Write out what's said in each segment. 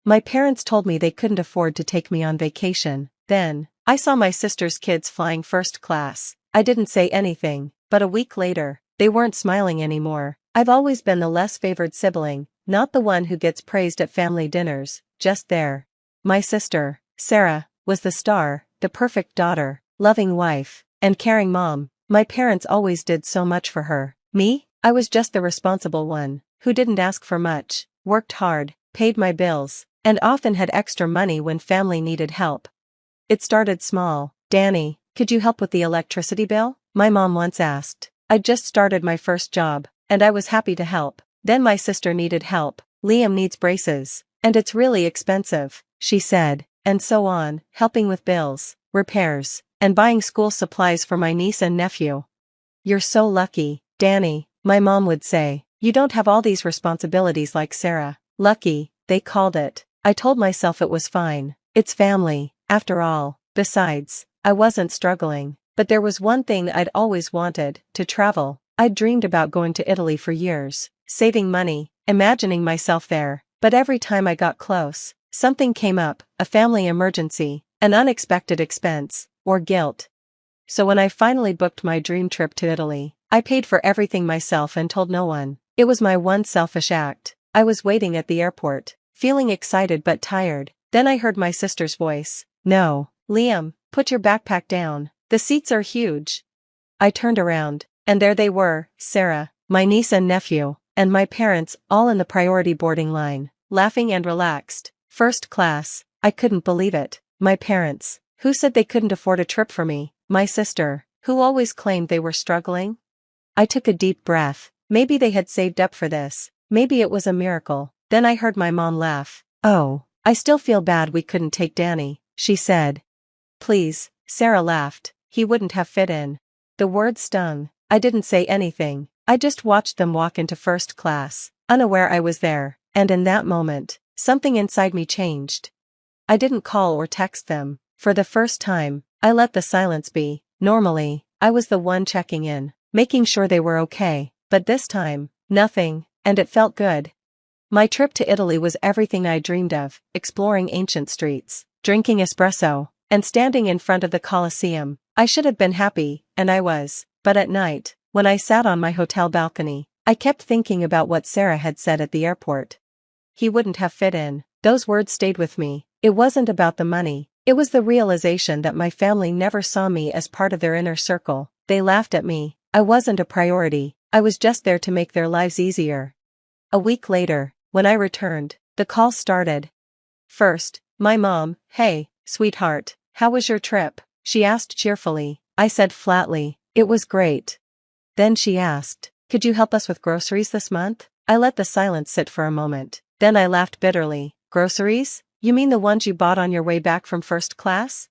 My parents told me they couldn't afford to take me on vacation. Then, I saw my sister's kids flying first class. I didn't say anything, but a week later, they weren't smiling anymore. I've always been the less favored sibling, not the one who gets praised at family dinners, just there. My sister, Sarah, was the star, the perfect daughter, loving wife, and caring mom. My parents always did so much for her. Me? I was just the responsible one, who didn't ask for much, worked hard, paid my bills, and often had extra money when family needed help. It started small. "Danny, could you help with the electricity bill?" my mom once asked. I'd just started my first job, and I was happy to help. Then my sister needed help. "Liam needs braces, and it's really expensive," she said, and so on, helping with bills, repairs, and buying school supplies for my niece and nephew. "You're so lucky, Danny," my mom would say. "You don't have all these responsibilities like Sarah." Lucky, they called it. I told myself it was fine. It's family, after all. Besides, I wasn't struggling. But there was one thing I'd always wanted: to travel. I'd dreamed about going to Italy for years, saving money, imagining myself there. But every time I got close, something came up, a family emergency, an unexpected expense, or guilt. So when I finally booked my dream trip to Italy, I paid for everything myself and told no one. It was my one selfish act. I was waiting at the airport, feeling excited but tired. Then I heard my sister's voice. "No, Liam, put your backpack down. The seats are huge." I turned around, and there they were, Sarah, my niece and nephew, and my parents, all in the priority boarding line, laughing and relaxed. First class. I couldn't believe it. My parents, who said they couldn't afford a trip for me. My sister, who always claimed they were struggling. I took a deep breath. Maybe they had saved up for this. Maybe it was a miracle. Then I heard my mom laugh. "Oh, I still feel bad we couldn't take Danny," she said. "Please," Sarah laughed. "He wouldn't have fit in." The word stung. I didn't say anything. I just watched them walk into first class, unaware I was there, and in that moment, something inside me changed. I didn't call or text them. For the first time, I let the silence be. Normally, I was the one checking in, making sure they were okay, but this time, nothing, and it felt good. My trip to Italy was everything I dreamed of: exploring ancient streets, drinking espresso, and standing in front of the Colosseum. I should have been happy, and I was, but at night, when I sat on my hotel balcony, I kept thinking about what Sarah had said at the airport. "He wouldn't have fit in." Those words stayed with me. It wasn't about the money. It was the realization that my family never saw me as part of their inner circle. They laughed at me. I wasn't a priority. I was just there to make their lives easier. A week later, when I returned, the call started. First, my mom. "Hey, sweetheart, how was your trip?" she asked cheerfully. I said flatly, "It was great." Then she asked, "Could you help us with groceries this month?" I let the silence sit for a moment. Then I laughed bitterly. "Groceries? You mean the ones you bought on your way back from first class?"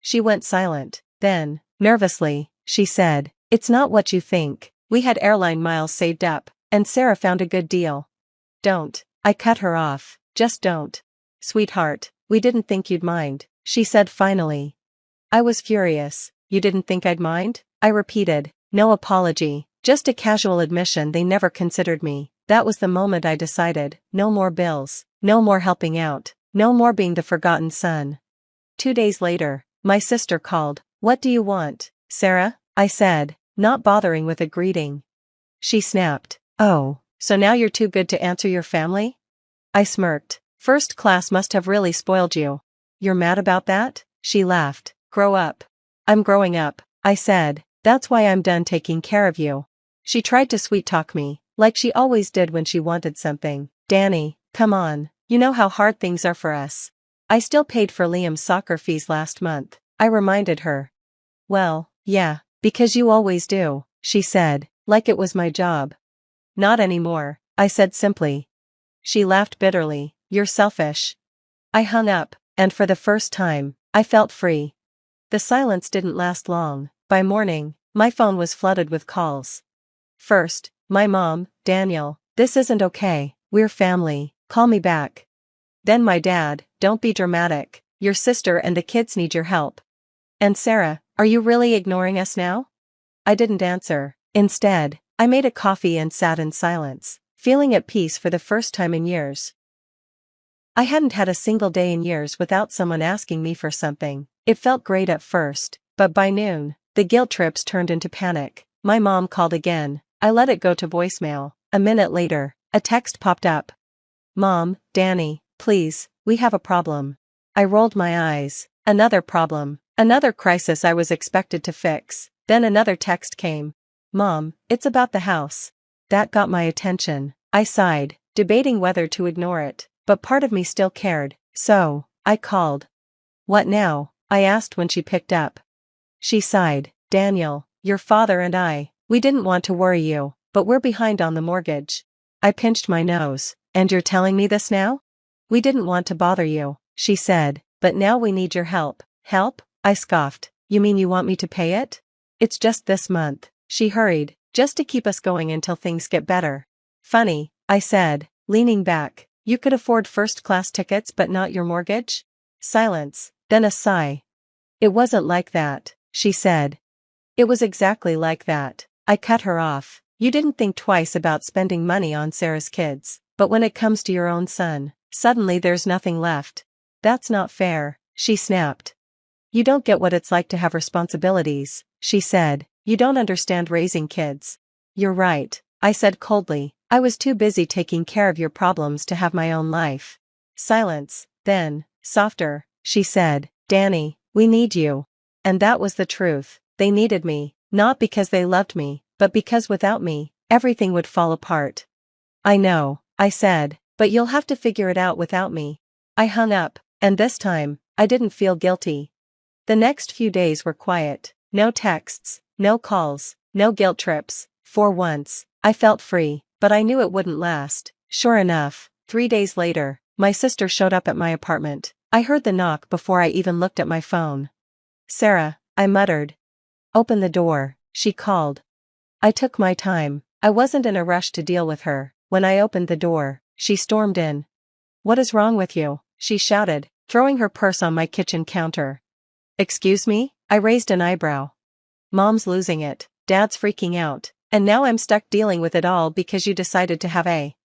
She went silent. Then, nervously, she said, "It's not what you think. We had airline miles saved up, and Sarah found a good deal." "Don't." I cut her off. "Just don't." "Sweetheart, we didn't think you'd mind," she said finally. I was furious. "You didn't think I'd mind?" I repeated. No apology, just a casual admission they never considered me. That was the moment I decided, no more bills, no more helping out, no more being the forgotten son. 2 days later, my sister called. "What do you want, Sarah?" I said, not bothering with a greeting. She snapped. "Oh, so now you're too good to answer your family?" I smirked. "First class must have really spoiled you." "You're mad about that?" She laughed. "Grow up." "I'm growing up," I said. "That's why I'm done taking care of you." She tried to sweet-talk me, like she always did when she wanted something. "Danny, come on, you know how hard things are for us." "I still paid for Liam's soccer fees last month," I reminded her. "Well, yeah, because you always do," she said, like it was my job. "Not anymore," I said simply. She laughed bitterly. "You're selfish." I hung up, and for the first time, I felt free. The silence didn't last long. By morning, my phone was flooded with calls. First, my mom. "Daniel, this isn't okay. We're family. Call me back." Then my dad. "Don't be dramatic. Your sister and the kids need your help." And Sarah, "Are you really ignoring us now?" I didn't answer. Instead, I made a coffee and sat in silence, feeling at peace for the first time in years. I hadn't had a single day in years without someone asking me for something. It felt great at first, but by noon, the guilt trips turned into panic. My mom called again. I let it go to voicemail. A minute later, a text popped up. Mom, Danny, please, we have a problem. I rolled my eyes. Another problem. Another crisis I was expected to fix. Then another text came. Mom, it's about the house. That got my attention. I sighed, debating whether to ignore it, but part of me still cared, so I called. What now? I asked when she picked up. She sighed. Daniel, your father and we didn't want to worry you, but we're behind on the mortgage. I pinched my nose. And you're telling me this now? We didn't want to bother you, she said, but now we need your help. Help? I scoffed. You mean you want me to pay it? It's just this month, she hurried, just to keep us going until things get better. Funny, I said, leaning back. You could afford first-class tickets but not your mortgage? Silence, then a sigh. It wasn't like that, she said. It was exactly like that. I cut her off. You didn't think twice about spending money on Sarah's kids, but when it comes to your own son, suddenly there's nothing left. That's not fair, she snapped. You don't get what it's like to have responsibilities, she said. You don't understand raising kids. You're right, I said coldly. I was too busy taking care of your problems to have my own life. Silence, then, softer, she said, Danny, we need you. And that was the truth. They needed me, not because they loved me, but because without me, everything would fall apart. I know, I said, but you'll have to figure it out without me. I hung up, and this time, I didn't feel guilty. The next few days were quiet. No texts, no calls, no guilt trips. For once, I felt free, but I knew it wouldn't last. Sure enough, 3 days later, my sister showed up at my apartment. I heard the knock before I even looked at my phone. Sarah, I muttered. Open the door, she called. I took my time. I wasn't in a rush to deal with her. When I opened the door, she stormed in. What is wrong with you? She shouted, throwing her purse on my kitchen counter. Excuse me? I raised an eyebrow. Mom's losing it, Dad's freaking out, and now I'm stuck dealing with it all because you decided to have a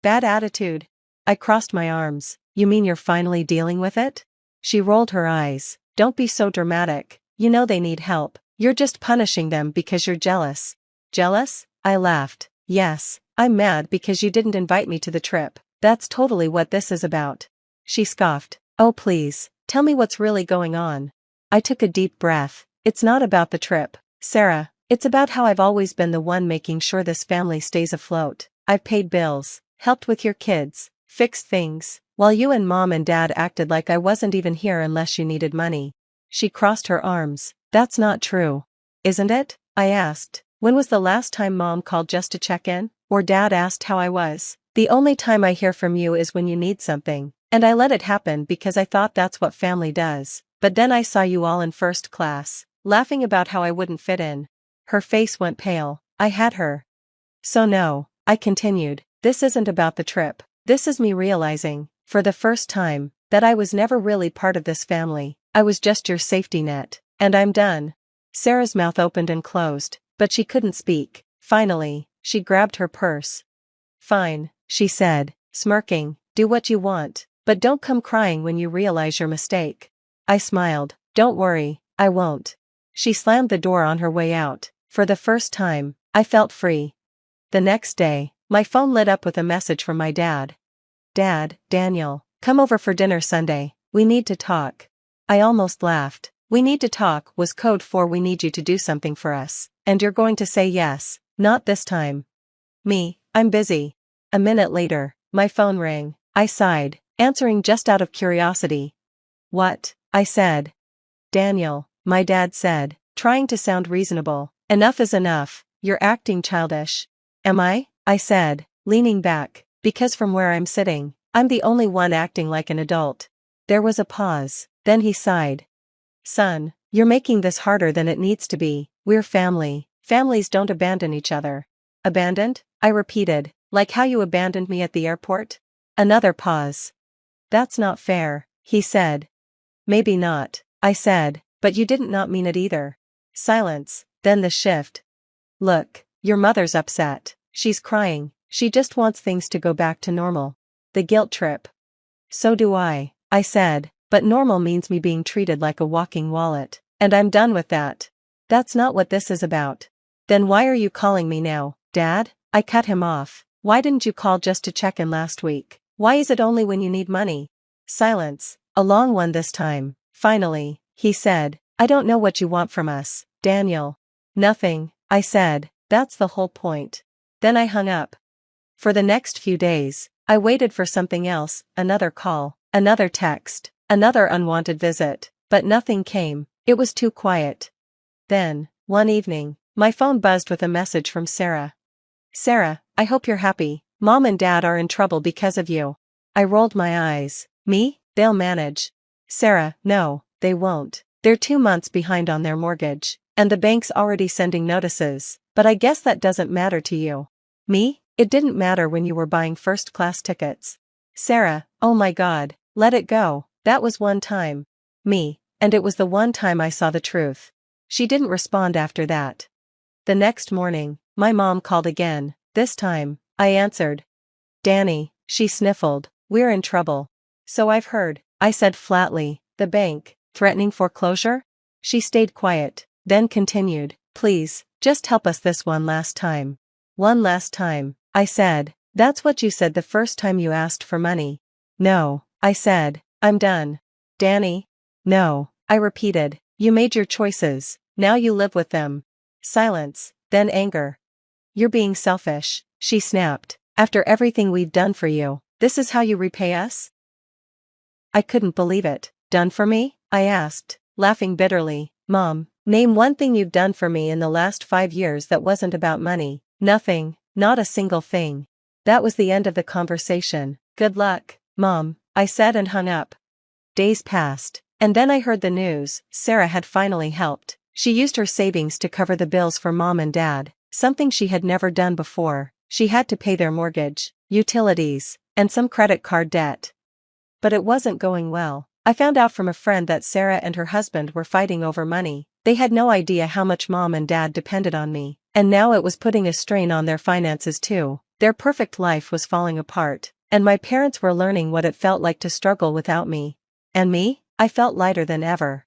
bad attitude. I crossed my arms. You mean you're finally dealing with it? She rolled her eyes. Don't be so dramatic. You know they need help. You're just punishing them because you're jealous. Jealous? I laughed. Yes, I'm mad because you didn't invite me to the trip. That's totally what this is about. She scoffed. Oh please, tell me what's really going on. I took a deep breath. It's not about the trip, Sarah. It's about how I've always been the one making sure this family stays afloat. I've paid bills, helped with your kids, fixed things, while you and Mom and Dad acted like I wasn't even here unless you needed money. She crossed her arms. That's not true. Isn't it? I asked. When was the last time Mom called just to check in? Or Dad asked how I was? The only time I hear from you is when you need something, and I let it happen because I thought that's what family does. But then I saw you all in first class, laughing about how I wouldn't fit in. Her face went pale. I had her. So no, I continued, this isn't about the trip. This is me realizing, for the first time, that I was never really part of this family. I was just your safety net. And I'm done. Sarah's mouth opened and closed, but she couldn't speak. Finally, she grabbed her purse. Fine, she said, smirking, do what you want, but don't come crying when you realize your mistake. I smiled. Don't worry, I won't. She slammed the door on her way out. For the first time, I felt free. The next day, my phone lit up with a message from my dad. Dad, Daniel, come over for dinner Sunday. We need to talk. I almost laughed. We need to talk was code for we need you to do something for us, and you're going to say yes. Not this time. Me, I'm busy. A minute later, my phone rang. I sighed, answering just out of curiosity. What? I said. Daniel, my dad said, trying to sound reasonable. Enough is enough, you're acting childish. Am I? I said, leaning back, because from where I'm sitting, I'm the only one acting like an adult. There was a pause, then he sighed. Son, you're making this harder than it needs to be. We're family. Families don't abandon each other. Abandoned? I repeated, like how you abandoned me at the airport? Another pause. That's not fair, he said. Maybe not, I said, but you didn't not mean it either. Silence, then the shift. Look, your mother's upset. She's crying. She just wants things to go back to normal. The guilt trip. So do I said, but normal means me being treated like a walking wallet, and I'm done with that. That's not what this is about. Then why are you calling me now, Dad? I cut him off. Why didn't you call just to check in last week? Why is it only when you need money? Silence, a long one this time. Finally, he said, I don't know what you want from us, Daniel. Nothing, I said, that's the whole point. Then I hung up. For the next few days, I waited for something else, another call, another text, another unwanted visit, but nothing came. It was too quiet. Then, one evening, my phone buzzed with a message from Sarah. Sarah, I hope you're happy. Mom and Dad are in trouble because of you. I rolled my eyes. Me? They'll manage. Sarah, no, they won't. They're 2 months behind on their mortgage, and the bank's already sending notices, but I guess that doesn't matter to you. Me? It didn't matter when you were buying first-class tickets. Sarah, oh my God, let it go, that was one time. Me, and it was the one time I saw the truth. She didn't respond after that. The next morning, my mom called again. This time, I answered. Danny, she sniffled, we're in trouble. So I've heard, I said flatly. The bank, threatening foreclosure? She stayed quiet, then continued, please, just help us this one last time. One last time, I said. That's what you said the first time you asked for money. No, I said, I'm done. Danny? No, I repeated, you made your choices, now you live with them. Silence, then anger. You're being selfish, she snapped. After everything we've done for you, this is how you repay us? I couldn't believe it. Done for me? I asked, laughing bitterly. Mom, name one thing you've done for me in the last 5 years that wasn't about money. Nothing, not a single thing. That was the end of the conversation. Good luck, Mom, I said and hung up. Days passed, and then I heard the news. Sarah had finally helped. She used her savings to cover the bills for Mom and Dad, something she had never done before. She had to pay their mortgage, utilities, and some credit card debt. But it wasn't going well. I found out from a friend that Sarah and her husband were fighting over money. They had no idea how much Mom and Dad depended on me, and now it was putting a strain on their finances too. Their perfect life was falling apart, and my parents were learning what it felt like to struggle without me. And me? I felt lighter than ever.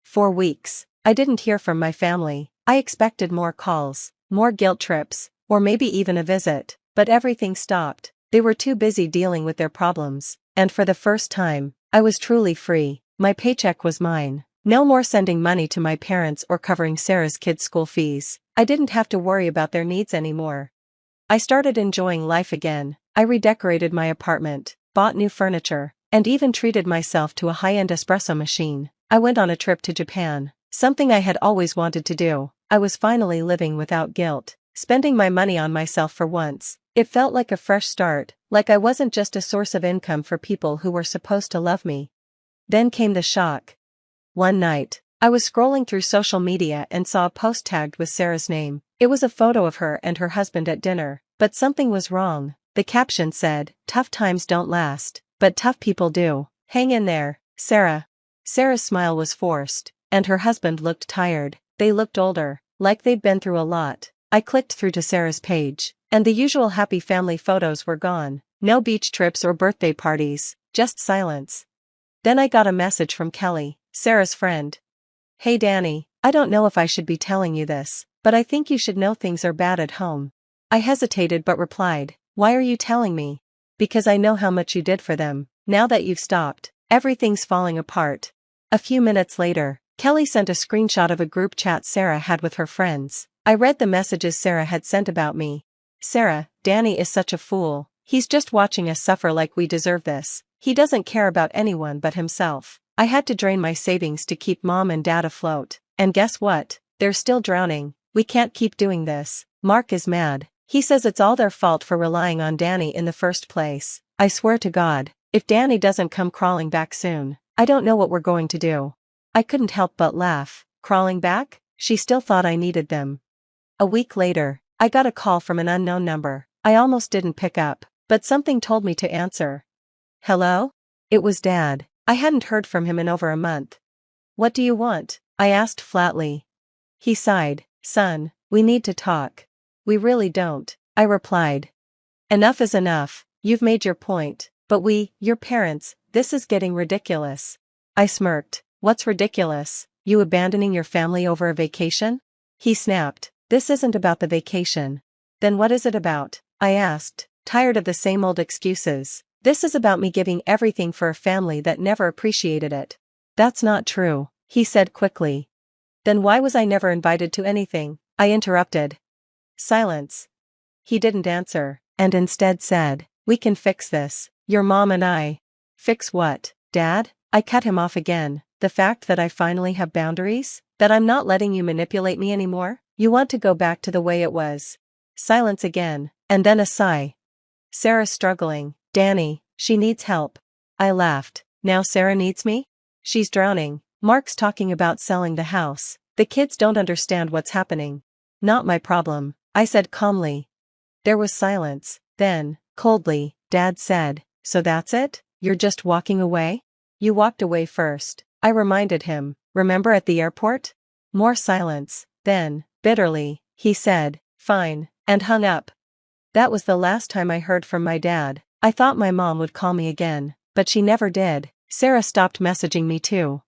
For weeks, I didn't hear from my family. I expected more calls, more guilt trips, or maybe even a visit, but everything stopped. They were too busy dealing with their problems, and for the first time, I was truly free. My paycheck was mine. No more sending money to my parents or covering Sarah's kids' school fees. I didn't have to worry about their needs anymore. I started enjoying life again. I redecorated my apartment, bought new furniture, and even treated myself to a high-end espresso machine. I went on a trip to Japan, something I had always wanted to do. I was finally living without guilt, spending my money on myself for once. It felt like a fresh start, like I wasn't just a source of income for people who were supposed to love me. Then came the shock. One night, I was scrolling through social media and saw a post tagged with Sarah's name. It was a photo of her and her husband at dinner, but something was wrong. The caption said, "Tough times don't last, but tough people do. Hang in there, Sarah." Sarah's smile was forced, and her husband looked tired. They looked older, like they'd been through a lot. I clicked through to Sarah's page, and the usual happy family photos were gone. No beach trips or birthday parties, just silence. Then I got a message from Kelly, Sarah's friend. "Hey Danny, I don't know if I should be telling you this, but I think you should know things are bad at home." I hesitated but replied, "Why are you telling me?" "Because I know how much you did for them. Now that you've stopped, everything's falling apart." A few minutes later, Kelly sent a screenshot of a group chat Sarah had with her friends. I read the messages Sarah had sent about me. "Sarah, Danny is such a fool. He's just watching us suffer like we deserve this. He doesn't care about anyone but himself. I had to drain my savings to keep Mom and Dad afloat, and guess what? They're still drowning. We can't keep doing this. Mark is mad. He says it's all their fault for relying on Danny in the first place. I swear to God, if Danny doesn't come crawling back soon, I don't know what we're going to do." I couldn't help but laugh. Crawling back? She still thought I needed them. A week later, I got a call from an unknown number. I almost didn't pick up, but something told me to answer. "Hello?" It was Dad. I hadn't heard from him in over a month. "What do you want?" I asked flatly. He sighed. "Son, we need to talk." "We really don't," I replied. "Enough is enough. You've made your point, but we, your parents, This is getting ridiculous. I smirked. What's ridiculous? You abandoning your family over a vacation? He snapped. This isn't about the vacation. Then what is it about? I asked, tired of the same old excuses. This is about me giving everything for a family that never appreciated it. That's not true, he said quickly. Then why was I never invited to anything? I interrupted. Silence. He didn't answer, and instead said, we can fix this, your mom and I. Fix what, Dad? I cut him off again. The fact that I finally have boundaries? That I'm not letting you manipulate me anymore? You want to go back to the way it was. Silence again, and then a sigh. Sarah's struggling, Danny, she needs help. I laughed. Now Sarah needs me? She's drowning. Mark's talking about selling the house. The kids don't understand what's happening. Not my problem, I said calmly. There was silence. Then, coldly, Dad said, so that's it? You're just walking away? You walked away first, I reminded him. Remember at the airport? More silence. Then, bitterly, he said, fine, and hung up. That was the last time I heard from my dad. I thought my mom would call me again, but she never did. Sarah stopped messaging me too.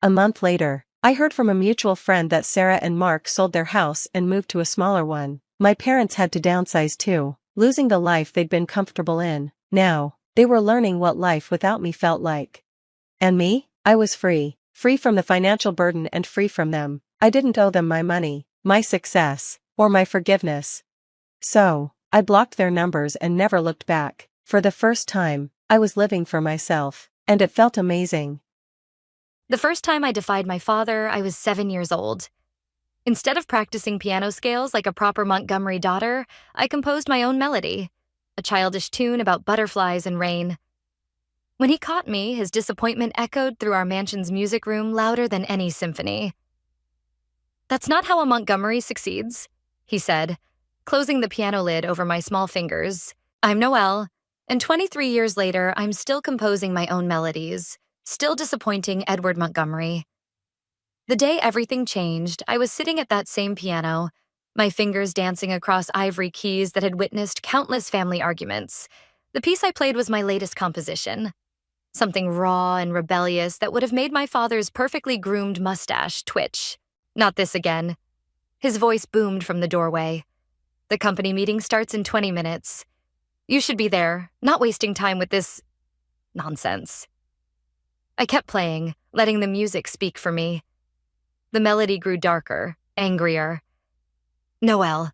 A month later, I heard from a mutual friend that Sarah and Mark sold their house and moved to a smaller one. My parents had to downsize too, losing the life they'd been comfortable in. Now, they were learning what life without me felt like. And me? I was free. Free from the financial burden and free from them. I didn't owe them my money, my success, or my forgiveness. So, I blocked their numbers and never looked back. For the first time, I was living for myself, and it felt amazing. The first time I defied my father, I was 7 years old. Instead of practicing piano scales like a proper Montgomery daughter, I composed my own melody, a childish tune about butterflies and rain. When he caught me, his disappointment echoed through our mansion's music room louder than any symphony. That's not how a Montgomery succeeds, he said, closing the piano lid over my small fingers. I'm Noelle, and 23 years later, I'm still composing my own melodies, still disappointing Edward Montgomery. The day everything changed, I was sitting at that same piano, my fingers dancing across ivory keys that had witnessed countless family arguments. The piece I played was my latest composition. Something raw and rebellious that would have made my father's perfectly groomed mustache twitch. Not this again. His voice boomed from the doorway. The company meeting starts in 20 minutes. You should be there, not wasting time with this nonsense. I kept playing, letting the music speak for me. The melody grew darker, angrier. Noelle.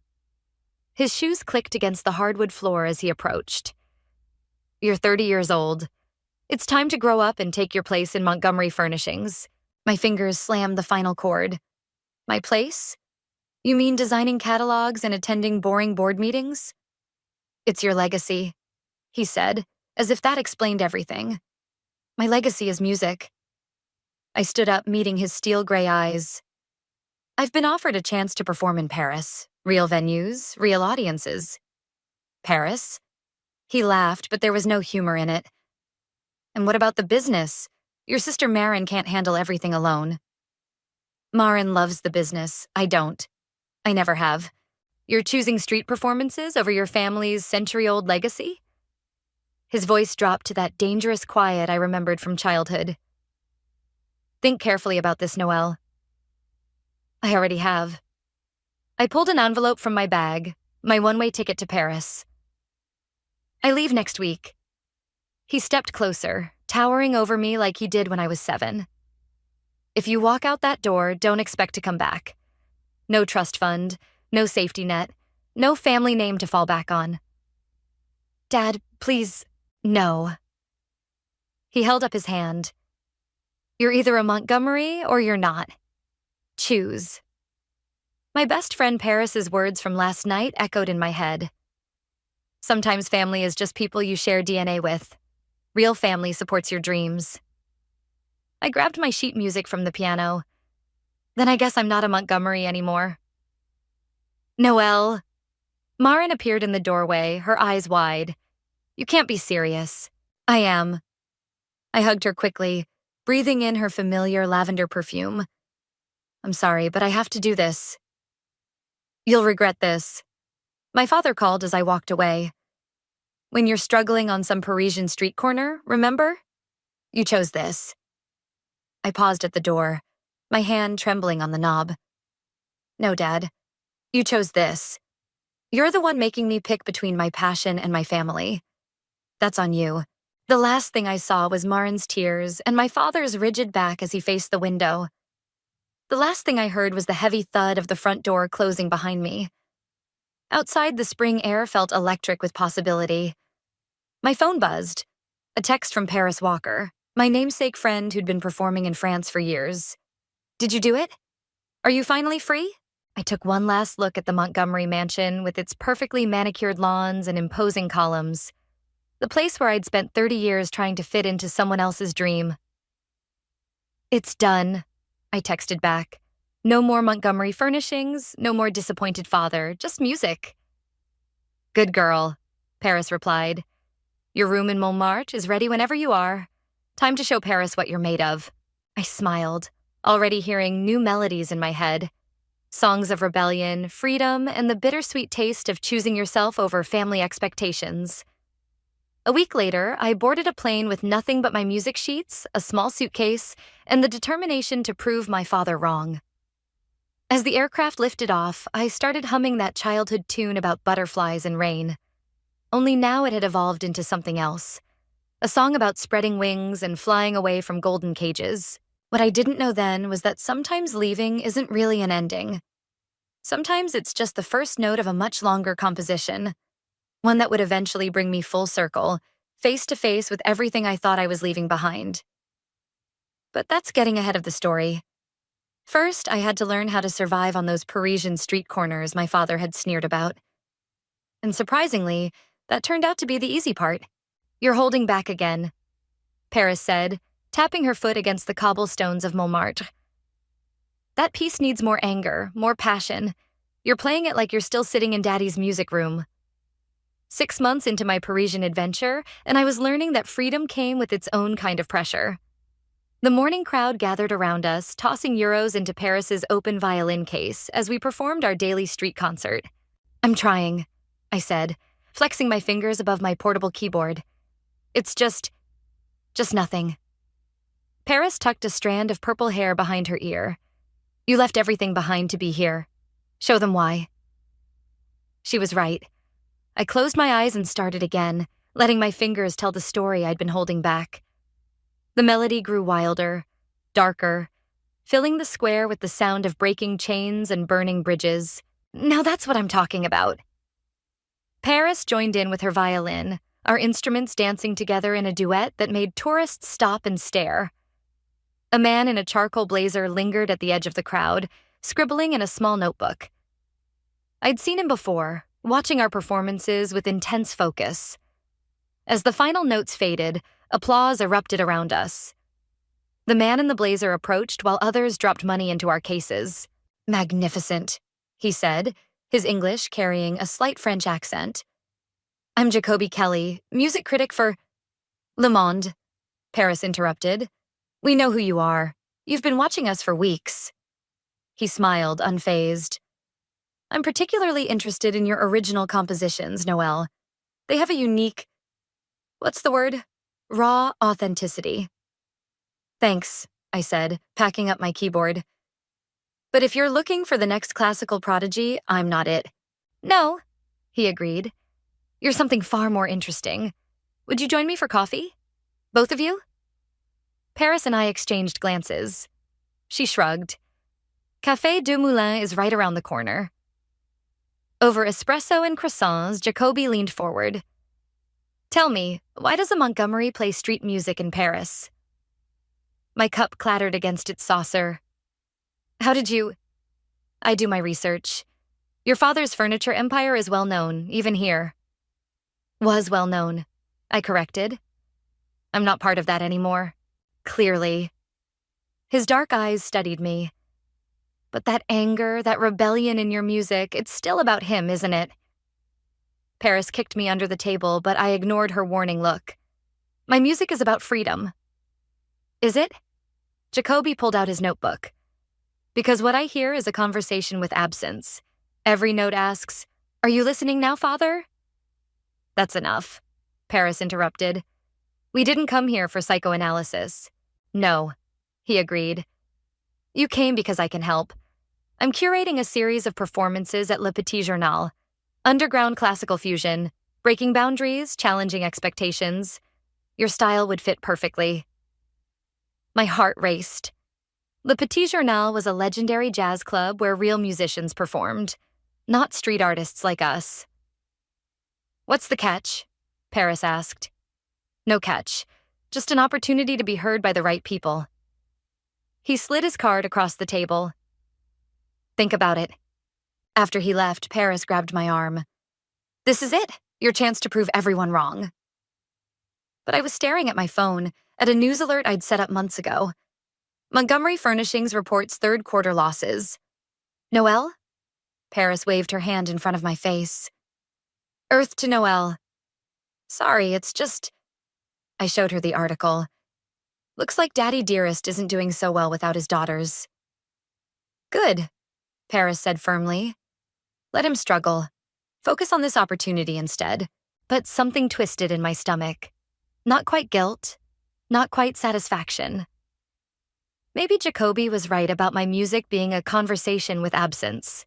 His shoes clicked against the hardwood floor as he approached. You're 30 years old. It's time to grow up and take your place in Montgomery Furnishings. My fingers slammed the final chord. My place? You mean designing catalogs and attending boring board meetings? It's your legacy, he said, as if that explained everything. My legacy is music. I stood up, meeting his steel gray eyes. I've been offered a chance to perform in Paris. Real venues, real audiences. Paris? He laughed, but there was no humor in it. And what about the business? Your sister Marin can't handle everything alone. Marin loves the business. I don't. I never have. You're choosing street performances over your family's century-old legacy? His voice dropped to that dangerous quiet I remembered from childhood. Think carefully about this, Noelle. I already have. I pulled an envelope from my bag, my one-way ticket to Paris. I leave next week. He stepped closer, towering over me like he did when I was 7. If you walk out that door, don't expect to come back. No trust fund, no safety net, no family name to fall back on. Dad, please, no. He held up his hand. You're either a Montgomery or you're not. Choose. My best friend Paris's words from last night echoed in my head. Sometimes family is just people you share DNA with. Real family supports your dreams. I grabbed my sheet music from the piano. Then I guess I'm not a Montgomery anymore. Noelle. Marin appeared in the doorway, her eyes wide. You can't be serious. I am. I hugged her quickly, breathing in her familiar lavender perfume. I'm sorry, but I have to do this. You'll regret this. My father called as I walked away. When you're struggling on some Parisian street corner, remember? You chose this. I paused at the door, my hand trembling on the knob. No, Dad. You chose this. You're the one making me pick between my passion and my family. That's on you. The last thing I saw was Marin's tears and my father's rigid back as he faced the window. The last thing I heard was the heavy thud of the front door closing behind me. Outside, the spring air felt electric with possibility. My phone buzzed. A text from Paris Walker, my namesake friend who'd been performing in France for years. Did you do it? Are you finally free? I took one last look at the Montgomery mansion with its perfectly manicured lawns and imposing columns. The place where I'd spent 30 years trying to fit into someone else's dream. It's done, I texted back. No more Montgomery furnishings, no more disappointed father, just music. Good girl, Paris replied. Your room in Montmartre is ready whenever you are. Time to show Paris what you're made of. I smiled, already hearing new melodies in my head. Songs of rebellion, freedom, and the bittersweet taste of choosing yourself over family expectations. A week later, I boarded a plane with nothing but my music sheets, a small suitcase, and the determination to prove my father wrong. As the aircraft lifted off, I started humming that childhood tune about butterflies and rain. Only now it had evolved into something else. A song about spreading wings and flying away from golden cages. What I didn't know then was that sometimes leaving isn't really an ending. Sometimes it's just the first note of a much longer composition. One that would eventually bring me full circle, face to face with everything I thought I was leaving behind. But that's getting ahead of the story. First, I had to learn how to survive on those Parisian street corners my father had sneered about. And surprisingly, that turned out to be the easy part. You're holding back again, Paris said, tapping her foot against the cobblestones of Montmartre. That piece needs more anger, more passion. You're playing it like you're still sitting in Daddy's music room. 6 months into my Parisian adventure, and I was learning that freedom came with its own kind of pressure. The morning crowd gathered around us, tossing euros into Paris's open violin case as we performed our daily street concert. I'm trying, I said, flexing my fingers above my portable keyboard. It's just nothing. Paris tucked a strand of purple hair behind her ear. You left everything behind to be here. Show them why. She was right. I closed my eyes and started again, letting my fingers tell the story I'd been holding back. The melody grew wilder, darker, filling the square with the sound of breaking chains and burning bridges. Now that's what I'm talking about. Paris joined in with her violin, our instruments dancing together in a duet that made tourists stop and stare. A man in a charcoal blazer lingered at the edge of the crowd, scribbling in a small notebook. I'd seen him before, watching our performances with intense focus. As the final notes faded, applause erupted around us. The man in the blazer approached while others dropped money into our cases. Magnificent, he said, his English carrying a slight French accent. I'm Jacoby Kelly, music critic for Le Monde, Paris interrupted. We know who you are. You've been watching us for weeks. He smiled, unfazed. I'm particularly interested in your original compositions, Noelle. They have a unique, raw authenticity. Thanks, I said, packing up my keyboard. But if you're looking for the next classical prodigy, I'm not it. No, he agreed. You're something far more interesting. Would you join me for coffee? Both of you? Paris and I exchanged glances. She shrugged. Café Deux Moulins is right around the corner. Over espresso and croissants, Jacoby leaned forward. Tell me, why does a Montgomery play street music in Paris? My cup clattered against its saucer. How did you... I do my research. Your father's furniture empire is well known, even here. Was well known, I corrected. I'm not part of that anymore. Clearly. His dark eyes studied me. But that anger, that rebellion in your music, it's still about him, isn't it? Paris kicked me under the table, but I ignored her warning look. My music is about freedom. Is it? Jacoby pulled out his notebook. Because what I hear is a conversation with absence. Every note asks, "Are you listening now, Father?" That's enough, Paris interrupted. We didn't come here for psychoanalysis. No, he agreed. You came because I can help. I'm curating a series of performances at Le Petit Journal. Underground classical fusion, breaking boundaries, challenging expectations. Your style would fit perfectly. My heart raced. Le Petit Journal was a legendary jazz club where real musicians performed, not street artists like us. What's the catch? Paris asked. No catch, just an opportunity to be heard by the right people. He slid his card across the table. Think about it. After he left, Paris grabbed my arm. This is it, your chance to prove everyone wrong. But I was staring at my phone, at a news alert I'd set up months ago. Montgomery Furnishings reports third quarter losses. Noelle? Paris waved her hand in front of my face. Earth to Noelle. Sorry, it's just... I showed her the article. Looks like Daddy Dearest isn't doing so well without his daughters. Good, Paris said firmly. Let him struggle. Focus on this opportunity instead. But something twisted in my stomach. Not quite guilt, not quite satisfaction. Maybe Jacoby was right about my music being a conversation with absence.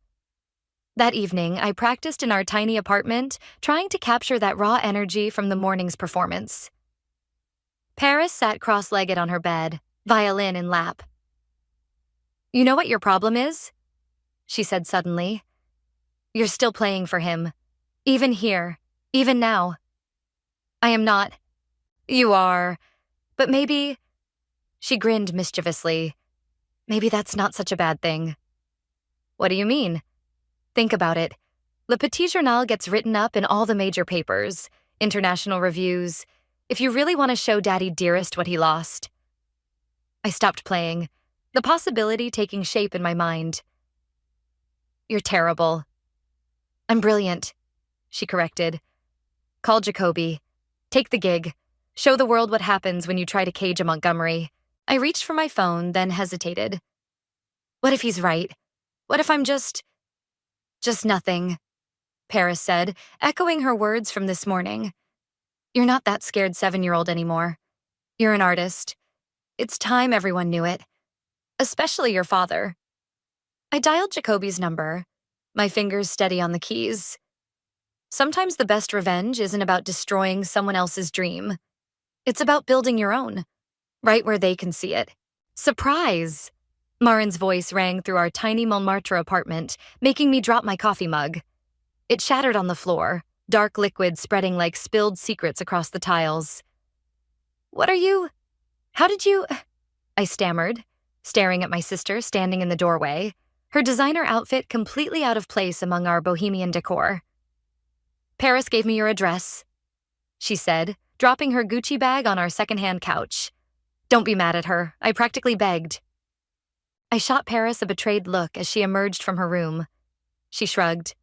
That evening, I practiced in our tiny apartment, trying to capture that raw energy from the morning's performance. Paris sat cross-legged on her bed, violin in lap. You know what your problem is? She said suddenly. You're still playing for him. Even here. Even now. I am not. You are. But maybe... She grinned mischievously. Maybe that's not such a bad thing. What do you mean? Think about it. Le Petit Journal gets written up in all the major papers, international reviews. If you really want to show Daddy Dearest what he lost. I stopped playing, the possibility taking shape in my mind. You're terrible. I'm brilliant, she corrected. Call Jacoby. Take the gig. Show the world what happens when you try to cage a Montgomery. I reached for my phone, then hesitated. What if he's right? What if I'm just nothing? Paris said, echoing her words from this morning. You're not that scared 7-year-old anymore. You're an artist. It's time everyone knew it. Especially your father. I dialed Jacoby's number, my fingers steady on the keys. Sometimes the best revenge isn't about destroying someone else's dream. It's about building your own, right where they can see it. Surprise! Marin's voice rang through our tiny Montmartre apartment, making me drop my coffee mug. It shattered on the floor, dark liquid spreading like spilled secrets across the tiles. What are you? How did you? I stammered, staring at my sister standing in the doorway, her designer outfit completely out of place among our bohemian decor. Paris gave me your address, she said, dropping her Gucci bag on our secondhand couch. Don't be mad at her, I practically begged. I shot Paris a betrayed look as she emerged from her room. She shrugged.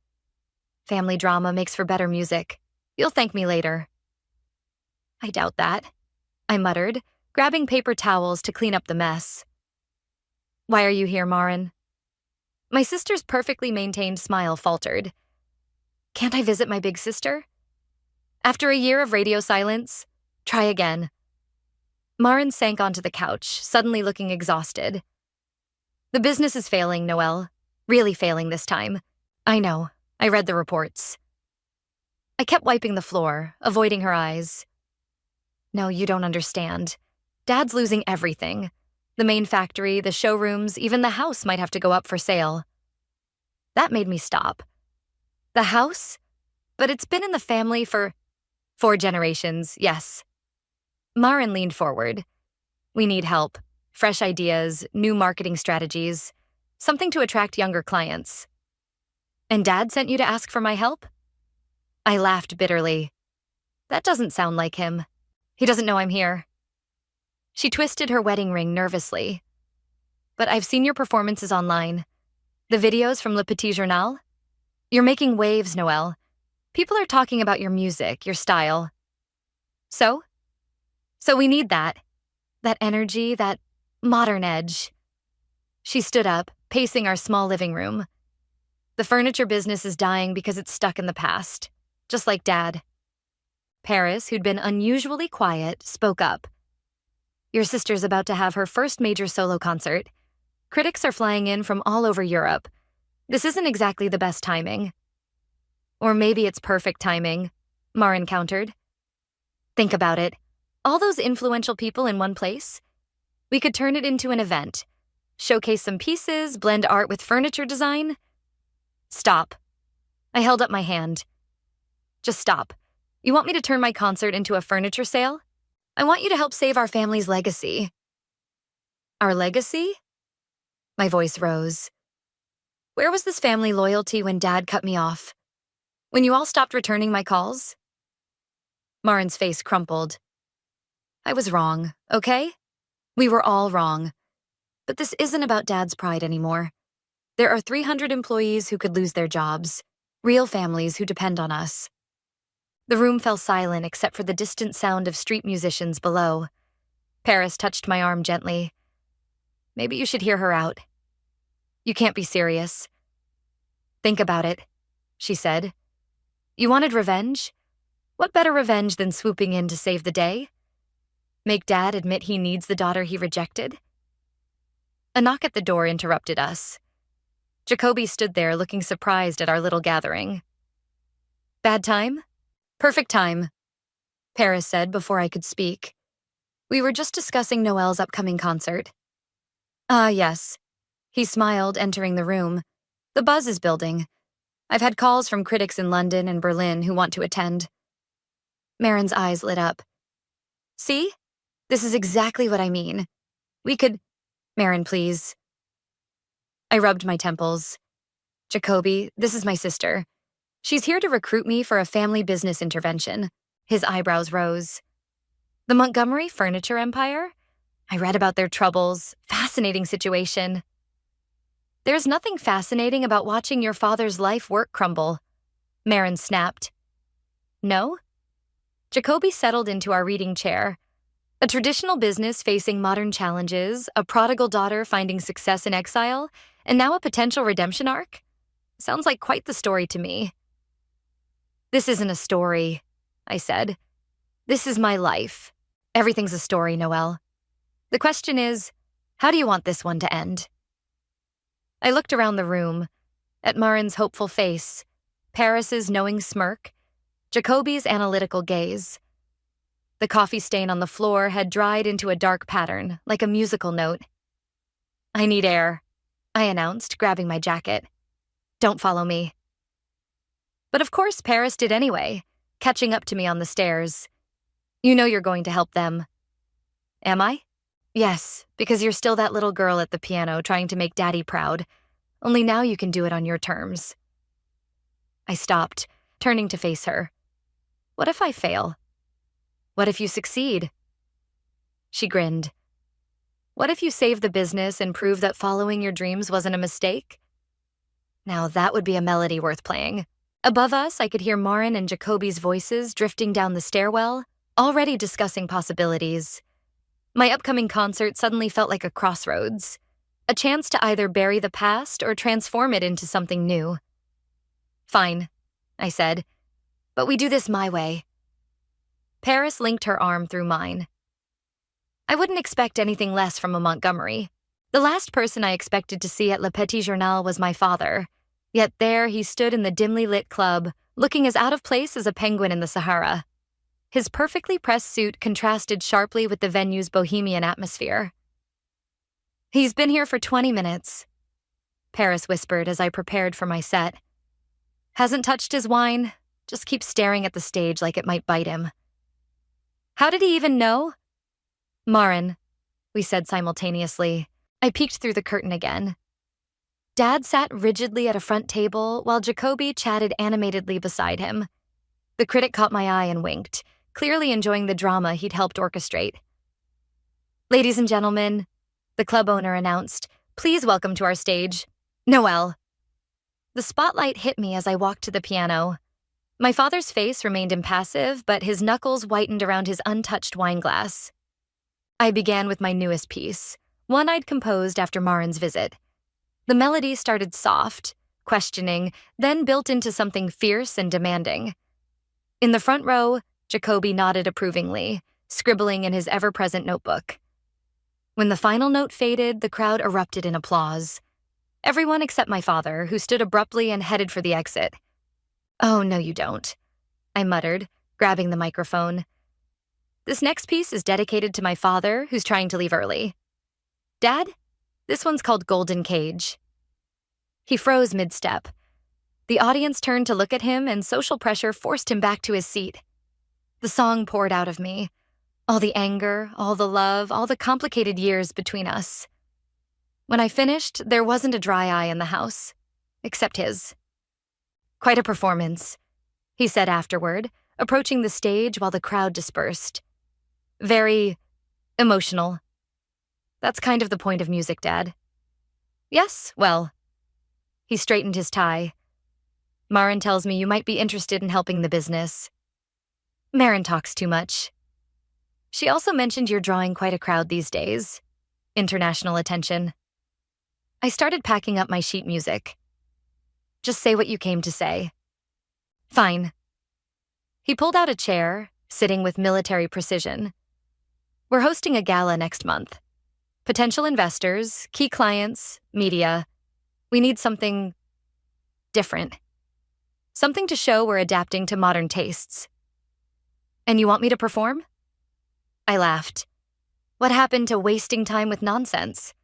Family drama makes for better music. You'll thank me later. I doubt that, I muttered, grabbing paper towels to clean up the mess. Why are you here, Marin? My sister's perfectly maintained smile faltered. Can't I visit my big sister? After a year of radio silence, try again. Marin sank onto the couch, suddenly looking exhausted. The business is failing, Noelle. Really failing this time. I know. I read the reports. I kept wiping the floor, avoiding her eyes. No, you don't understand. Dad's losing everything. The main factory, the showrooms, even the house might have to go up for sale. That made me stop. The house? But it's been in the family for 4 generations, yes. Marin leaned forward. We need help. Fresh ideas, new marketing strategies. Something to attract younger clients. And Dad sent you to ask for my help? I laughed bitterly. That doesn't sound like him. He doesn't know I'm here. She twisted her wedding ring nervously. But I've seen your performances online. The videos from Le Petit Journal? You're making waves, Noelle. People are talking about your music, your style. So? So we need that. That energy, that modern edge. She stood up, pacing our small living room. The furniture business is dying because it's stuck in the past, just like Dad. Paris, who'd been unusually quiet, spoke up. Your sister's about to have her first major solo concert. Critics are flying in from all over Europe. This isn't exactly the best timing. Or maybe it's perfect timing, Marin countered. Think about it. All those influential people in one place? We could turn it into an event. Showcase some pieces, blend art with furniture design. Stop. I held up my hand. Just stop. You want me to turn my concert into a furniture sale? I want you to help save our family's legacy. Our legacy? My voice rose. Where was this family loyalty when Dad cut me off? When you all stopped returning my calls? Marin's face crumpled. I was wrong, okay? We were all wrong. But this isn't about Dad's pride anymore. There are 300 employees who could lose their jobs, real families who depend on us. The room fell silent except for the distant sound of street musicians below. Paris touched my arm gently. Maybe you should hear her out. You can't be serious. Think about it, she said. You wanted revenge? What better revenge than swooping in to save the day? Make Dad admit he needs the daughter he rejected? A knock at the door interrupted us. Jacoby stood there looking surprised at our little gathering. Bad time? Perfect time, Paris said before I could speak. We were just discussing Noelle's upcoming concert. Ah, yes. He smiled, entering the room. The buzz is building. I've had calls from critics in London and Berlin who want to attend. Marin's eyes lit up. See? This is exactly what I mean. We could... Marin, please. I rubbed my temples. Jacoby, this is my sister. She's here to recruit me for a family business intervention. His eyebrows rose. The Montgomery furniture empire? I read about their troubles. Fascinating situation. There's nothing fascinating about watching your father's life work crumble. Marin snapped. No? Jacoby settled into our reading chair. A traditional business facing modern challenges, a prodigal daughter finding success in exile, and now a potential redemption arc? Sounds like quite the story to me. This isn't a story, I said. This is my life. Everything's a story, Noelle. The question is, how do you want this one to end? I looked around the room, at Marin's hopeful face, Paris's knowing smirk, Jacoby's analytical gaze. The coffee stain on the floor had dried into a dark pattern, like a musical note. I need air, I announced, grabbing my jacket. Don't follow me. But of course Paris did anyway, catching up to me on the stairs. You know you're going to help them. Am I? Yes, because you're still that little girl at the piano trying to make Daddy proud. Only now you can do it on your terms. I stopped, turning to face her. What if I fail? What if you succeed? She grinned. What if you save the business and prove that following your dreams wasn't a mistake? Now that would be a melody worth playing. Above us, I could hear Marin and Jacoby's voices drifting down the stairwell, already discussing possibilities. My upcoming concert suddenly felt like a crossroads, a chance to either bury the past or transform it into something new. Fine, I said, but we do this my way. Paris linked her arm through mine. I wouldn't expect anything less from a Montgomery. The last person I expected to see at Le Petit Journal was my father, yet there he stood in the dimly lit club, looking as out of place as a penguin in the Sahara. His perfectly pressed suit contrasted sharply with the venue's bohemian atmosphere. He's been here for 20 minutes, Paris whispered as I prepared for my set. Hasn't touched his wine, just keeps staring at the stage like it might bite him. How did he even know? Marin, we said simultaneously. I peeked through the curtain again. Dad sat rigidly at a front table while Jacoby chatted animatedly beside him. The critic caught my eye and winked, clearly enjoying the drama he'd helped orchestrate. Ladies and gentlemen, the club owner announced, please welcome to our stage, Noelle. The spotlight hit me as I walked to the piano. My father's face remained impassive, but his knuckles whitened around his untouched wine glass. I began with my newest piece, one I'd composed after Marin's visit. The melody started soft, questioning, then built into something fierce and demanding. In the front row, Jacoby nodded approvingly, scribbling in his ever-present notebook. When the final note faded, the crowd erupted in applause. Everyone except my father, who stood abruptly and headed for the exit. "Oh, no you don't," I muttered, grabbing the microphone. "This next piece is dedicated to my father, who's trying to leave early. Dad, this one's called Golden Cage." He froze mid-step. The audience turned to look at him, and social pressure forced him back to his seat. The song poured out of me. All the anger, all the love, all the complicated years between us. When I finished, there wasn't a dry eye in the house, except his. "Quite a performance," he said afterward, approaching the stage while the crowd dispersed. "Very emotional. That's kind of the point of music, Dad." "Yes, well." He straightened his tie. "Marin tells me you might be interested in helping the business." "Marin talks too much. She also mentioned you're drawing quite a crowd these days. International attention." I started packing up my sheet music. "Just say what you came to say." "Fine." He pulled out a chair, sitting with military precision. "We're hosting a gala next month. Potential investors, key clients, media. We need something different. Something to show we're adapting to modern tastes." "And you want me to perform?" I laughed. What happened to wasting time with nonsense?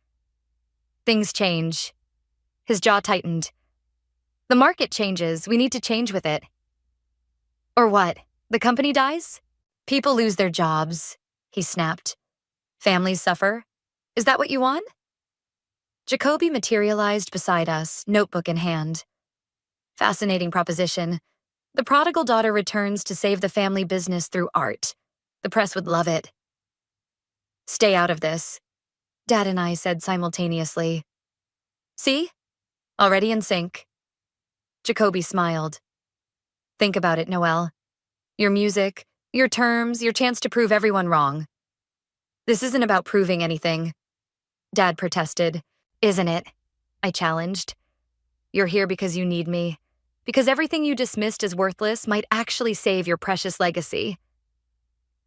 "Things change." His jaw tightened. "The market changes. We need to change with it." "Or what? The company dies? People lose their jobs," he snapped. "Families suffer. Is that what you want?" Jacoby materialized beside us, notebook in hand. "Fascinating proposition. The prodigal daughter returns to save the family business through art. The press would love it." "Stay out of this," Dad and I said simultaneously. "See? Already in sync." Jacoby smiled. "Think about it, Noelle. Your music, your terms, your chance to prove everyone wrong." "This isn't about proving anything," Dad protested. "Isn't it?" I challenged. "You're here because you need me. Because everything you dismissed as worthless might actually save your precious legacy.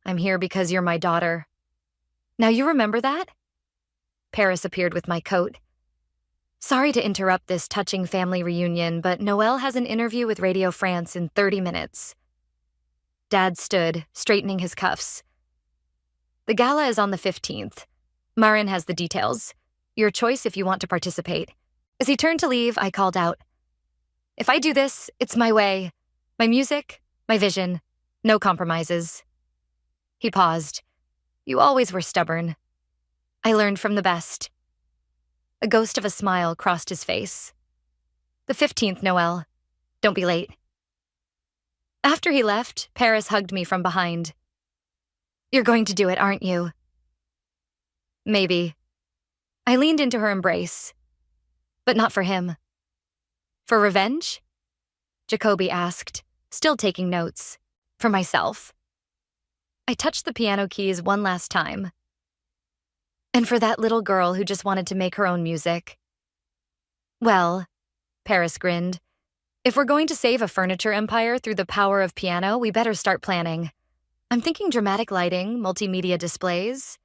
I'm here because you're my daughter. Now you remember that?" Paris appeared with my coat. "Sorry to interrupt this touching family reunion, but Noelle has an interview with Radio France in 30 minutes. Dad stood, straightening his cuffs. "The gala is on the 15th. Marin has the details. Your choice if you want to participate." As he turned to leave, I called out, "If I do this, it's my way. My music, my vision. No compromises." He paused. "You always were stubborn. I learned from the best." A ghost of a smile crossed his face. "The 15th, Noelle. Don't be late." After he left, Paris hugged me from behind. "You're going to do it, aren't you?" "Maybe." I leaned into her embrace. "But not for him." "For revenge?" Jacoby asked, still taking notes. "For myself." I touched the piano keys one last time. "And for that little girl who just wanted to make her own music." "Well," Paris grinned, "if we're going to save a furniture empire through the power of piano, we better start planning. I'm thinking dramatic lighting, multimedia displays.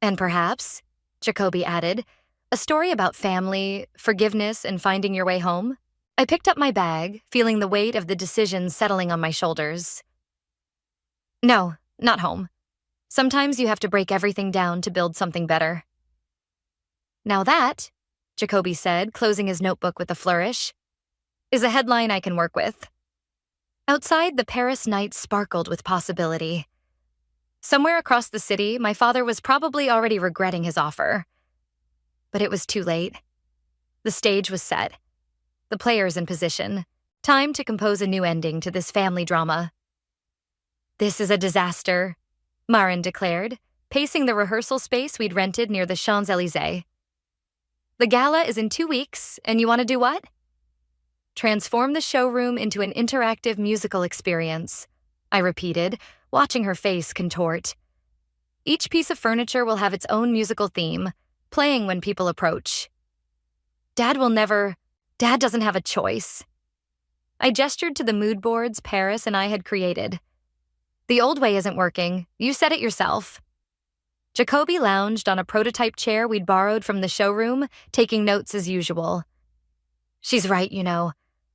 And perhaps," Jacoby added, "a story about family, forgiveness, and finding your way home." I picked up my bag, feeling the weight of the decision settling on my shoulders. "No, not home. Sometimes you have to break everything down to build something better." "Now that," Jacoby said, closing his notebook with a flourish, "is a headline I can work with." Outside, the Paris night sparkled with possibility. Somewhere across the city, my father was probably already regretting his offer. But it was too late. The stage was set. The players in position. Time to compose a new ending to this family drama. "This is a disaster," Marin declared, pacing the rehearsal space we'd rented near the Champs-Élysées. "The gala is in 2 weeks, and you want to do what?" "Transform the showroom into an interactive musical experience," I repeated, watching her face contort. "Each piece of furniture will have its own musical theme, playing when people approach. Dad doesn't have a choice." I gestured to the mood boards Paris and I had created. The old way isn't working. You said it yourself. Jacoby lounged on a prototype chair we'd borrowed from the showroom, taking notes as usual. She's right, you know.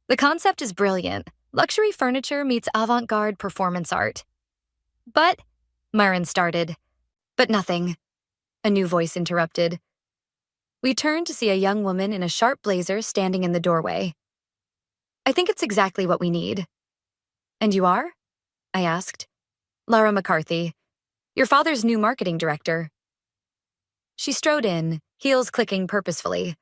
The concept is brilliant. Luxury furniture meets avant-garde performance art. But, Myron started. But nothing. A new voice interrupted. We turned to see a young woman in a sharp blazer standing in the doorway. I think it's exactly what we need. And you are? I asked. Lara McCarthy, your father's new marketing director. She strode in, heels clicking purposefully.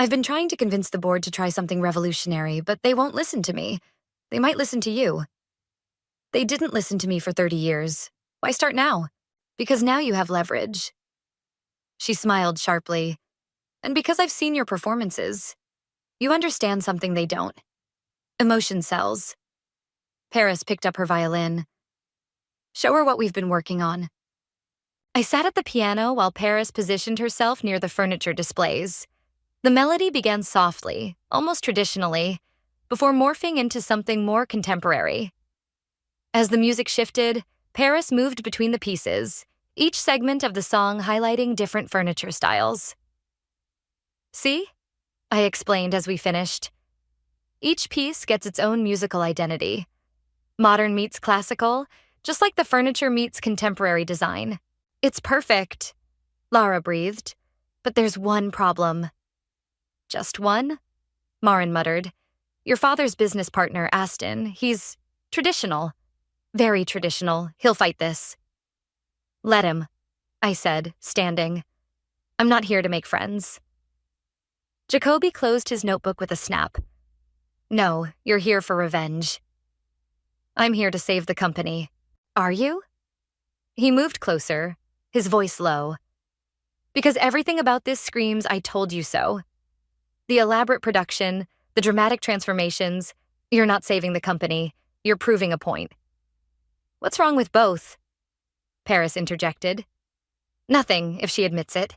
I've been trying to convince the board to try something revolutionary, but they won't listen to me. They might listen to you. They didn't listen to me for 30 years. Why start now? Because now you have leverage. She smiled sharply. And because I've seen your performances, you understand something they don't. Emotion sells. Paris picked up her violin. Show her what we've been working on. I sat at the piano while Paris positioned herself near the furniture displays. The melody began softly, almost traditionally, before morphing into something more contemporary. As the music shifted, Paris moved between the pieces, each segment of the song highlighting different furniture styles. See? I explained as we finished. Each piece gets its own musical identity. Modern meets classical, just like the furniture meets contemporary design. It's perfect, Lara breathed. But there's one problem. Just one? Marin muttered. Your father's business partner, Aston, he's traditional. Very traditional. He'll fight this. Let him, I said, standing. I'm not here to make friends. Jacoby closed his notebook with a snap. No, you're here for revenge. I'm here to save the company. Are you? He moved closer, his voice low. Because everything about this screams, I told you so. The elaborate production, the dramatic transformations, you're not saving the company, you're proving a point. What's wrong with both? Paris interjected. Nothing, if she admits it.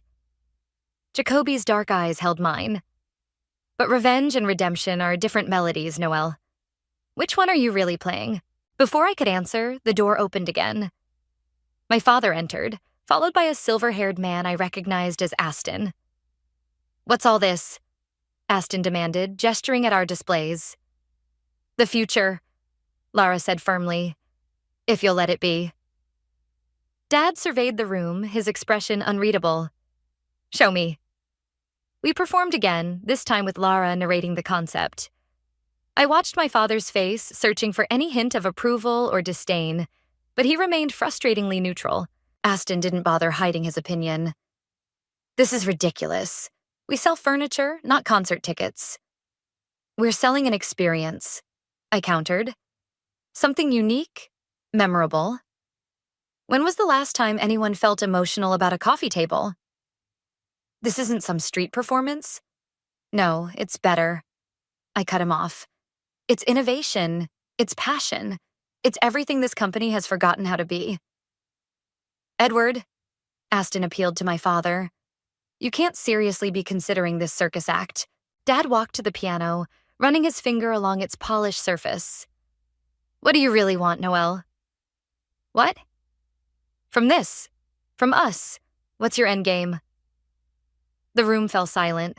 Jacoby's dark eyes held mine. But revenge and redemption are different melodies, Noelle. Which one are you really playing? Before I could answer, the door opened again. My father entered, followed by a silver-haired man I recognized as Aston. What's all this? Aston demanded, gesturing at our displays. The future, Lara said firmly. If you'll let it be. Dad surveyed the room, his expression unreadable. Show me. We performed again, this time with Lara narrating the concept. I watched my father's face, searching for any hint of approval or disdain, but he remained frustratingly neutral. Aston didn't bother hiding his opinion. This is ridiculous. We sell furniture, not concert tickets. We're selling an experience, I countered. Something unique, memorable. When was the last time anyone felt emotional about a coffee table? This isn't some street performance. No, it's better. I cut him off. It's innovation. It's passion. It's everything this company has forgotten how to be. Edward, Aston appealed to my father. You can't seriously be considering this circus act. Dad walked to the piano, running his finger along its polished surface. What do you really want, Noelle? What? From this. From us. What's your endgame? The room fell silent.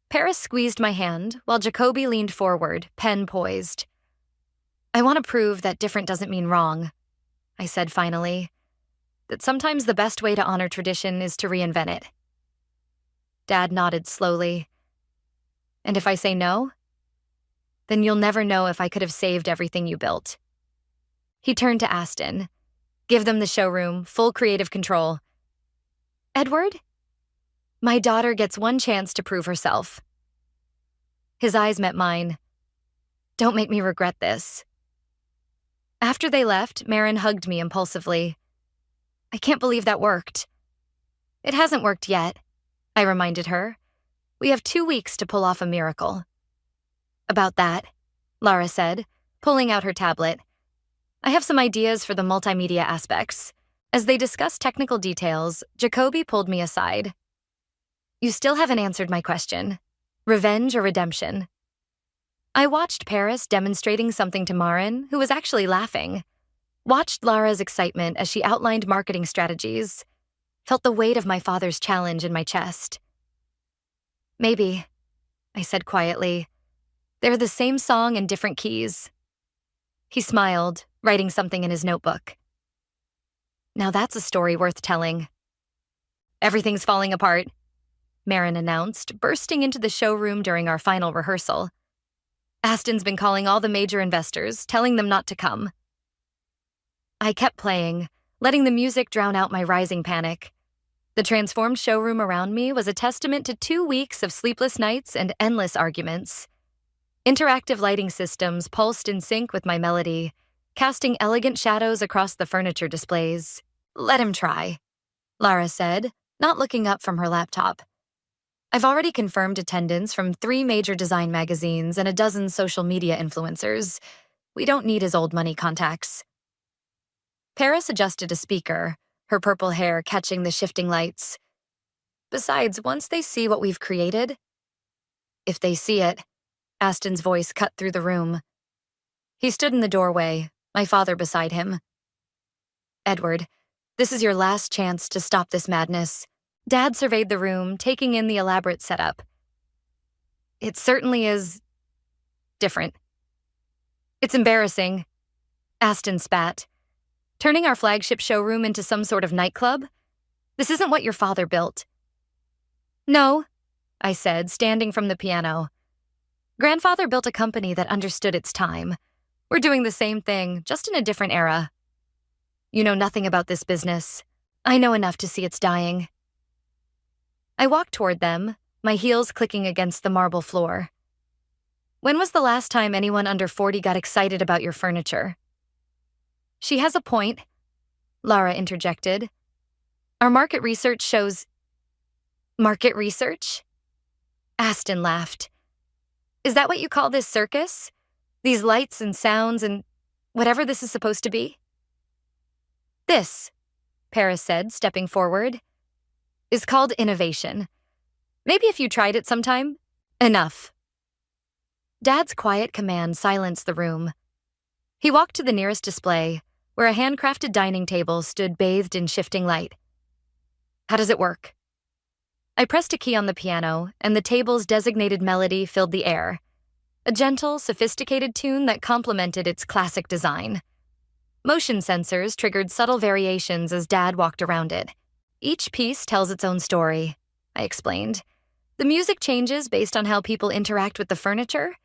Paris squeezed my hand, while Jacoby leaned forward, pen poised. I want to prove that different doesn't mean wrong, I said finally. That sometimes the best way to honor tradition is to reinvent it. Dad nodded slowly. And if I say no? Then you'll never know if I could have saved everything you built. He turned to Aston. Give them the showroom, full creative control. Edward? My daughter gets one chance to prove herself. His eyes met mine. Don't make me regret this. After they left, Marin hugged me impulsively. I can't believe that worked. It hasn't worked yet, I reminded her. We have 2 weeks to pull off a miracle. About that, Lara said, pulling out her tablet. I have some ideas for the multimedia aspects. As they discussed technical details, Jacoby pulled me aside. You still haven't answered my question. Revenge or redemption? I watched Paris demonstrating something to Marin, who was actually laughing. watched Lara's excitement as she outlined marketing strategies, felt the weight of my father's challenge in my chest. Maybe, I said quietly. They're the same song in different keys. He smiled, writing something in his notebook. Now that's a story worth telling. Everything's falling apart, Marin announced, bursting into the showroom during our final rehearsal. Aston's been calling all the major investors, telling them not to come. I kept playing, letting the music drown out my rising panic. The transformed showroom around me was a testament to 2 weeks of sleepless nights and endless arguments. Interactive lighting systems pulsed in sync with my melody, casting elegant shadows across the furniture displays. "Let him try," Lara said, not looking up from her laptop. "I've already confirmed attendance from 3 major design magazines and a dozen social media influencers. We don't need his old money contacts." Paris adjusted a speaker, her purple hair catching the shifting lights. "Besides, once they see what we've created..." "If they see it," Aston's voice cut through the room. He stood in the doorway, my father beside him. "Edward, this is your last chance to stop this madness." Dad surveyed the room, taking in the elaborate setup. "It certainly is... different." "It's embarrassing," Aston spat. "Turning our flagship showroom into some sort of nightclub? This isn't what your father built." "No," I said, standing from the piano. "Grandfather built a company that understood its time. We're doing the same thing, just in a different era. You know nothing about this business. I know enough to see it's dying." I walked toward them, my heels clicking against the marble floor. "When was the last time anyone under 40 got excited about your furniture?" "She has a point," Lara interjected. "Our market research shows..." "Market research?" Aston laughed. "Is that what you call this circus? These lights and sounds and whatever this is supposed to be?" "This," Paris said, stepping forward, "is called innovation. Maybe if you tried it sometime..." "Enough." Dad's quiet command silenced the room. He walked to the nearest display, where a handcrafted dining table stood bathed in shifting light. "How does it work?" I pressed a key on the piano, and the table's designated melody filled the air. A gentle, sophisticated tune that complemented its classic design. Motion sensors triggered subtle variations as Dad walked around it. "Each piece tells its own story," I explained. "The music changes based on how people interact with the furniture.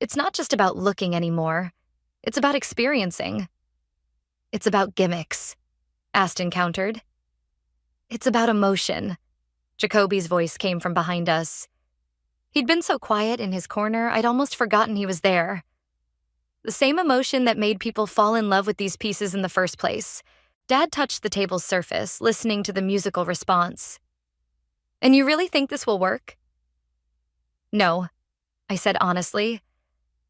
It's not just about looking anymore. It's about experiencing." "It's about gimmicks," Aston countered. "It's about emotion." Jacoby's voice came from behind us. He'd been so quiet in his corner, I'd almost forgotten he was there. "The same emotion that made people fall in love with these pieces in the first place." Dad touched the table's surface, listening to the musical response. "And you really think this will work?" "No," I said honestly.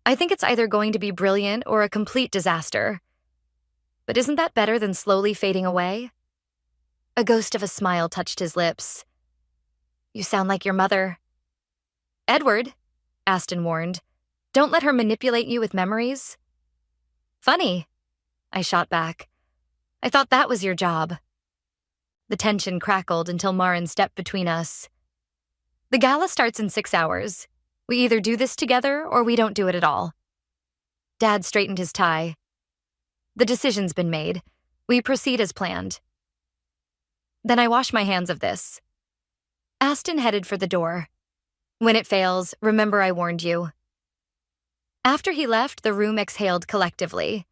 "I think it's either going to be brilliant or a complete disaster. But isn't that better than slowly fading away?" A ghost of a smile touched his lips. "You sound like your mother." "Edward," Aston warned, "don't let her manipulate you with memories." "Funny," I shot back. "I thought that was your job." The tension crackled until Marin stepped between us. "The gala starts in 6 hours. We either do this together or we don't do it at all." Dad straightened his tie. "The decision's been made. We proceed as planned." "Then I wash my hands of this." Aston headed for the door. "When it fails, remember I warned you." After he left, the room exhaled collectively.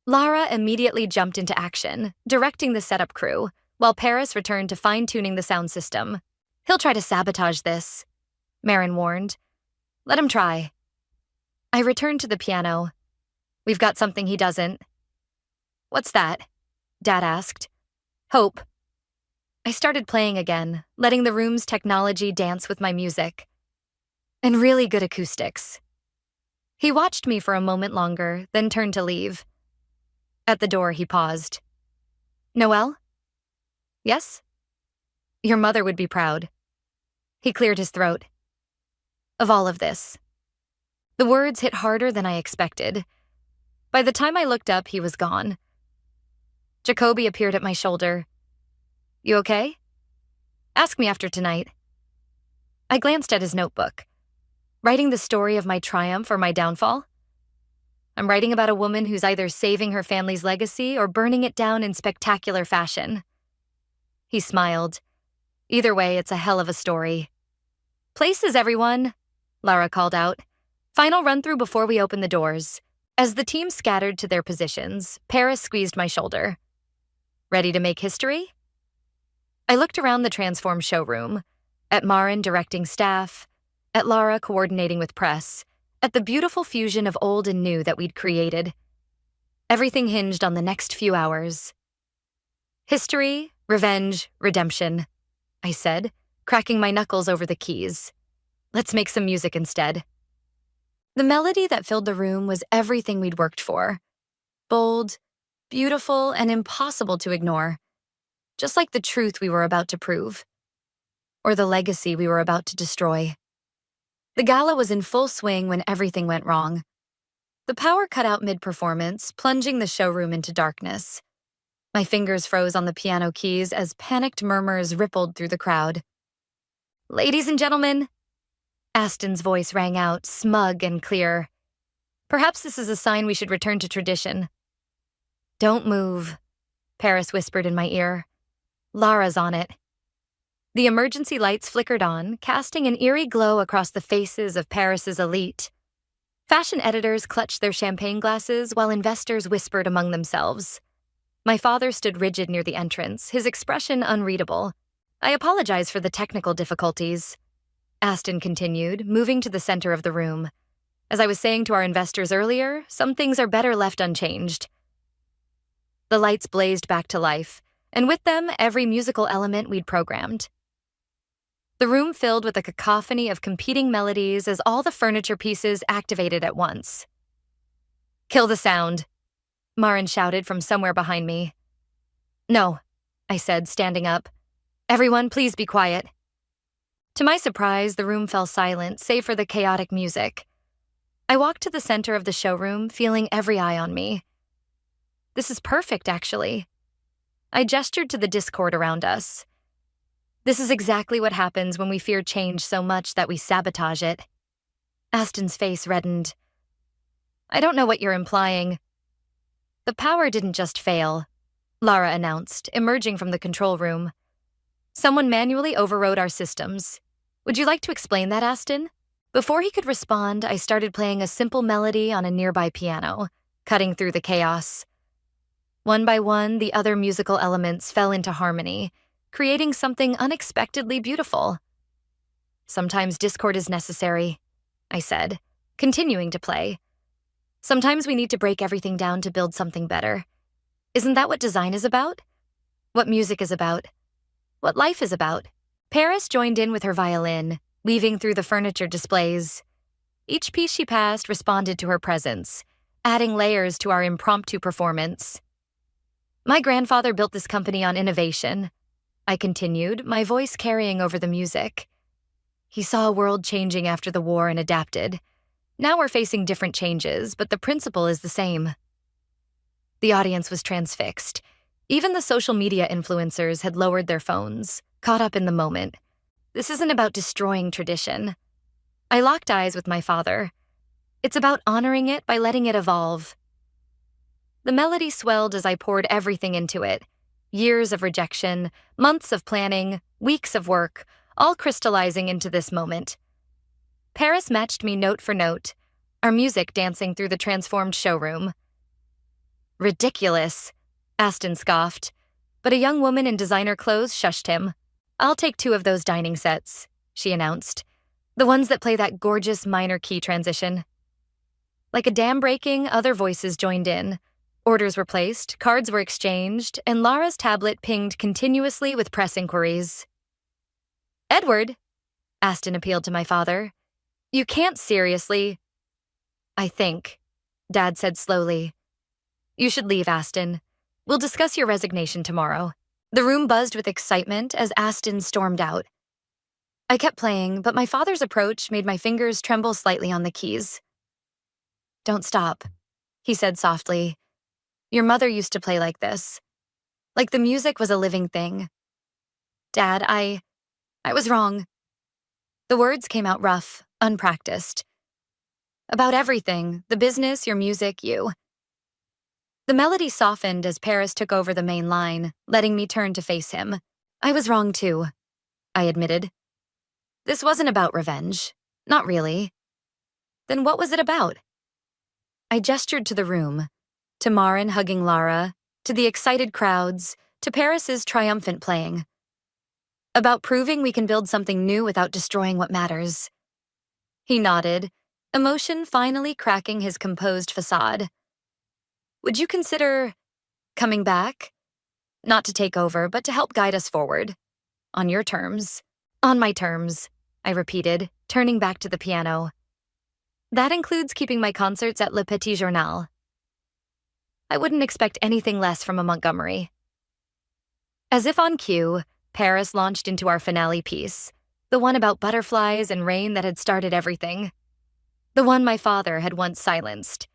Lara immediately jumped into action, directing the setup crew, while Paris returned to fine-tuning the sound system. "He'll try to sabotage this," Marin warned. "Let him try." I returned to the piano. "We've got something he doesn't." "What's that?" Dad asked. "Hope." I started playing again, letting the room's technology dance with my music. "And really good acoustics." He watched me for a moment longer, then turned to leave. At the door, he paused. "Noelle?" "Yes?" "Your mother would be proud." He cleared his throat. "Of all of this." The words hit harder than I expected. By the time I looked up, he was gone. Jacoby appeared at my shoulder. You okay? Ask me after tonight. I glanced at his notebook. Writing the story of my triumph or my downfall? I'm writing about a woman who's either saving her family's legacy or burning it down in spectacular fashion. He smiled. Either way, it's a hell of a story. Places, everyone, Lara called out. Final run-through before we open the doors. As the team scattered to their positions, Paris squeezed my shoulder. Ready to make history? I looked around the transformed showroom, at Marin directing staff, at Lara coordinating with press, at the beautiful fusion of old and new that we'd created. Everything hinged on the next few hours. History, revenge, redemption, I said, cracking my knuckles over the keys. Let's make some music instead. The melody that filled the room was everything we'd worked for. Bold, beautiful, and impossible to ignore. Just like the truth we were about to prove. Or the legacy we were about to destroy. The gala was in full swing when everything went wrong. The power cut out mid-performance, plunging the showroom into darkness. My fingers froze on the piano keys as panicked murmurs rippled through the crowd. Ladies and gentlemen, Aston's voice rang out, smug and clear. Perhaps this is a sign we should return to tradition. Don't move, Paris whispered in my ear. Lara's on it. The emergency lights flickered on, casting an eerie glow across the faces of Paris's elite. Fashion editors clutched their champagne glasses while investors whispered among themselves. My father stood rigid near the entrance, his expression unreadable. I apologize for the technical difficulties, Aston continued, moving to the center of the room. As I was saying to our investors earlier, some things are better left unchanged. The lights blazed back to life, and with them, every musical element we'd programmed. The room filled with a cacophony of competing melodies as all the furniture pieces activated at once. Kill the sound, Marin shouted from somewhere behind me. No, I said, standing up. Everyone, please be quiet. To my surprise, the room fell silent, save for the chaotic music. I walked to the center of the showroom, feeling every eye on me. This is perfect, actually. I gestured to the discord around us. This is exactly what happens when we fear change so much that we sabotage it. Aston's face reddened. I don't know what you're implying. The power didn't just fail, Lara announced, emerging from the control room. Someone manually overrode our systems. Would you like to explain that, Aston? Before he could respond, I started playing a simple melody on a nearby piano, cutting through the chaos. One by one, the other musical elements fell into harmony, creating something unexpectedly beautiful. Sometimes discord is necessary, I said, continuing to play. Sometimes we need to break everything down to build something better. Isn't that what design is about? What music is about? What life is about? Paris joined in with her violin, weaving through the furniture displays. Each piece she passed responded to her presence, adding layers to our impromptu performance. My grandfather built this company on innovation, I continued, my voice carrying over the music. He saw a world changing after the war and adapted. Now we're facing different changes, but the principle is the same. The audience was transfixed. Even the social media influencers had lowered their phones, caught up in the moment. This isn't about destroying tradition. I locked eyes with my father. It's about honoring it by letting it evolve. The melody swelled as I poured everything into it. Years of rejection, months of planning, weeks of work, all crystallizing into this moment. Paris matched me note for note, our music dancing through the transformed showroom. Ridiculous, Aston scoffed, but a young woman in designer clothes shushed him. I'll take 2 of those dining sets, she announced, the ones that play that gorgeous minor key transition. Like a dam breaking, other voices joined in. Orders were placed, cards were exchanged, and Lara's tablet pinged continuously with press inquiries. Edward, Aston appealed to my father. You can't seriously. I think, Dad said slowly. You should leave, Aston. We'll discuss your resignation tomorrow. The room buzzed with excitement as Aston stormed out. I kept playing, but my father's approach made my fingers tremble slightly on the keys. Don't stop, he said softly. Your mother used to play like this. like the music was a living thing. Dad, I was wrong. The words came out rough, unpracticed. About everything, the business, your music, you. The melody softened as Paris took over the main line, letting me turn to face him. I was wrong too, I admitted. This wasn't about revenge. Not really. Then what was it about? I gestured to the room, to Marin hugging Lara, to the excited crowds, to Paris's triumphant playing. About proving we can build something new without destroying what matters. He nodded, emotion finally cracking his composed facade. Would you consider coming back? Not to take over, but to help guide us forward. On your terms. On my terms, I repeated, turning back to the piano. That includes keeping my concerts at Le Petit Journal. I wouldn't expect anything less from a Montgomery. As if on cue, Paris launched into our finale piece, the one about butterflies and rain that had started everything. The one my father had once silenced.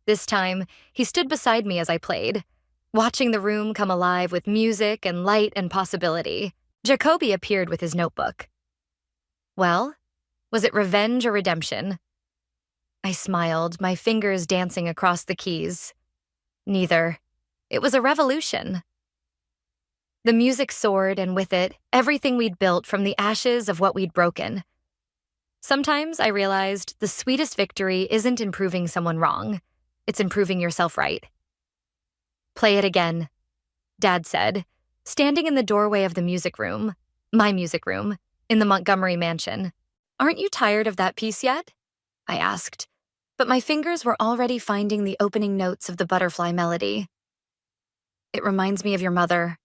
This time, he stood beside me as I played, watching the room come alive with music and light and possibility. Jacoby appeared with his notebook. Well, was it revenge or redemption? I smiled, my fingers dancing across the keys. Neither. It was a revolution. The music soared, and with it, everything we'd built from the ashes of what we'd broken. Sometimes I realized the sweetest victory isn't in proving someone wrong. It's in proving yourself right. Play it again, Dad said, standing in the doorway of the music room, my music room, in the Montgomery mansion. Aren't you tired of that piece yet? I asked, but my fingers were already finding the opening notes of the butterfly melody. It reminds me of your mother,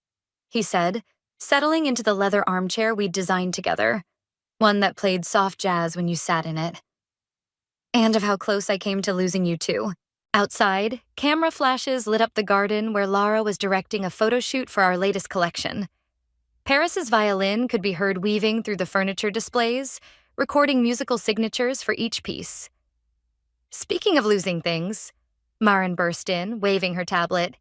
he said, settling into the leather armchair we'd designed together, one that played soft jazz when you sat in it. And of how close I came to losing you too. Outside, camera flashes lit up the garden where Lara was directing a photo shoot for our latest collection. Paris's violin could be heard weaving through the furniture displays, recording musical signatures for each piece. Speaking of losing things, Marin burst in, waving her tablet.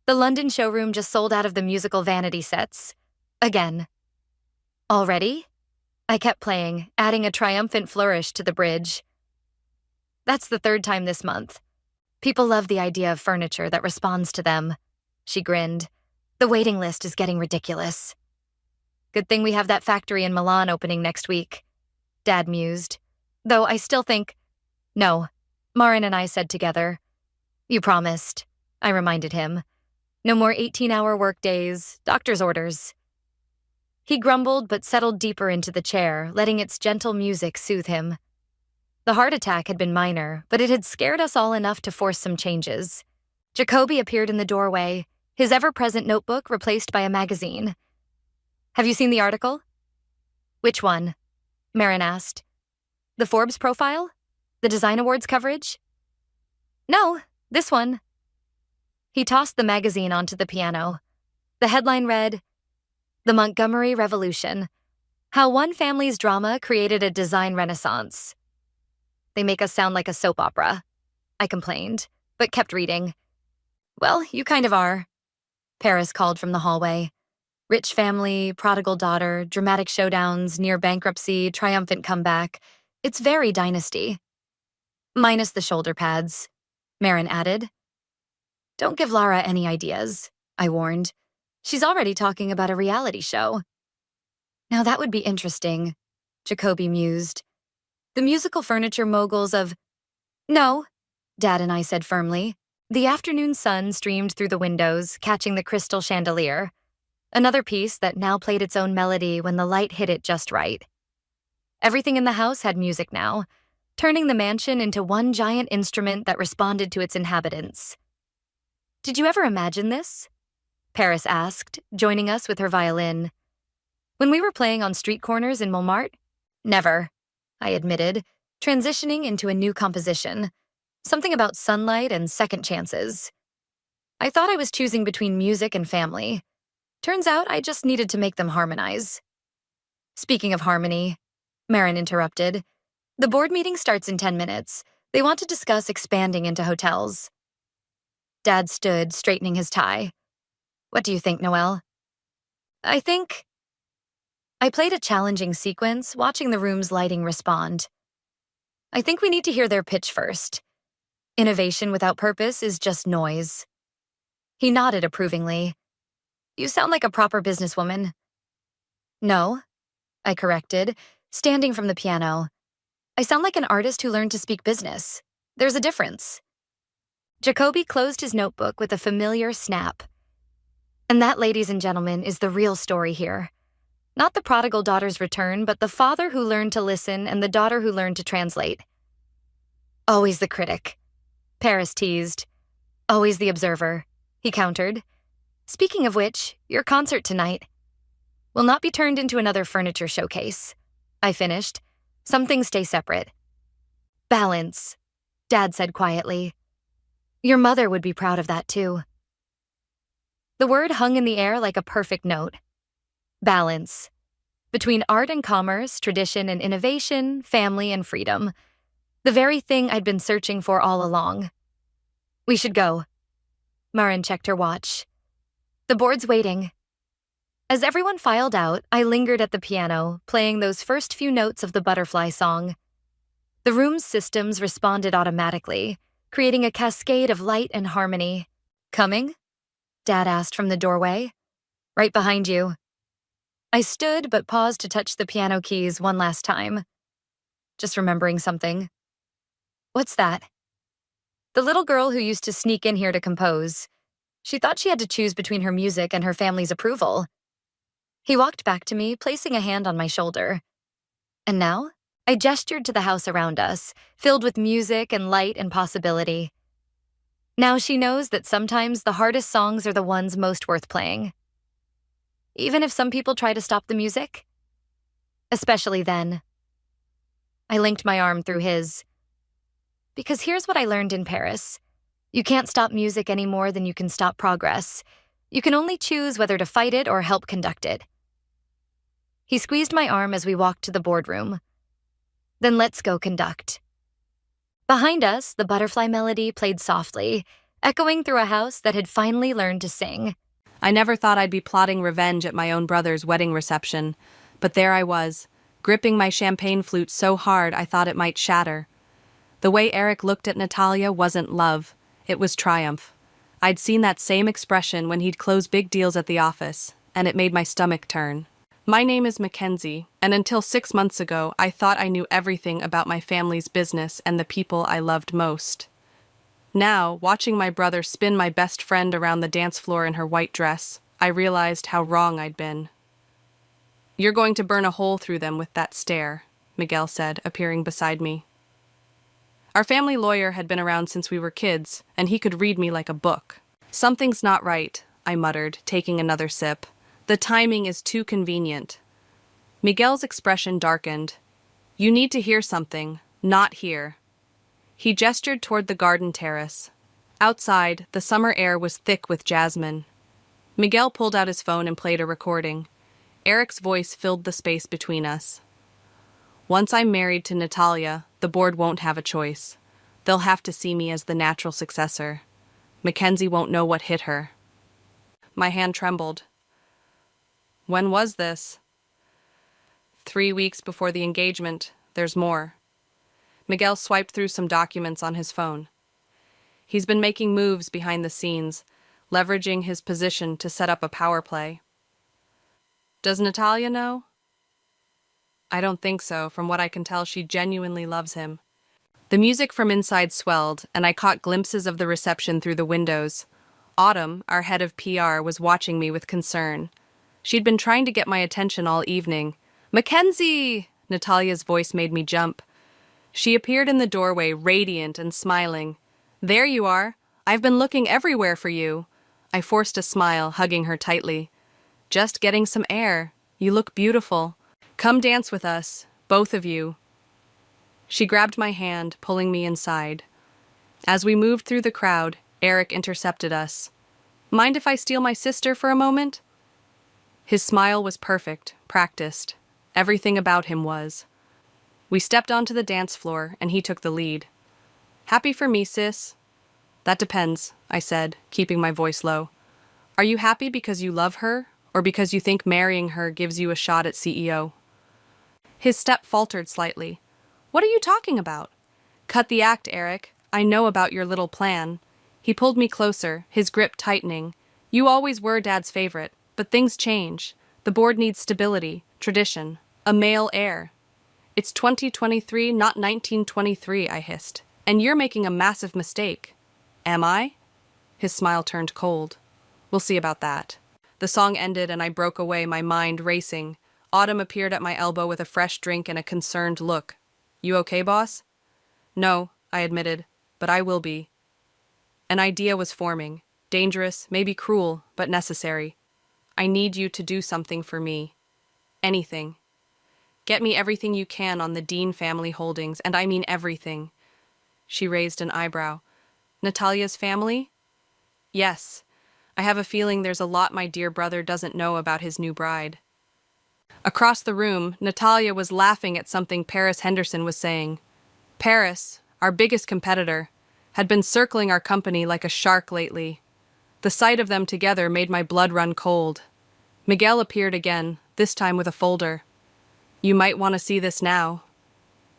The London showroom just sold out of the musical vanity sets. Again. Already? I kept playing, adding a triumphant flourish to the bridge. That's the third time this month. People love the idea of furniture that responds to them. She grinned. The waiting list is getting ridiculous. Good thing we have that factory in Milan opening next week, Dad mused. Though I still think... No, Marin and I said together. You promised, I reminded him. No more 18-hour workdays, doctor's orders. He grumbled but settled deeper into the chair, letting its gentle music soothe him. The heart attack had been minor, but it had scared us all enough to force some changes. Jacoby appeared in the doorway, his ever-present notebook replaced by a magazine. Have you seen the article? Which one? Marin asked. The Forbes profile? The Design Awards coverage? No, this one. He tossed the magazine onto the piano. The headline read, The Montgomery Revolution, How One Family's Drama Created a Design Renaissance. They make us sound like a soap opera, I complained, but kept reading. Well, you kind of are, Paris called from the hallway. Rich family, prodigal daughter, dramatic showdowns, near bankruptcy, triumphant comeback. It's very dynasty. Minus the shoulder pads, Marin added. Don't give Lara any ideas, I warned. She's already talking about a reality show. Now that would be interesting, Jacoby mused. The musical furniture moguls of... No, Dad and I said firmly. The afternoon sun streamed through the windows, catching the crystal chandelier. Another piece that now played its own melody when the light hit it just right. Everything in the house had music now, turning the mansion into one giant instrument that responded to its inhabitants. Did you ever imagine this? Paris asked, joining us with her violin. When we were playing on street corners in Montmartre? Never, I admitted, transitioning into a new composition. Something about sunlight and second chances. I thought I was choosing between music and family. Turns out I just needed to make them harmonize. Speaking of harmony, Marin interrupted. The board meeting starts in 10 minutes. They want to discuss expanding into hotels. Dad stood, straightening his tie. What do you think, Noelle? I think I played a challenging sequence, watching the room's lighting respond. I think we need to hear their pitch first. Innovation without purpose is just noise. He nodded approvingly. You sound like a proper businesswoman. No, I corrected, standing from the piano. I sound like an artist who learned to speak business. There's a difference. Jacoby closed his notebook with a familiar snap. And that, ladies and gentlemen, is the real story here. Not the prodigal daughter's return, but the father who learned to listen and the daughter who learned to translate. Always the critic, Paris teased. Always the observer, he countered. Speaking of which, your concert tonight will not be turned into another furniture showcase. I finished. Some things stay separate. Balance, Dad said quietly. Your mother would be proud of that too. The word hung in the air like a perfect note. Balance. Between art and commerce, tradition and innovation, family and freedom. The very thing I'd been searching for all along. We should go. Marin checked her watch. The board's waiting. As everyone filed out, I lingered at the piano, playing those first few notes of the butterfly song. The room's systems responded automatically, creating a cascade of light and harmony. Coming? Dad asked from the doorway. Right behind you. I stood but paused to touch the piano keys one last time. Just remembering something. What's that? The little girl who used to sneak in here to compose. She thought she had to choose between her music and her family's approval. He walked back to me, placing a hand on my shoulder. And now? I gestured to the house around us, filled with music and light and possibility. Now she knows that sometimes the hardest songs are the ones most worth playing. Even if some people try to stop the music? Especially then. I linked my arm through his. Because here's what I learned in Paris. You can't stop music any more than you can stop progress. You can only choose whether to fight it or help conduct it. He squeezed my arm as we walked to the boardroom. Then let's go conduct. Behind us, the butterfly melody played softly, echoing through a house that had finally learned to sing. I never thought I'd be plotting revenge at my own brother's wedding reception, but there I was, gripping my champagne flute so hard I thought it might shatter. The way Eric looked at Natalia wasn't love, it was triumph. I'd seen that same expression when he'd close big deals at the office, and it made my stomach turn. My name is Mackenzie, and until 6 months ago, I thought I knew everything about my family's business and the people I loved most. Now, watching my brother spin my best friend around the dance floor in her white dress, I realized how wrong I'd been. You're going to burn a hole through them with that stare, Miguel said, appearing beside me. Our family lawyer had been around since we were kids, and he could read me like a book. Something's not right, I muttered, taking another sip. The timing is too convenient. Miguel's expression darkened. You need to hear something, not here. He gestured toward the garden terrace. Outside, the summer air was thick with jasmine. Miguel pulled out his phone and played a recording. Eric's voice filled the space between us. Once I'm married to Natalia, the board won't have a choice. They'll have to see me as the natural successor. Mackenzie won't know what hit her. My hand trembled. When was this? 3 weeks before the engagement. There's more. Miguel swiped through some documents on his phone. He's been making moves behind the scenes, leveraging his position to set up a power play. Does Natalia know? I don't think so. From what I can tell, she genuinely loves him. The music from inside swelled, and I caught glimpses of the reception through the windows. Autumn, our head of PR, was watching me with concern. She'd been trying to get my attention all evening. Mackenzie! Natalia's voice made me jump. She appeared in the doorway, radiant and smiling. There you are. I've been looking everywhere for you. I forced a smile, hugging her tightly. Just getting some air. You look beautiful. Come dance with us, both of you. She grabbed my hand, pulling me inside. As we moved through the crowd, Eric intercepted us. Mind if I steal my sister for a moment? His smile was perfect, practiced. Everything about him was. We stepped onto the dance floor, and he took the lead. Happy for me, sis? That depends, I said, keeping my voice low. Are you happy because you love her, or because you think marrying her gives you a shot at CEO? His step faltered slightly. What are you talking about? Cut the act, Eric. I know about your little plan. He pulled me closer, his grip tightening. You always were Dad's favorite, but things change. The board needs stability, tradition, a male heir. It's 2023, not 1923, I hissed. And you're making a massive mistake. Am I? His smile turned cold. We'll see about that. The song ended and I broke away, my mind racing. Autumn appeared at my elbow with a fresh drink and a concerned look. You okay, boss? No, I admitted, but I will be. An idea was forming. Dangerous, maybe cruel, but necessary. I need you to do something for me. Anything. Get me everything you can on the Dean family holdings, and I mean everything. She raised an eyebrow. Natalia's family? Yes. I have a feeling there's a lot my dear brother doesn't know about his new bride. Across the room, Natalia was laughing at something Paris Henderson was saying. Paris, our biggest competitor, had been circling our company like a shark lately. The sight of them together made my blood run cold. Miguel appeared again, this time with a folder. You might want to see this now.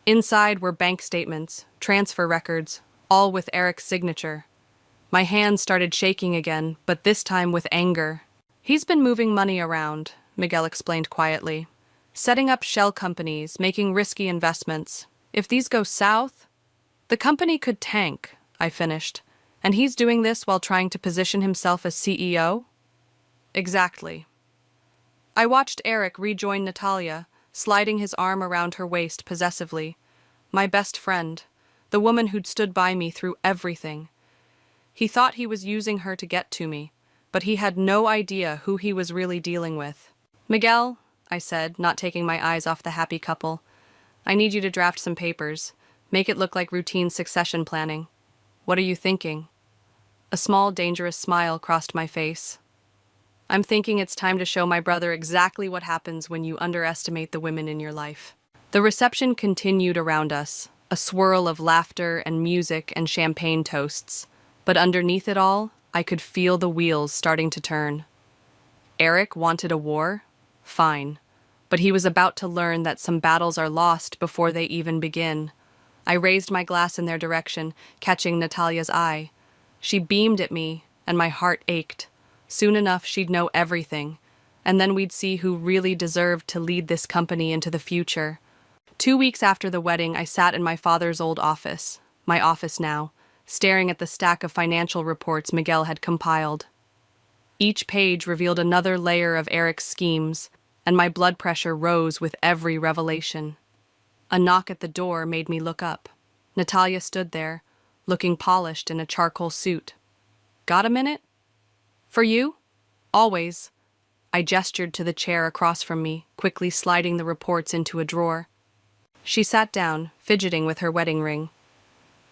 Inside were bank statements, transfer records, all with Eric's signature. My hands started shaking again, but this time with anger. He's been moving money around, Miguel explained quietly. Setting up shell companies, making risky investments. If these go south, the company could tank, I finished. And he's doing this while trying to position himself as CEO? Exactly. I watched Eric rejoin Natalia, sliding his arm around her waist possessively. My best friend, the woman who'd stood by me through everything. He thought he was using her to get to me, but he had no idea who he was really dealing with. Miguel, I said, not taking my eyes off the happy couple, I need you to draft some papers. Make it look like routine succession planning. What are you thinking? A small, dangerous smile crossed my face. I'm thinking it's time to show my brother exactly what happens when you underestimate the women in your life. The reception continued around us, a swirl of laughter and music and champagne toasts. But underneath it all, I could feel the wheels starting to turn. Eric wanted a war? Fine. But he was about to learn that some battles are lost before they even begin. I raised my glass in their direction, catching Natalia's eye. She beamed at me, and my heart ached. Soon enough, she'd know everything, and then we'd see who really deserved to lead this company into the future. 2 weeks after the wedding, I sat in my father's old office, my office now, staring at the stack of financial reports Miguel had compiled. Each page revealed another layer of Eric's schemes, and my blood pressure rose with every revelation. A knock at the door made me look up. Natalia stood there, looking polished in a charcoal suit. Got a minute? For you? Always. I gestured to the chair across from me, quickly sliding the reports into a drawer. She sat down, fidgeting with her wedding ring.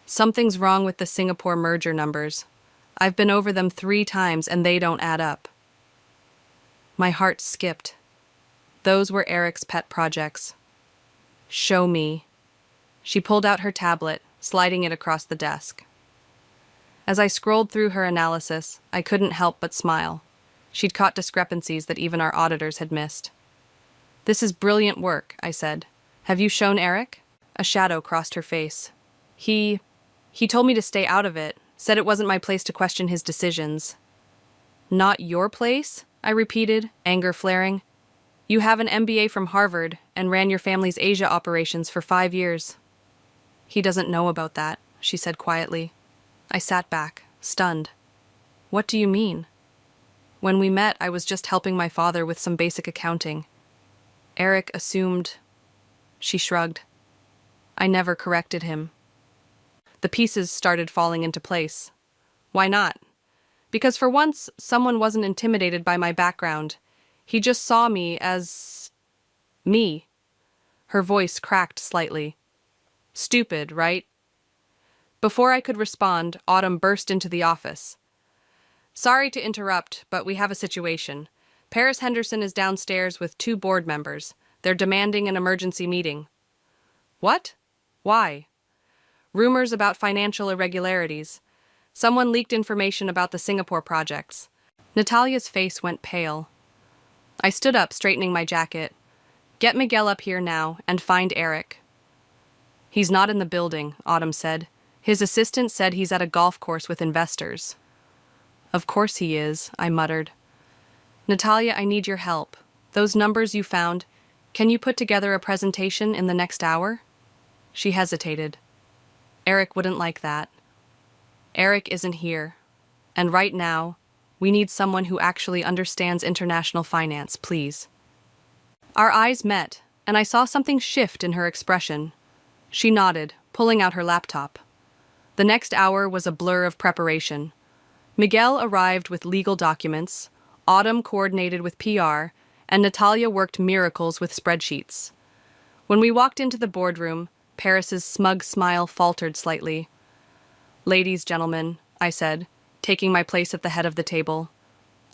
Something's wrong with the Singapore merger numbers. I've been over them 3 times and they don't add up. My heart skipped. Those were Eric's pet projects. Show me. She pulled out her tablet, sliding it across the desk. As I scrolled through her analysis, I couldn't help but smile. She'd caught discrepancies that even our auditors had missed. This is brilliant work, I said. Have you shown Eric? A shadow crossed her face. He told me to stay out of it, said it wasn't my place to question his decisions. Not your place? I repeated, anger flaring. You have an MBA from Harvard and ran your family's Asia operations for 5 years. He doesn't know about that, she said quietly. I sat back, stunned. What do you mean? When we met, I was just helping my father with some basic accounting. Eric assumed... She shrugged. I never corrected him. The pieces started falling into place. Why not? Because for once, someone wasn't intimidated by my background. He just saw me as... me. Her voice cracked slightly. Stupid, right? Before I could respond, Autumn burst into the office. Sorry to interrupt, but we have a situation. Paris Henderson is downstairs with 2 board members. They're demanding an emergency meeting. What? Why? Rumors about financial irregularities. Someone leaked information about the Singapore projects. Natalia's face went pale. I stood up, straightening my jacket. Get Miguel up here now and find Eric. He's not in the building, Autumn said. His assistant said he's at a golf course with investors. Of course he is, I muttered. Natalia, I need your help. Those numbers you found, can you put together a presentation in the next hour? She hesitated. Eric wouldn't like that. Eric isn't here. And right now, we need someone who actually understands international finance, please. Our eyes met, and I saw something shift in her expression. She nodded, pulling out her laptop. The next hour was a blur of preparation. Miguel arrived with legal documents, Autumn coordinated with PR, and Natalia worked miracles with spreadsheets. When we walked into the boardroom, Paris's smug smile faltered slightly. Ladies, gentlemen, I said, taking my place at the head of the table.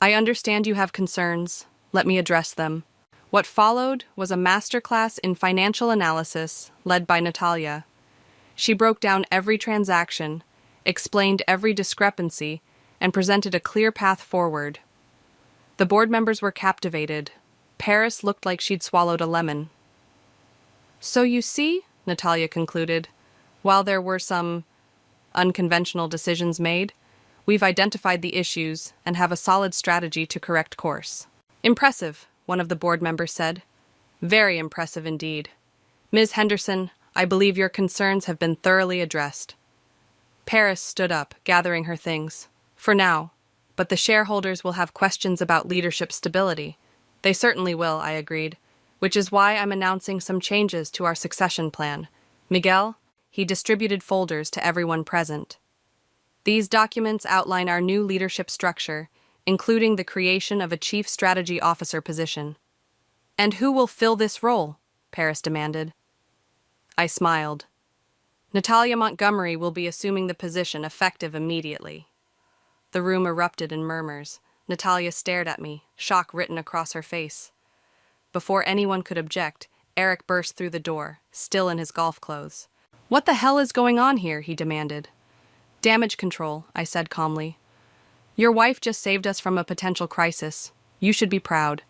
I understand you have concerns. Let me address them. What followed was a masterclass in financial analysis led by Natalia. She broke down every transaction, explained every discrepancy, and presented a clear path forward. The board members were captivated. Paris looked like she'd swallowed a lemon. So you see, Natalia concluded, while there were some unconventional decisions made, we've identified the issues and have a solid strategy to correct course. Impressive, one of the board members said. Very impressive indeed. Ms. Henderson, I believe your concerns have been thoroughly addressed. Paris stood up, gathering her things. For now, but the shareholders will have questions about leadership stability. They certainly will, I agreed, which is why I'm announcing some changes to our succession plan. Miguel, he distributed folders to everyone present. These documents outline our new leadership structure, including the creation of a chief strategy officer position. And who will fill this role? Paris demanded. I smiled. Natalia Montgomery will be assuming the position effective immediately. The room erupted in murmurs. Natalia stared at me, shock written across her face. Before anyone could object, Eric burst through the door, still in his golf clothes. What the hell is going on here? He demanded. Damage control, I said calmly. Your wife just saved us from a potential crisis. You should be proud.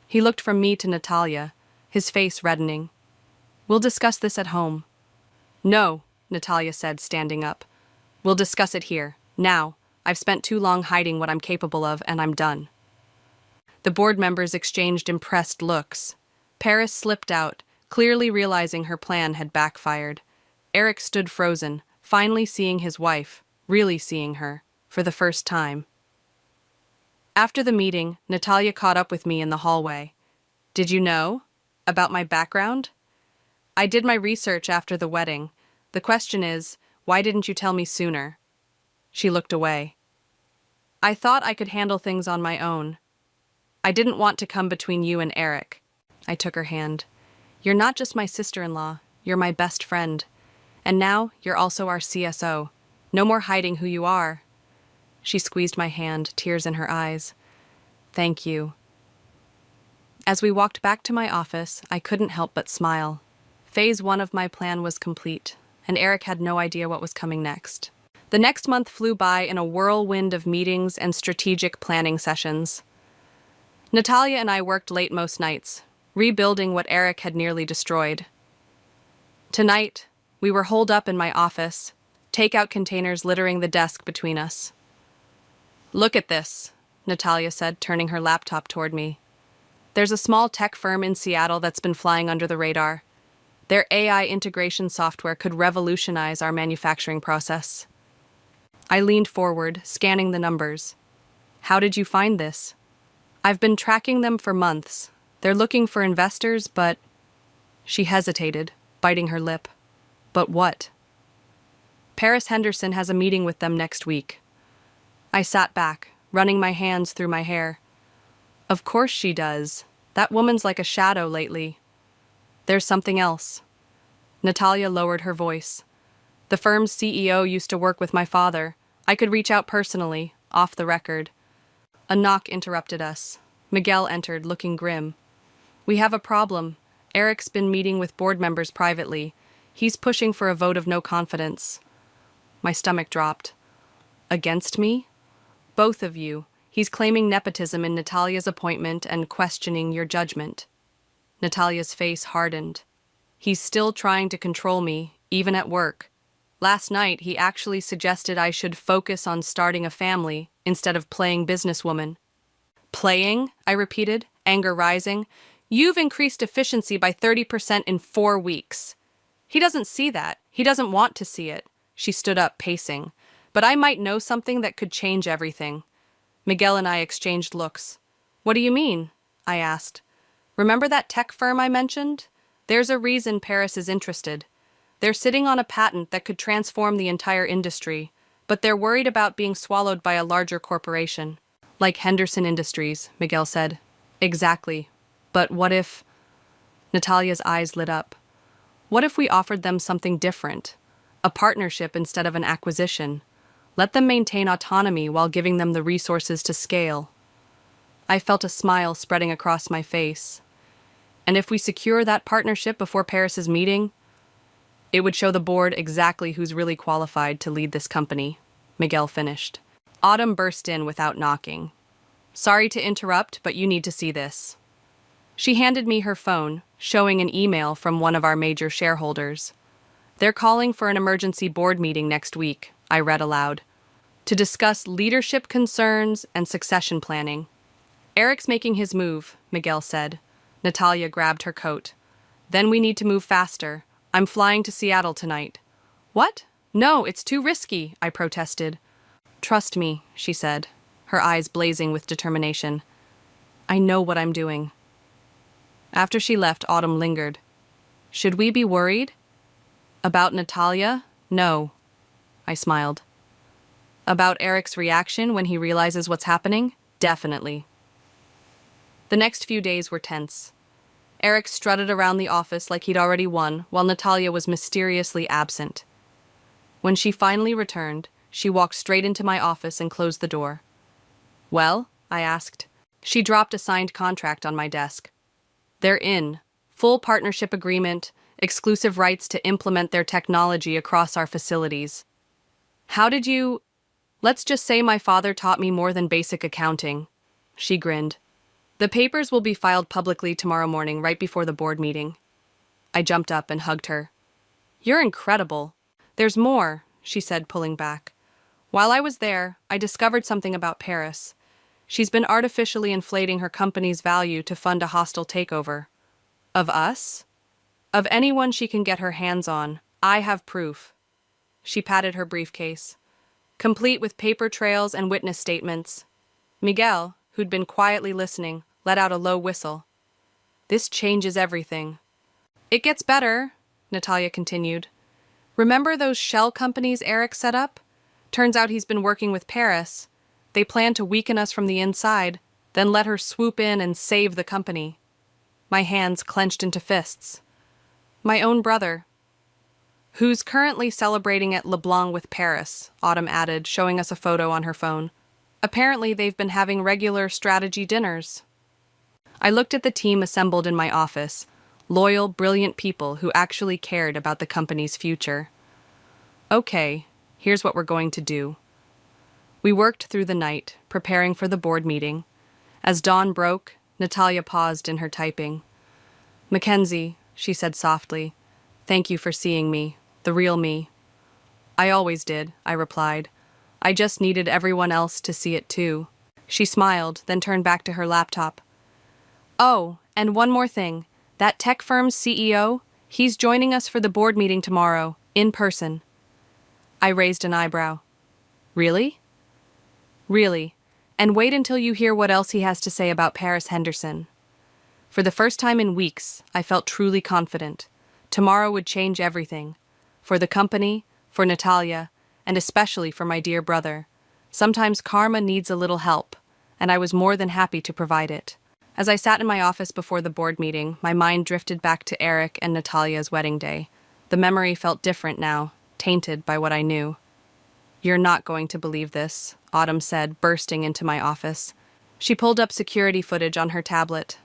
He looked from me to Natalia, his face reddening. We'll discuss this at home. No, Natalia said, standing up. We'll discuss it here, now. I've spent too long hiding what I'm capable of, and I'm done. The board members exchanged impressed looks. Paris slipped out, clearly realizing her plan had backfired. Eric stood frozen, finally seeing his wife, really seeing her, for the first time. After the meeting, Natalia caught up with me in the hallway. Did you know? About my background? I did my research after the wedding. The question is, why didn't you tell me sooner? She looked away. I thought I could handle things on my own. I didn't want to come between you and Eric. I took her hand. You're not just my sister-in-law, you're my best friend. And now you're also our CSO. No more hiding who you are. She squeezed my hand, tears in her eyes. Thank you. As we walked back to my office, I couldn't help but smile. Phase 1 of my plan was complete, and Eric had no idea what was coming next. The next month flew by in a whirlwind of meetings and strategic planning sessions. Natalia and I worked late most nights, rebuilding what Eric had nearly destroyed. Tonight, we were holed up in my office, takeout containers littering the desk between us. Look at this, Natalia said, turning her laptop toward me. There's a small tech firm in Seattle that's been flying under the radar. Their AI integration software could revolutionize our manufacturing process. I leaned forward, scanning the numbers. How did you find this? I've been tracking them for months. They're looking for investors, but... She hesitated, biting her lip. But what? Paris Henderson has a meeting with them next week. I sat back, running my hands through my hair. Of course she does. That woman's like a shadow lately. There's something else. Natalia lowered her voice. The firm's CEO used to work with my father. I could reach out personally, off the record. A knock interrupted us. Miguel entered, looking grim. We have a problem. Eric's been meeting with board members privately. He's pushing for a vote of no confidence. My stomach dropped. Against me? Both of you. He's claiming nepotism in Natalia's appointment and questioning your judgment. Natalia's face hardened. He's still trying to control me, even at work. Last night, he actually suggested I should focus on starting a family instead of playing businesswoman. Playing? I repeated, anger rising. You've increased efficiency by 30% in 4 weeks. He doesn't see that. He doesn't want to see it. She stood up, pacing. But I might know something that could change everything. Miguel and I exchanged looks. What do you mean? I asked. Remember that tech firm I mentioned? There's a reason Paris is interested. They're sitting on a patent that could transform the entire industry, but they're worried about being swallowed by a larger corporation. Like Henderson Industries, Miguel said. Exactly. But what if... Natalia's eyes lit up. What if we offered them something different? A partnership instead of an acquisition. Let them maintain autonomy while giving them the resources to scale. I felt a smile spreading across my face. And if we secure that partnership before Paris's meeting, it would show the board exactly who's really qualified to lead this company, Miguel finished. Autumn burst in without knocking. Sorry to interrupt, but you need to see this. She handed me her phone, showing an email from one of our major shareholders. They're calling for an emergency board meeting next week, I read aloud, to discuss leadership concerns and succession planning. Eric's making his move, Miguel said. Natalia grabbed her coat. Then we need to move faster. I'm flying to Seattle tonight. What? No, it's too risky, I protested. Trust me, she said, her eyes blazing with determination. I know what I'm doing. After she left, Autumn lingered. Should we be worried? About Natalia? No. I smiled. About Eric's reaction when he realizes what's happening? Definitely. The next few days were tense. Eric strutted around the office like he'd already won, while Natalia was mysteriously absent. When she finally returned, she walked straight into my office and closed the door. Well? I asked. She dropped a signed contract on my desk. They're in. Full partnership agreement, exclusive rights to implement their technology across our facilities. How did you... Let's just say my father taught me more than basic accounting. She grinned. The papers will be filed publicly tomorrow morning, right before the board meeting. I jumped up and hugged her. You're incredible. There's more, she said, pulling back. While I was there, I discovered something about Paris. She's been artificially inflating her company's value to fund a hostile takeover. Of us? Of anyone she can get her hands on. I have proof. She patted her briefcase, complete with paper trails and witness statements. Miguel, who'd been quietly listening, let out a low whistle. This changes everything. It gets better, Natalia continued. Remember those shell companies Eric set up? Turns out he's been working with Paris. They plan to weaken us from the inside, then let her swoop in and save the company. My hands clenched into fists. My own brother, who's currently celebrating at LeBlanc with Paris, Autumn added, showing us a photo on her phone. Apparently, they've been having regular strategy dinners. I looked at the team assembled in my office, loyal, brilliant people who actually cared about the company's future. Okay, here's what we're going to do. We worked through the night, preparing for the board meeting. As dawn broke, Natalia paused in her typing. Mackenzie, she said softly, thank you for seeing me, the real me. I always did, I replied. I just needed everyone else to see it too. She smiled, then turned back to her laptop. Oh, and one more thing. That tech firm's CEO, he's joining us for the board meeting tomorrow, in person. I raised an eyebrow. Really? Really. And wait until you hear what else he has to say about Paris Henderson. For the first time in weeks, I felt truly confident. Tomorrow would change everything. For the company, for Natalia, and especially for my dear brother. Sometimes karma needs a little help, and I was more than happy to provide it. As I sat in my office before the board meeting, my mind drifted back to Eric and Natalia's wedding day. The memory felt different now, tainted by what I knew. You're not going to believe this, Autumn said, bursting into my office. She pulled up security footage on her tablet.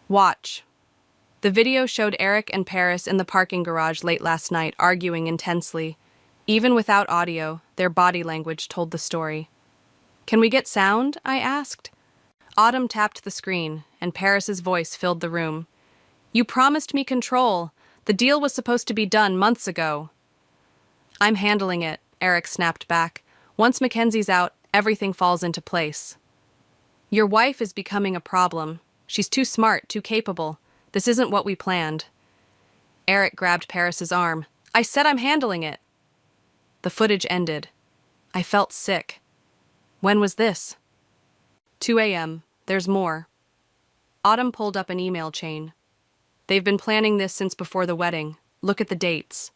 Watch. The video showed Eric and Paris in the parking garage late last night, arguing intensely. Even without audio, their body language told the story. Can we get sound? I asked. Autumn tapped the screen, and Paris's voice filled the room. You promised me control. The deal was supposed to be done months ago. I'm handling it, Eric snapped back. Once Mackenzie's out, everything falls into place. Your wife is becoming a problem. She's too smart, too capable. This isn't what we planned. Eric grabbed Paris's arm. I said I'm handling it. The footage ended. I felt sick. When was this? 2 a.m. There's more. Autumn pulled up an email chain. They've been planning this since before the wedding. Look at the dates.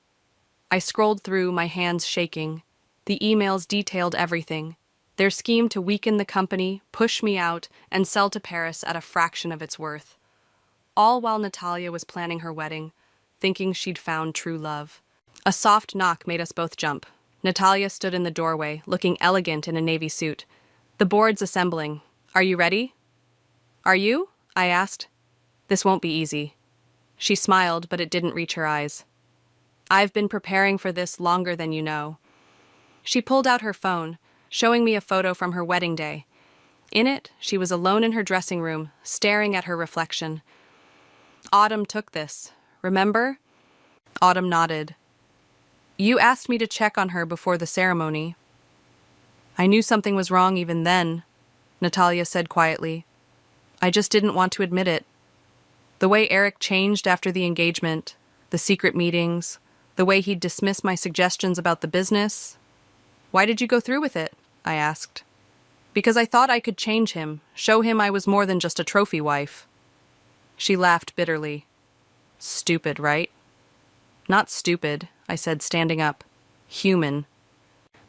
I scrolled through, my hands shaking. The emails detailed everything. Their scheme to weaken the company, push me out, and sell to Paris at a fraction of its worth. All while Natalia was planning her wedding, thinking she'd found true love. A soft knock made us both jump. Natalia stood in the doorway, looking elegant in a navy suit. The board's assembling. Are you ready? Are you? I asked. This won't be easy. She smiled, but it didn't reach her eyes. I've been preparing for this longer than you know. She pulled out her phone, showing me a photo from her wedding day. In it, she was alone in her dressing room, staring at her reflection. Autumn took this. Remember? Autumn nodded. You asked me to check on her before the ceremony. I knew something was wrong even then, Natalia said quietly. I just didn't want to admit it. The way Eric changed after the engagement, the secret meetings, the way he'd dismiss my suggestions about the business. Why did you go through with it? I asked. Because I thought I could change him, show him I was more than just a trophy wife. She laughed bitterly. Stupid, right? Not stupid, I said, standing up. Human.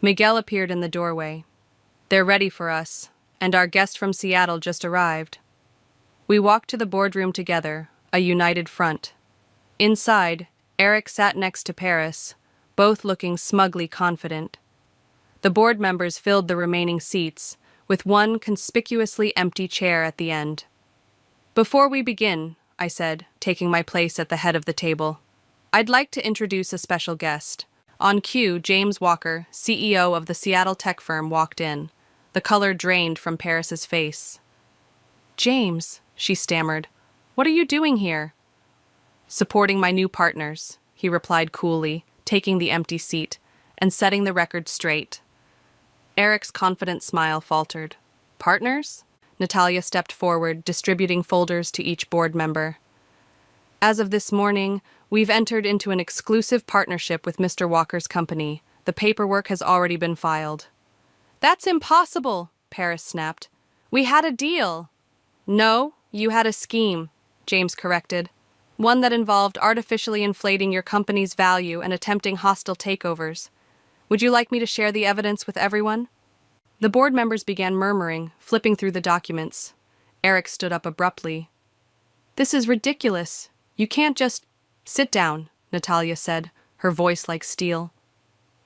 Miguel appeared in the doorway. They're ready for us, and our guest from Seattle just arrived. We walked to the boardroom together, a united front. Inside, Eric sat next to Paris, both looking smugly confident. The board members filled the remaining seats, with one conspicuously empty chair at the end. Before we begin, I said, taking my place at the head of the table, I'd like to introduce a special guest. On cue, James Walker, CEO of the Seattle tech firm, walked in. The color drained from Paris's face. James, she stammered, what are you doing here? Supporting my new partners, he replied coolly, taking the empty seat and setting the record straight. Eric's confident smile faltered. Partners? Natalia stepped forward, distributing folders to each board member. As of this morning, we've entered into an exclusive partnership with Mr. Walker's company. The paperwork has already been filed. That's impossible, Paris snapped. We had a deal. No, you had a scheme, James corrected. One that involved artificially inflating your company's value and attempting hostile takeovers. Would you like me to share the evidence with everyone? The board members began murmuring, flipping through the documents. Eric stood up abruptly. This is ridiculous. You can't just... Sit down, Natalia said, her voice like steel.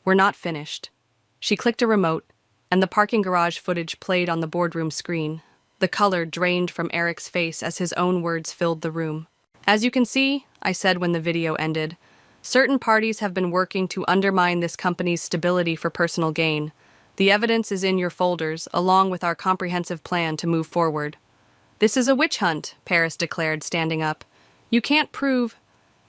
We're not finished. She clicked a remote, and the parking garage footage played on the boardroom screen. The color drained from Eric's face as his own words filled the room. As you can see, I said when the video ended, certain parties have been working to undermine this company's stability for personal gain. The evidence is in your folders, along with our comprehensive plan to move forward. This is a witch hunt, Paris declared, standing up. You can't prove...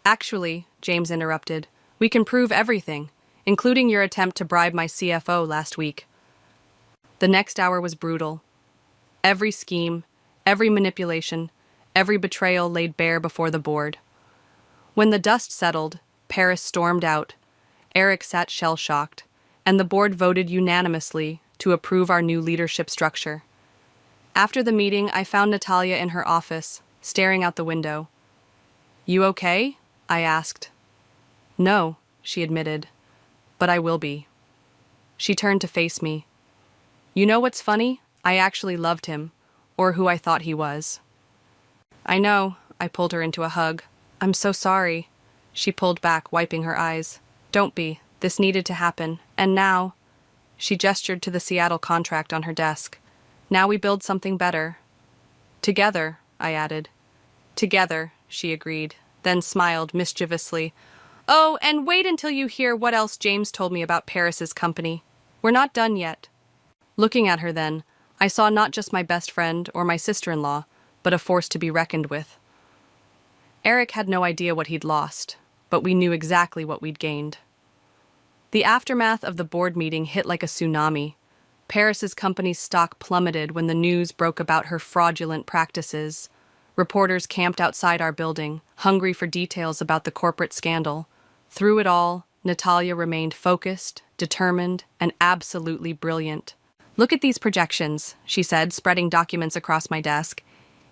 Actually, James interrupted, we can prove everything, including your attempt to bribe my CFO last week. The next hour was brutal. Every scheme, every manipulation, every betrayal laid bare before the board. When the dust settled, Paris stormed out. Eric sat shell-shocked, and the board voted unanimously to approve our new leadership structure. After the meeting, I found Natalia in her office, staring out the window. You okay? I asked. No, she admitted, but I will be. She turned to face me. You know what's funny? I actually loved him, or who I thought he was. I know, I pulled her into a hug. I'm so sorry. She pulled back, wiping her eyes. Don't be. This needed to happen. And now... She gestured to the Seattle contract on her desk. Now we build something better. Together, I added. Together, she agreed, then smiled mischievously. Oh, and wait until you hear what else James told me about Paris's company. We're not done yet. Looking at her then, I saw not just my best friend or my sister-in-law, but a force to be reckoned with. Eric had no idea what he'd lost, but we knew exactly what we'd gained. The aftermath of the board meeting hit like a tsunami. Paris's company's stock plummeted when the news broke about her fraudulent practices. Reporters camped outside our building, hungry for details about the corporate scandal. Through it all, Natalia remained focused, determined, and absolutely brilliant. "Look at these projections," she said, spreading documents across my desk.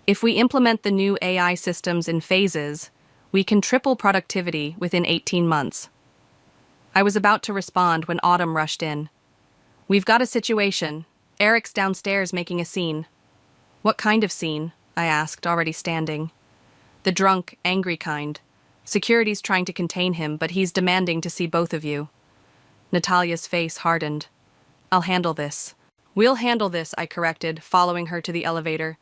"If we implement the new AI systems in phases, we can triple productivity within 18 months. I was about to respond when Autumn rushed in. "We've got a situation. Eric's downstairs making a scene." "What kind of scene?" I asked, already standing. "The drunk, angry kind. Security's trying to contain him, but he's demanding to see both of you." Natalia's face hardened. "I'll handle this." "We'll handle this," I corrected, following her to the elevator.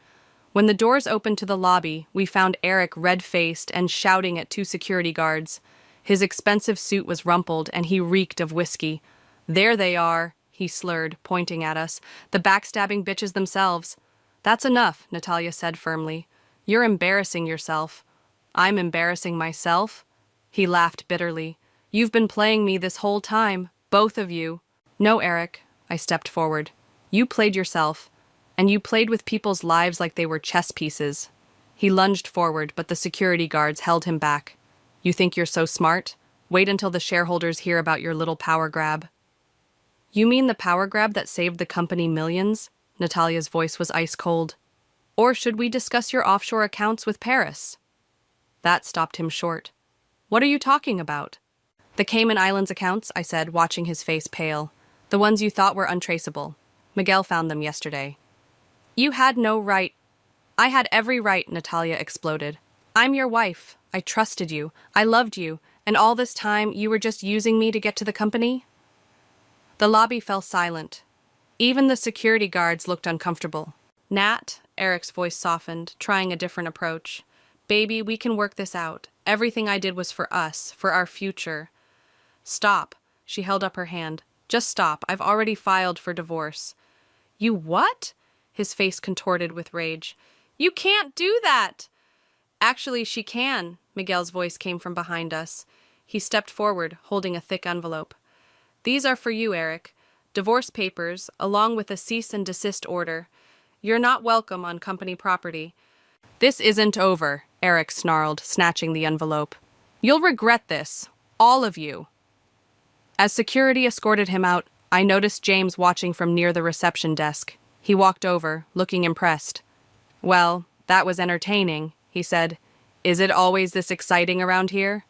When the doors opened to the lobby, we found Eric red-faced and shouting at two security guards. His expensive suit was rumpled, and he reeked of whiskey. "There they are," he slurred, pointing at us. "The backstabbing bitches themselves." "That's enough," Natalia said firmly. "You're embarrassing yourself." "I'm embarrassing myself?" He laughed bitterly. "You've been playing me this whole time, both of you." "No, Eric," I stepped forward. "You played yourself, and you played with people's lives like they were chess pieces." He lunged forward, but the security guards held him back. "You think you're so smart? Wait until the shareholders hear about your little power grab." "You mean the power grab that saved the company millions?" Natalia's voice was ice cold. "Or should we discuss your offshore accounts with Paris?" That stopped him short. "What are you talking about?" "The Cayman Islands accounts," I said, watching his face pale. "The ones you thought were untraceable. Miguel found them yesterday." "You had no right." "I had every right," Natalia exploded. "I'm your wife. I trusted you. I loved you. And all this time, you were just using me to get to the company?" The lobby fell silent. Even the security guards looked uncomfortable. "Nat," Eric's voice softened, trying a different approach. "Baby, we can work this out. Everything I did was for us, for our future." "Stop." She held up her hand. "Just stop. I've already filed for divorce." "You what?" His face contorted with rage. "You can't do that!" "Actually, she can," Miguel's voice came from behind us. He stepped forward, holding a thick envelope. "These are for you, Eric. Divorce papers, along with a cease and desist order. You're not welcome on company property." "This isn't over," Eric snarled, snatching the envelope. "You'll regret this. All of you." As security escorted him out, I noticed James watching from near the reception desk. He walked over, looking impressed. "Well, that was entertaining," he said. "Is it always this exciting around here?"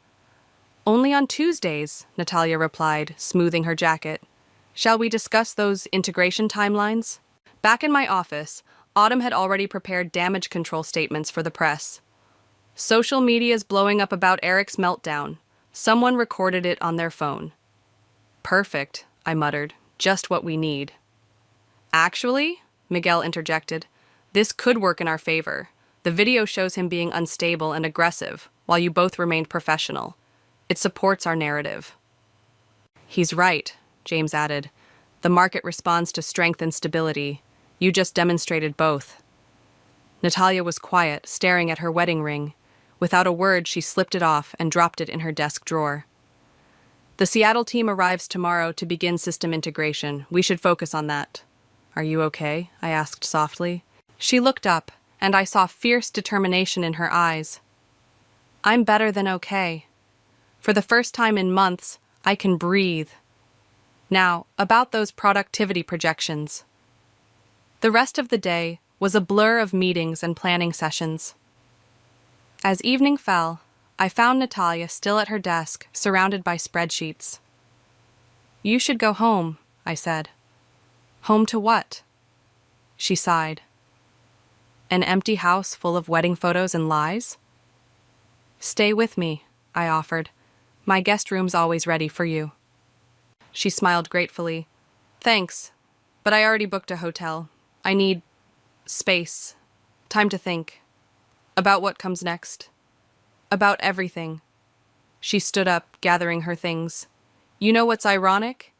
"Only on Tuesdays," Natalia replied, smoothing her jacket. "Shall we discuss those integration timelines?" Back in my office, Autumn had already prepared damage control statements for the press. "Social media's blowing up about Eric's meltdown. Someone recorded it on their phone." "Perfect," I muttered. "Just what we need." "Actually," Miguel interjected, "this could work in our favor. The video shows him being unstable and aggressive, while you both remained professional. It supports our narrative." "He's right," James added. "The market responds to strength and stability. You just demonstrated both." Natalia was quiet, staring at her wedding ring. Without a word, she slipped it off and dropped it in her desk drawer. "The Seattle team arrives tomorrow to begin system integration. We should focus on that." "Are you okay?" I asked softly. She looked up, and I saw fierce determination in her eyes. "I'm better than okay. For the first time in months, I can breathe." Now, about those productivity projections. The rest of the day was a blur of meetings and planning sessions. As evening fell, I found Natalia still at her desk, surrounded by spreadsheets. "You should go home," I said. "Home to what?" She sighed. "An empty house full of wedding photos and lies?" "Stay with me," I offered. "My guest room's always ready for you." She smiled gratefully. "Thanks, but I already booked a hotel. I need space, time to think. About what comes next. About everything." She stood up, gathering her things. "You know what's ironic?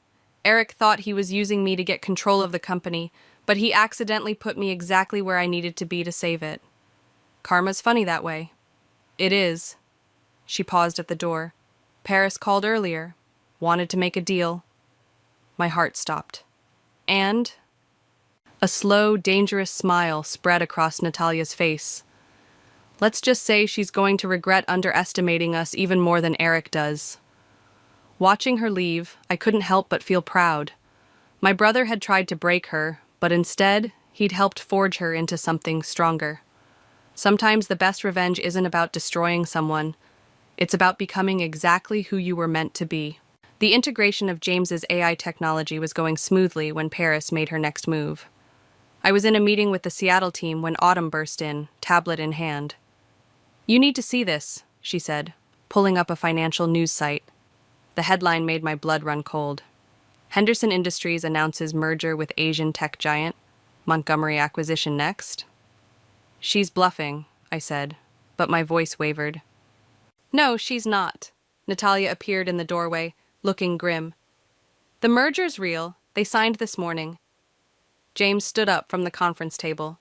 Eric thought he was using me to get control of the company, but he accidentally put me exactly where I needed to be to save it. Karma's funny that way. It is. She paused at the door. Paris called earlier. Wanted to make a deal. My heart stopped. And? A slow, dangerous smile spread across Natalia's face. Let's just say she's going to regret underestimating us even more than Eric does. Watching her leave, I couldn't help but feel proud. My brother had tried to break her, but instead, he'd helped forge her into something stronger. Sometimes the best revenge isn't about destroying someone. It's about becoming exactly who you were meant to be. The integration of James's AI technology was going smoothly when Paris made her next move. I was in a meeting with the Seattle team when Autumn burst in, tablet in hand. "You need to see this," she said, pulling up a financial news site. The headline made my blood run cold. Henderson Industries announces merger with Asian tech giant. Montgomery acquisition next. She's bluffing, I said, but my voice wavered. No, she's not. Natalia appeared in the doorway, looking grim. The merger's real. They signed this morning. James stood up from the conference table.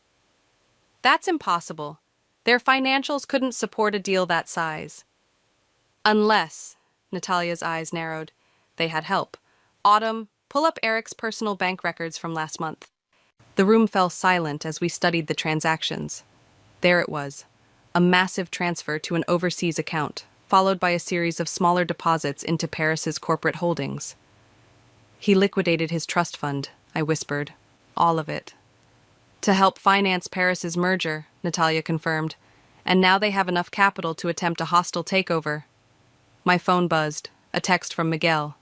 That's impossible. Their financials couldn't support a deal that size. Unless, Natalia's eyes narrowed, they had help. Autumn, pull up Eric's personal bank records from last month. The room fell silent as we studied the transactions. There it was, a massive transfer to an overseas account, followed by a series of smaller deposits into Paris's corporate holdings. He liquidated his trust fund, I whispered. All of it. To help finance Paris's merger, Natalia confirmed, and now they have enough capital to attempt a hostile takeover. My phone buzzed, a text from Miguel.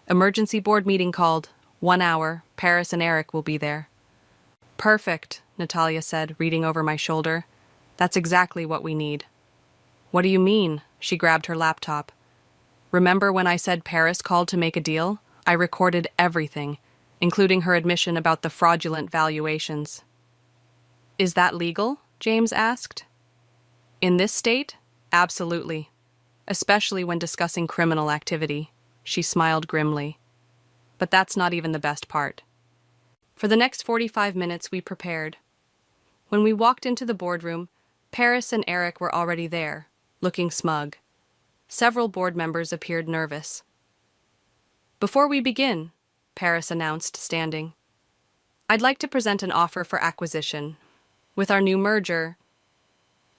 Emergency board meeting called. 1 hour, Paris and Eric will be there. Perfect, Natalia said, reading over my shoulder. That's exactly what we need. What do you mean? She grabbed her laptop. Remember when I said Paris called to make a deal? I recorded everything, including her admission about the fraudulent valuations. Is that legal? James asked. In this state? Absolutely. Especially when discussing criminal activity. She smiled grimly. But that's not even the best part. For the next 45 minutes, we prepared. When we walked into the boardroom, Paris and Eric were already there, looking smug. Several board members appeared nervous. Before we begin, Paris announced, standing, I'd like to present an offer for acquisition. With our new merger...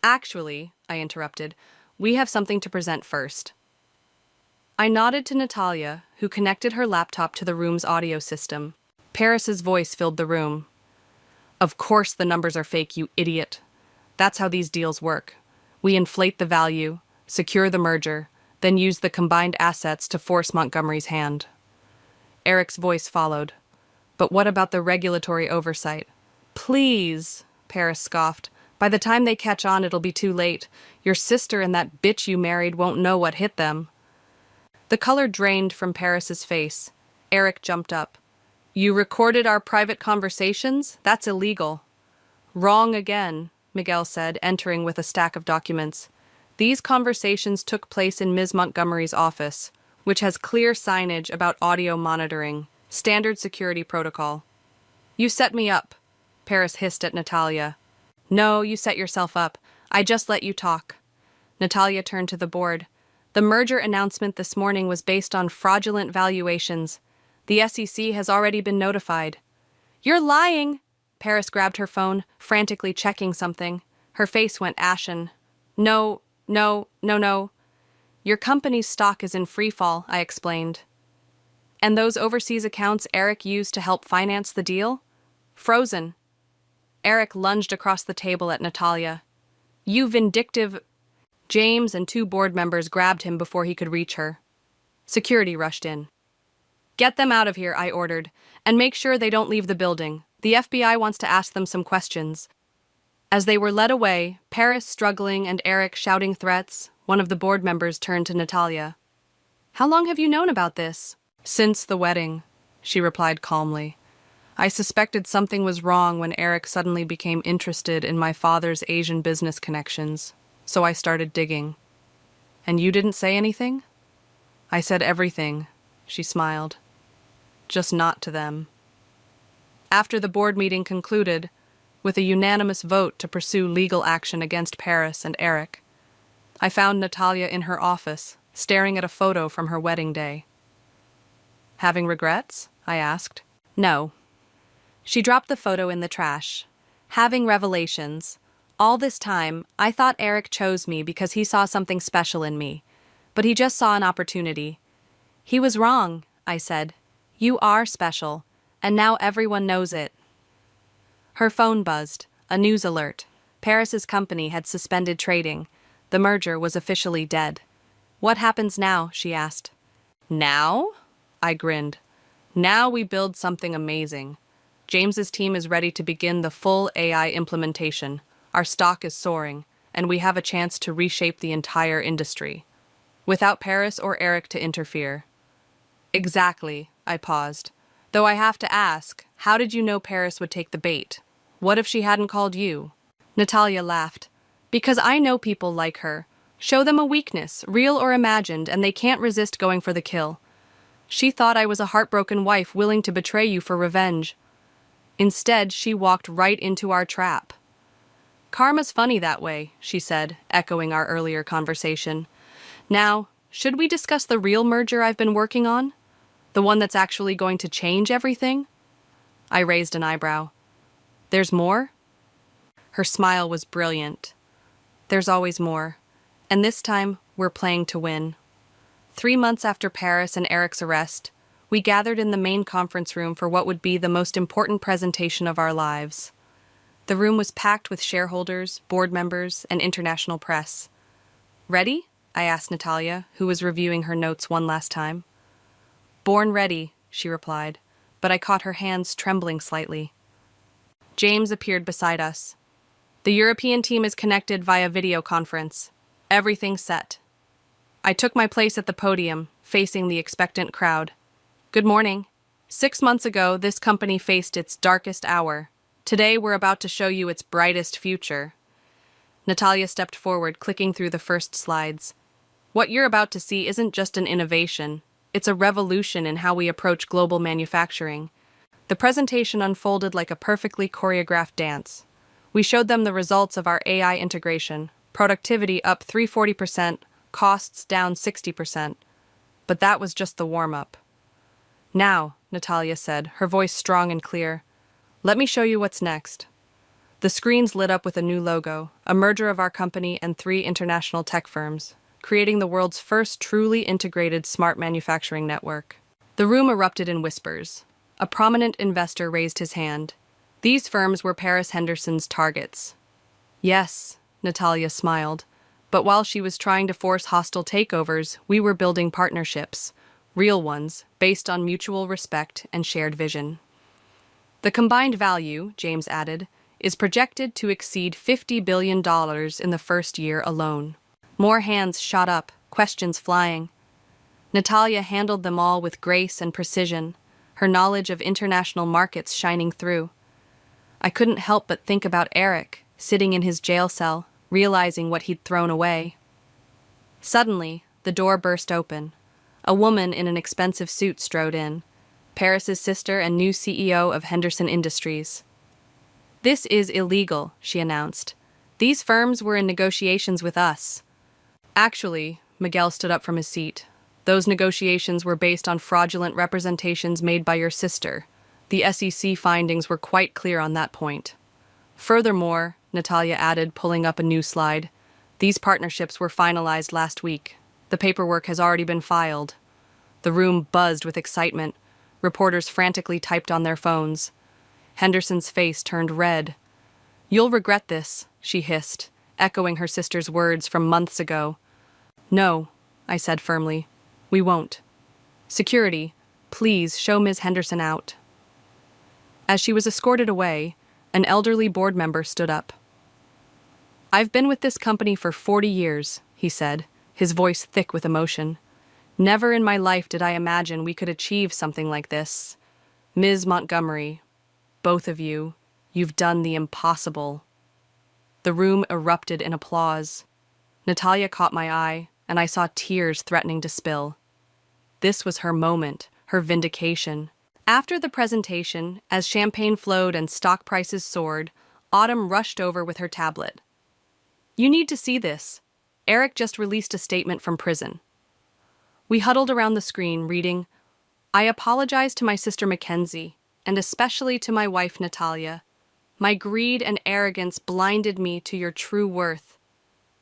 Actually, I interrupted, we have something to present first. I nodded to Natalia, who connected her laptop to the room's audio system. Paris's voice filled the room. Of course the numbers are fake, you idiot. That's how these deals work. We inflate the value, secure the merger, then use the combined assets to force Montgomery's hand. Eric's voice followed. But what about the regulatory oversight? Please, Paris scoffed. By the time they catch on, it'll be too late. Your sister and that bitch you married won't know what hit them. The color drained from Paris's face. Eric jumped up. You recorded our private conversations? That's illegal. Wrong again, Miguel said, entering with a stack of documents. These conversations took place in Ms. Montgomery's office, which has clear signage about audio monitoring, standard security protocol. You set me up, Paris hissed at Natalia. No, you set yourself up. I just let you talk. Natalia turned to the board. The merger announcement this morning was based on fraudulent valuations. The SEC has already been notified. You're lying! Paris grabbed her phone, frantically checking something. Her face went ashen. No. Your company's stock is in freefall, I explained. And those overseas accounts Eric used to help finance the deal? Frozen. Eric lunged across the table at Natalia. You vindictive... James and 2 board members grabbed him before he could reach her. Security rushed in. Get them out of here, I ordered, and make sure they don't leave the building. The FBI wants to ask them some questions. As they were led away, Paris struggling and Eric shouting threats, one of the board members turned to Natalia. How long have you known about this? Since the wedding, she replied calmly. I suspected something was wrong when Eric suddenly became interested in my father's Asian business connections, so I started digging. And you didn't say anything? I said everything, she smiled. just not to them. After the board meeting concluded, with a unanimous vote to pursue legal action against Paris and Eric, I found Natalia in her office, staring at a photo from her wedding day. "Having regrets?" I asked. "No." She dropped the photo in the trash. "Having revelations. All this time, I thought Eric chose me because he saw something special in me, but he just saw an opportunity. He was wrong," I said. "You are special, and now everyone knows it." Her phone buzzed, a news alert. Paris's company had suspended trading. The merger was officially dead. "What happens now?" she asked. "Now?" I grinned. "Now we build something amazing. James's team is ready to begin the full AI implementation. Our stock is soaring, and we have a chance to reshape the entire industry, without Paris or Eric to interfere." "Exactly," I paused. "Though I have to ask, how did you know Paris would take the bait? What if she hadn't called you?" Natalia laughed. "Because I know people like her. Show them a weakness, real or imagined, and they can't resist going for the kill. She thought I was a heartbroken wife willing to betray you for revenge. Instead, she walked right into our trap." "Karma's funny that way," she said, echoing our earlier conversation. "Now, should we discuss the real merger I've been working on? The one that's actually going to change everything?" I raised an eyebrow. "There's more?" Her smile was brilliant. "There's always more. And this time, we're playing to win." 3 months after Paris and Eric's arrest, we gathered in the main conference room for what would be the most important presentation of our lives. The room was packed with shareholders, board members, and international press. "Ready?" I asked Natalia, who was reviewing her notes one last time. "Born ready," she replied, but I caught her hands trembling slightly. James appeared beside us. "The European team is connected via video conference. Everything's set." I took my place at the podium, facing the expectant crowd. "Good morning. 6 months ago, this company faced its darkest hour. Today, we're about to show you its brightest future." Natalia stepped forward, clicking through the first slides. "What you're about to see isn't just an innovation. It's a revolution in how we approach global manufacturing." The presentation unfolded like a perfectly choreographed dance. We showed them the results of our AI integration, productivity up 340%, costs down 60%. But that was just the warm-up. "Now," Natalia said, her voice strong and clear, "let me show you what's next." The screens lit up with a new logo, a merger of our company and 3 international tech firms, creating the world's first truly integrated smart manufacturing network. The room erupted in whispers. A prominent investor raised his hand. These firms were Paris Henderson's targets. "Yes," Natalia smiled, but while she was trying to force hostile takeovers, we were building partnerships, real ones, based on mutual respect and shared vision. "The combined value," James added, "is projected to exceed $50 billion in the first year alone." More hands shot up, questions flying. Natalia handled them all with grace and precision, her knowledge of international markets shining through. I couldn't help but think about Eric, sitting in his jail cell, realizing what he'd thrown away. Suddenly, the door burst open. A woman in an expensive suit strode in, Paris's sister and new CEO of Henderson Industries. "This is illegal," she announced. "These firms were in negotiations with us." "Actually," Miguel stood up from his seat, "those negotiations were based on fraudulent representations made by your sister. The SEC findings were quite clear on that point." "Furthermore," Natalia added, pulling up a new slide, "these partnerships were finalized last week. The paperwork has already been filed." The room buzzed with excitement. Reporters frantically typed on their phones. Henderson's face turned red. "You'll regret this," she hissed, echoing her sister's words from months ago. "No," I said firmly. "We won't. Security, please show Ms. Henderson out." As she was escorted away, an elderly board member stood up. "I've been with this company for 40 years, he said, his voice thick with emotion. "Never in my life did I imagine we could achieve something like this. Ms. Montgomery, both of you, you've done the impossible." The room erupted in applause. Natalia caught my eye, and I saw tears threatening to spill. This was her moment, her vindication. After the presentation, as champagne flowed and stock prices soared, Autumn rushed over with her tablet. "You need to see this. Eric just released a statement from prison." We huddled around the screen, reading, "I apologize to my sister Mackenzie, and especially to my wife Natalia. My greed and arrogance blinded me to your true worth.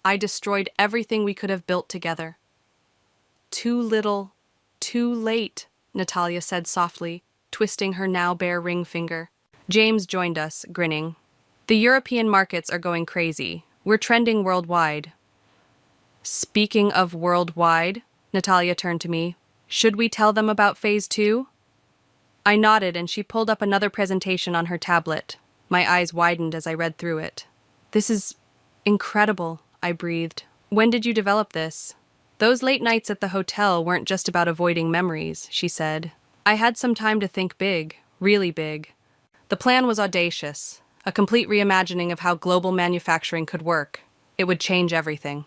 I destroyed everything we could have built together." "Too little, too late," Natalia said softly, twisting her now bare ring finger. James joined us, grinning. "The European markets are going crazy. We're trending worldwide." "Speaking of worldwide," Natalia turned to me, "should we tell them about Phase 2? I nodded and she pulled up another presentation on her tablet. My eyes widened as I read through it. "This is incredible," I breathed. "When did you develop this?" "Those late nights at the hotel weren't just about avoiding memories," she said. "I had some time to think big, really big. The plan was audacious, a complete reimagining of how global manufacturing could work. It would change everything."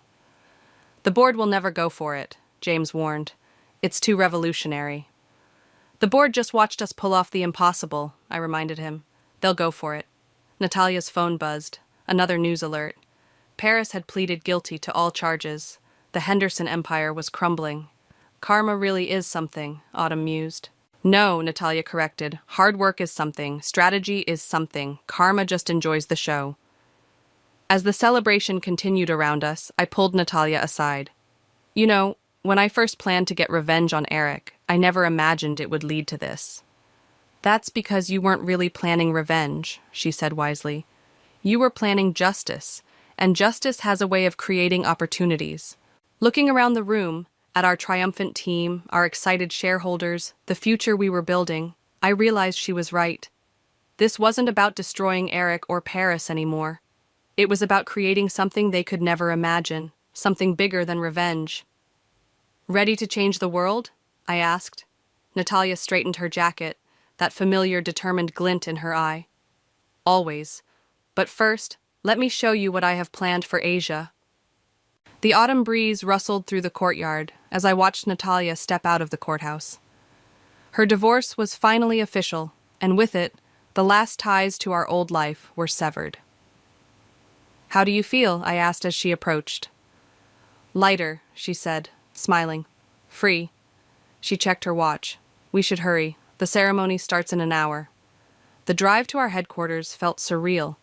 "The board will never go for it," James warned. "It's too revolutionary." "The board just watched us pull off the impossible," I reminded him. "They'll go for it." Natalia's phone buzzed. Another news alert. Paris had pleaded guilty to all charges. The Henderson Empire was crumbling. "Karma really is something," Autumn mused. "No," Natalia corrected. "Hard work is something. Strategy is something. Karma just enjoys the show." As the celebration continued around us, I pulled Natalia aside. "You know, when I first planned to get revenge on Eric, I never imagined it would lead to this." "That's because you weren't really planning revenge," she said wisely. "You were planning justice, and justice has a way of creating opportunities." Looking around the room, at our triumphant team, our excited shareholders, the future we were building, I realized she was right. This wasn't about destroying Eric or Paris anymore. It was about creating something they could never imagine, something bigger than revenge. "Ready to change the world?" I asked. Natalia straightened her jacket, that familiar determined glint in her eye. "Always. But first, let me show you what I have planned for Asia." The autumn breeze rustled through the courtyard as I watched Natalia step out of the courthouse. Her divorce was finally official, and with it, the last ties to our old life were severed. "How do you feel?" I asked as she approached. "Lighter," she said, smiling. "Free." She checked her watch. "We should hurry. The ceremony starts in an hour." The drive to our headquarters felt surreal.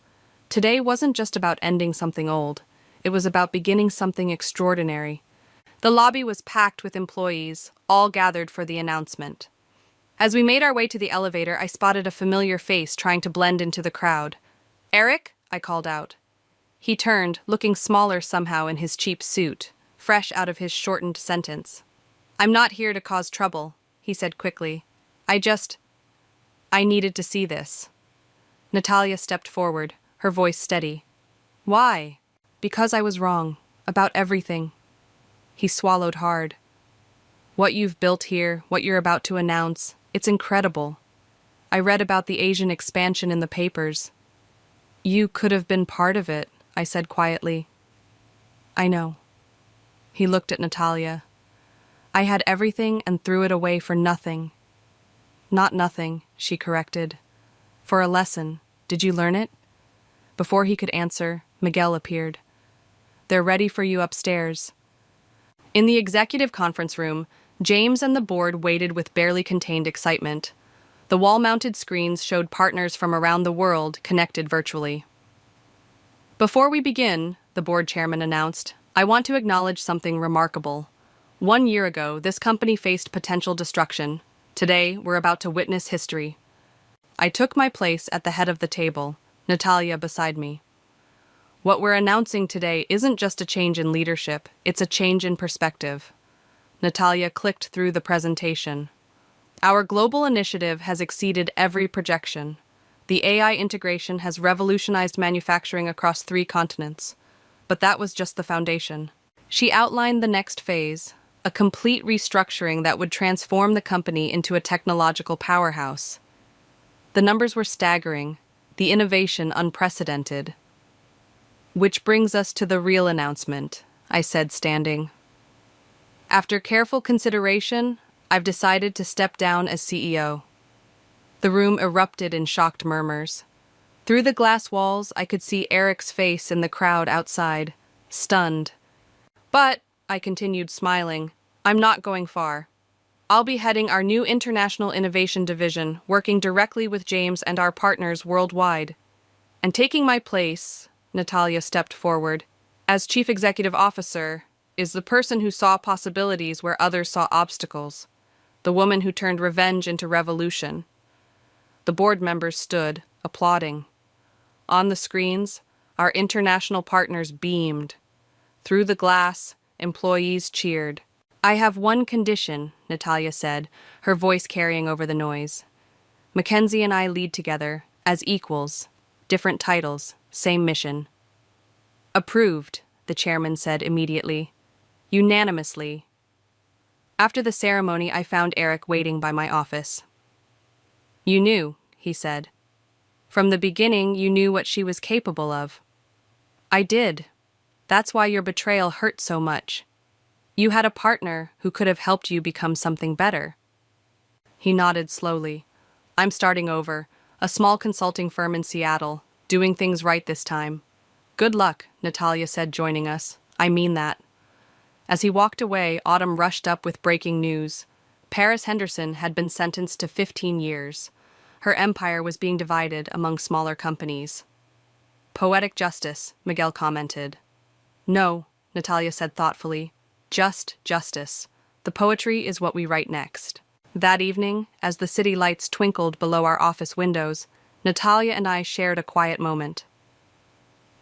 Today wasn't just about ending something old. It was about beginning something extraordinary. The lobby was packed with employees, all gathered for the announcement. As we made our way to the elevator, I spotted a familiar face trying to blend into the crowd. "Eric?" I called out. He turned, looking smaller somehow in his cheap suit, fresh out of his shortened sentence. "I'm not here to cause trouble," he said quickly. I needed to see this." Natalia stepped forward, her voice steady. "Why?" "Because I was wrong. About everything." He swallowed hard. "What you've built here, what you're about to announce, it's incredible. I read about the Asian expansion in the papers." "You could have been part of it," I said quietly. "I know." He looked at Natalia. "I had everything and threw it away for nothing." "Not nothing," she corrected. "For a lesson. Did you learn it?" Before he could answer, Miguel appeared. "They're ready for you upstairs." In the executive conference room, James and the board waited with barely contained excitement. The wall-mounted screens showed partners from around the world connected virtually. "Before we begin," the board chairman announced, "I want to acknowledge something remarkable. 1 year ago, this company faced potential destruction. Today, we're about to witness history." I took my place at the head of the table, Natalia beside me. "What we're announcing today isn't just a change in leadership, it's a change in perspective." Natalia clicked through the presentation. "Our global initiative has exceeded every projection. The AI integration has revolutionized manufacturing across 3 continents. But that was just the foundation." She outlined the next phase, a complete restructuring that would transform the company into a technological powerhouse. The numbers were staggering, the innovation unprecedented. "Which brings us to the real announcement," I said, standing. "After careful consideration, I've decided to step down as CEO." The room erupted in shocked murmurs. Through the glass walls, I could see Eric's face in the crowd outside, stunned. But, I continued smiling, I'm not going far. I'll be heading our new International Innovation Division, working directly with James and our partners worldwide. And taking my place, Natalia stepped forward, as Chief Executive Officer, is the person who saw possibilities where others saw obstacles, the woman who turned revenge into revolution. The board members stood, applauding. On the screens, our international partners beamed. Through the glass, employees cheered. I have one condition, Natalia said, her voice carrying over the noise. Mackenzie and I lead together, as equals, different titles, same mission. Approved, the chairman said immediately. Unanimously. After the ceremony, I found Eric waiting by my office. You knew, he said. From the beginning, you knew what she was capable of. I did. That's why your betrayal hurt so much. You had a partner who could have helped you become something better. He nodded slowly. I'm starting over, a small consulting firm in Seattle, doing things right this time. Good luck, Natalia said, joining us. I mean that. As he walked away, Autumn rushed up with breaking news. Paris Henderson had been sentenced to 15 years. Her empire was being divided among smaller companies. Poetic justice, Miguel commented. No, Natalia said thoughtfully. Just justice. The poetry is what we write next. That evening, as the city lights twinkled below our office windows, Natalia and I shared a quiet moment.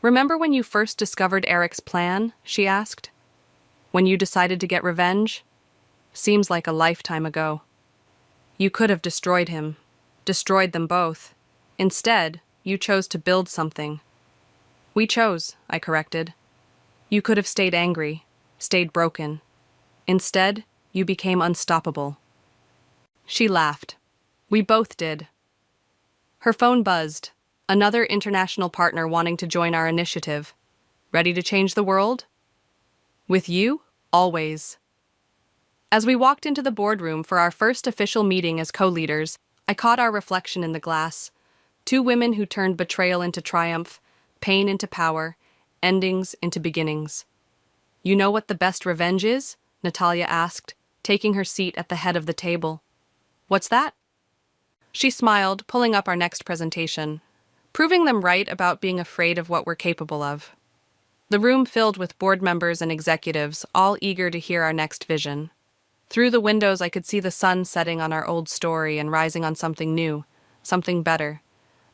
Remember when you first discovered Eric's plan? She asked. When you decided to get revenge? Seems like a lifetime ago. You could have destroyed him. Destroyed them both. Instead, you chose to build something. We chose, I corrected. You could have stayed angry, stayed broken. Instead, you became unstoppable. She laughed. We both did. Her phone buzzed. Another international partner wanting to join our initiative. Ready to change the world? With you, always. As we walked into the boardroom for our first official meeting as co-leaders, I caught our reflection in the glass. Two women who turned betrayal into triumph, pain into power, endings into beginnings. You know what the best revenge is? Natalia asked, taking her seat at the head of the table. What's that? She smiled, pulling up our next presentation. Proving them right about being afraid of what we're capable of. The room filled with board members and executives, all eager to hear our next vision. Through the windows, I could see the sun setting on our old story and rising on something new, something better.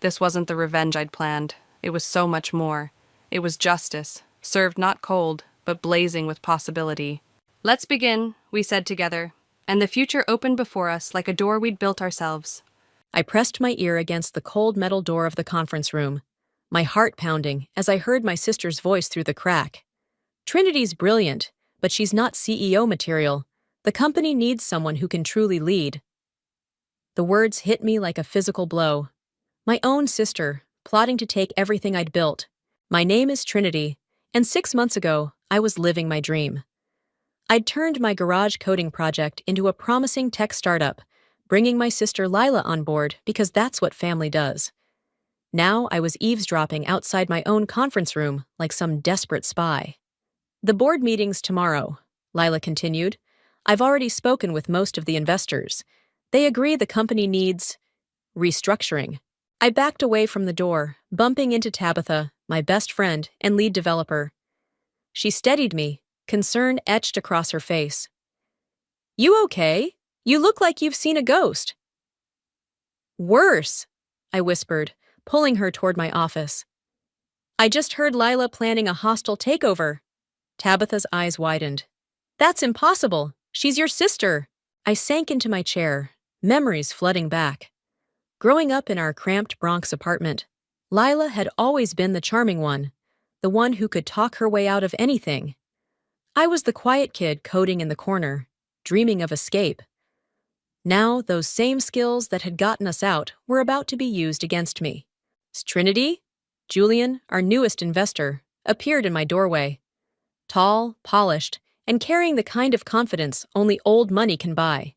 This wasn't the revenge I'd planned. It was so much more. It was justice, served not cold, but blazing with possibility. Let's begin, we said together, and the future opened before us like a door we'd built ourselves. I pressed my ear against the cold metal door of the conference room, my heart pounding as I heard my sister's voice through the crack. Trinity's brilliant, but she's not CEO material. The company needs someone who can truly lead. The words hit me like a physical blow. My own sister, plotting to take everything I'd built. My name is Trinity, and 6 months ago, I was living my dream. I'd turned my garage coding project into a promising tech startup, bringing my sister Lila on board because that's what family does. Now I was eavesdropping outside my own conference room like some desperate spy. The board meeting's tomorrow, Lila continued. I've already spoken with most of the investors. They agree the company needs restructuring. I backed away from the door, bumping into Tabitha, my best friend and lead developer. She steadied me, concern etched across her face. You okay? You look like you've seen a ghost. Worse, I whispered, pulling her toward my office. I just heard Lila planning a hostile takeover. Tabitha's eyes widened. That's impossible. She's your sister. I sank into my chair, memories flooding back. Growing up in our cramped Bronx apartment, Lila had always been the charming one, the one who could talk her way out of anything. I was the quiet kid coding in the corner, dreaming of escape. Now, those same skills that had gotten us out were about to be used against me. Trinity, Julian, our newest investor, appeared in my doorway. Tall, polished, and carrying the kind of confidence only old money can buy.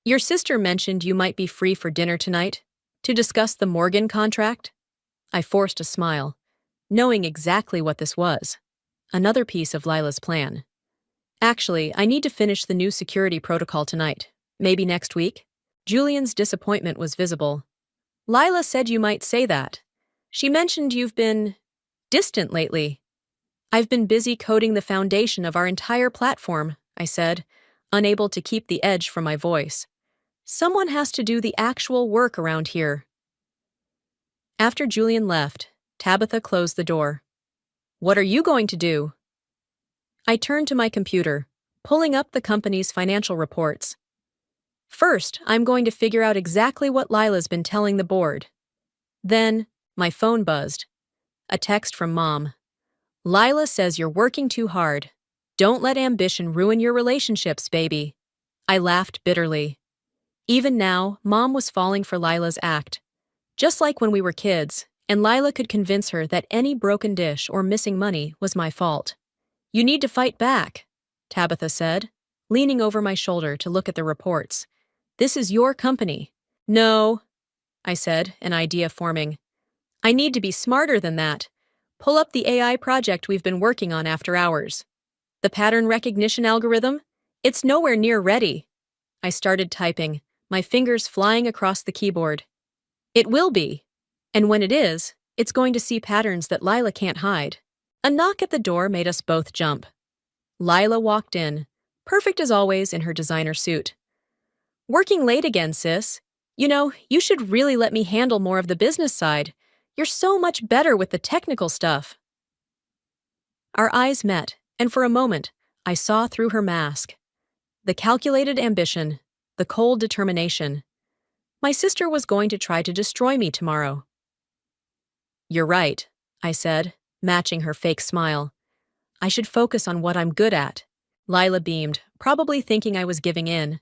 Your sister mentioned you might be free for dinner tonight to discuss the Morgan contract. I forced a smile, knowing exactly what this was. Another piece of Lila's plan. Actually, I need to finish the new security protocol tonight. Maybe next week? Julian's disappointment was visible. Lila said you might say that. She mentioned you've been distant lately. I've been busy coding the foundation of our entire platform, I said, unable to keep the edge from my voice. Someone has to do the actual work around here. After Julian left, Tabitha closed the door. What are you going to do? I turned to my computer, pulling up the company's financial reports. First, I'm going to figure out exactly what Lila's been telling the board. Then, my phone buzzed. A text from Mom. Lila says you're working too hard. Don't let ambition ruin your relationships, baby. I laughed bitterly. Even now, Mom was falling for Lila's act. Just like when we were kids, and Lila could convince her that any broken dish or missing money was my fault. You need to fight back, Tabitha said, leaning over my shoulder to look at the reports. This is your company. No, I said, an idea forming. I need to be smarter than that. Pull up the AI project we've been working on after hours. The pattern recognition algorithm? It's nowhere near ready. I started typing, my fingers flying across the keyboard. It will be. And when it is, it's going to see patterns that Lila can't hide. A knock at the door made us both jump. Lila walked in, perfect as always in her designer suit. Working late again, sis. You know, you should really let me handle more of the business side. You're so much better with the technical stuff. Our eyes met, and for a moment, I saw through her mask. The calculated ambition, the cold determination. My sister was going to try to destroy me tomorrow. You're right, I said, matching her fake smile. I should focus on what I'm good at. Lila beamed, probably thinking I was giving in.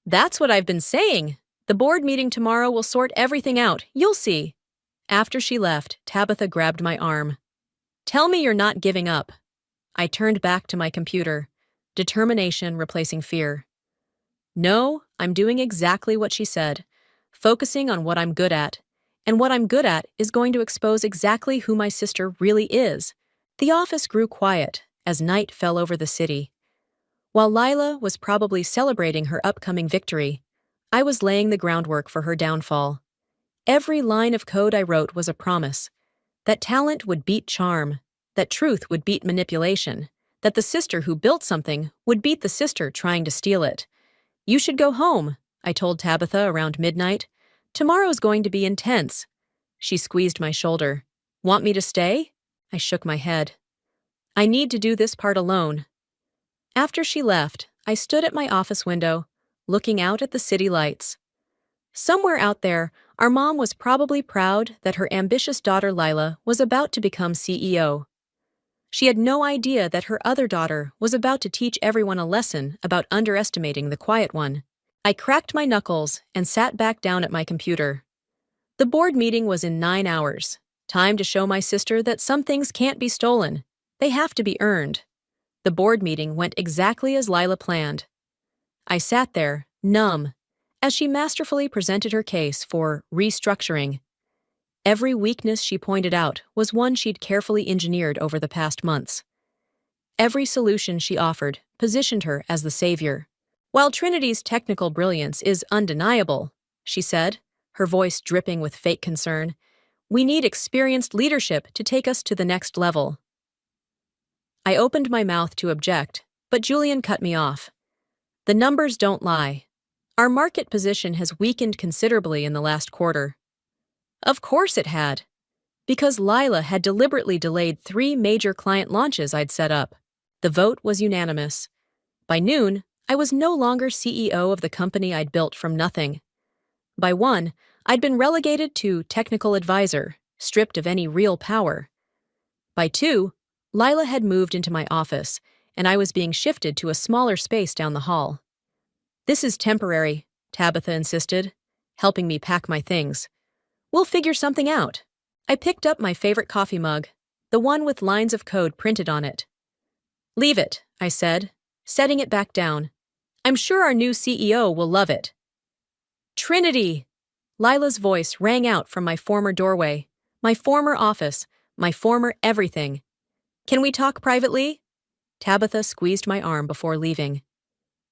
That's what I've been saying. The board meeting tomorrow will sort everything out, you'll see. After she left, Tabitha grabbed my arm. Tell me you're not giving up. I turned back to my computer, determination replacing fear. No, I'm doing exactly what she said, focusing on what I'm good at. And what I'm good at is going to expose exactly who my sister really is. The office grew quiet as night fell over the city. While Lila was probably celebrating her upcoming victory, I was laying the groundwork for her downfall. Every line of code I wrote was a promise. That talent would beat charm, that truth would beat manipulation, that the sister who built something would beat the sister trying to steal it. You should go home, I told Tabitha around midnight. Tomorrow's going to be intense. She squeezed my shoulder. Want me to stay? I shook my head. I need to do this part alone. After she left, I stood at my office window, looking out at the city lights. Somewhere out there, our mom was probably proud that her ambitious daughter Lila was about to become CEO. She had no idea that her other daughter was about to teach everyone a lesson about underestimating the quiet one. I cracked my knuckles and sat back down at my computer. The board meeting was in 9 hours. Time to show my sister that some things can't be stolen. They have to be earned. The board meeting went exactly as Lila planned. I sat there, numb, as she masterfully presented her case for restructuring. Every weakness she pointed out was one she'd carefully engineered over the past months. Every solution she offered positioned her as the savior. While Trinity's technical brilliance is undeniable, she said, her voice dripping with fake concern, we need experienced leadership to take us to the next level. I opened my mouth to object, but Julian cut me off. The numbers don't lie. Our market position has weakened considerably in the last quarter. Of course it had. Because Lila had deliberately delayed 3 major client launches I'd set up. The vote was unanimous. By noon, I was no longer CEO of the company I'd built from nothing. By 1, I'd been relegated to technical advisor, stripped of any real power. By 2, Lila had moved into my office, and I was being shifted to a smaller space down the hall. This is temporary, Tabitha insisted, helping me pack my things. We'll figure something out. I picked up my favorite coffee mug, the one with lines of code printed on it. Leave it, I said, setting it back down. I'm sure our new CEO will love it. Trinity! Lila's voice rang out from my former doorway, my former office, my former everything. Can we talk privately? Tabitha squeezed my arm before leaving.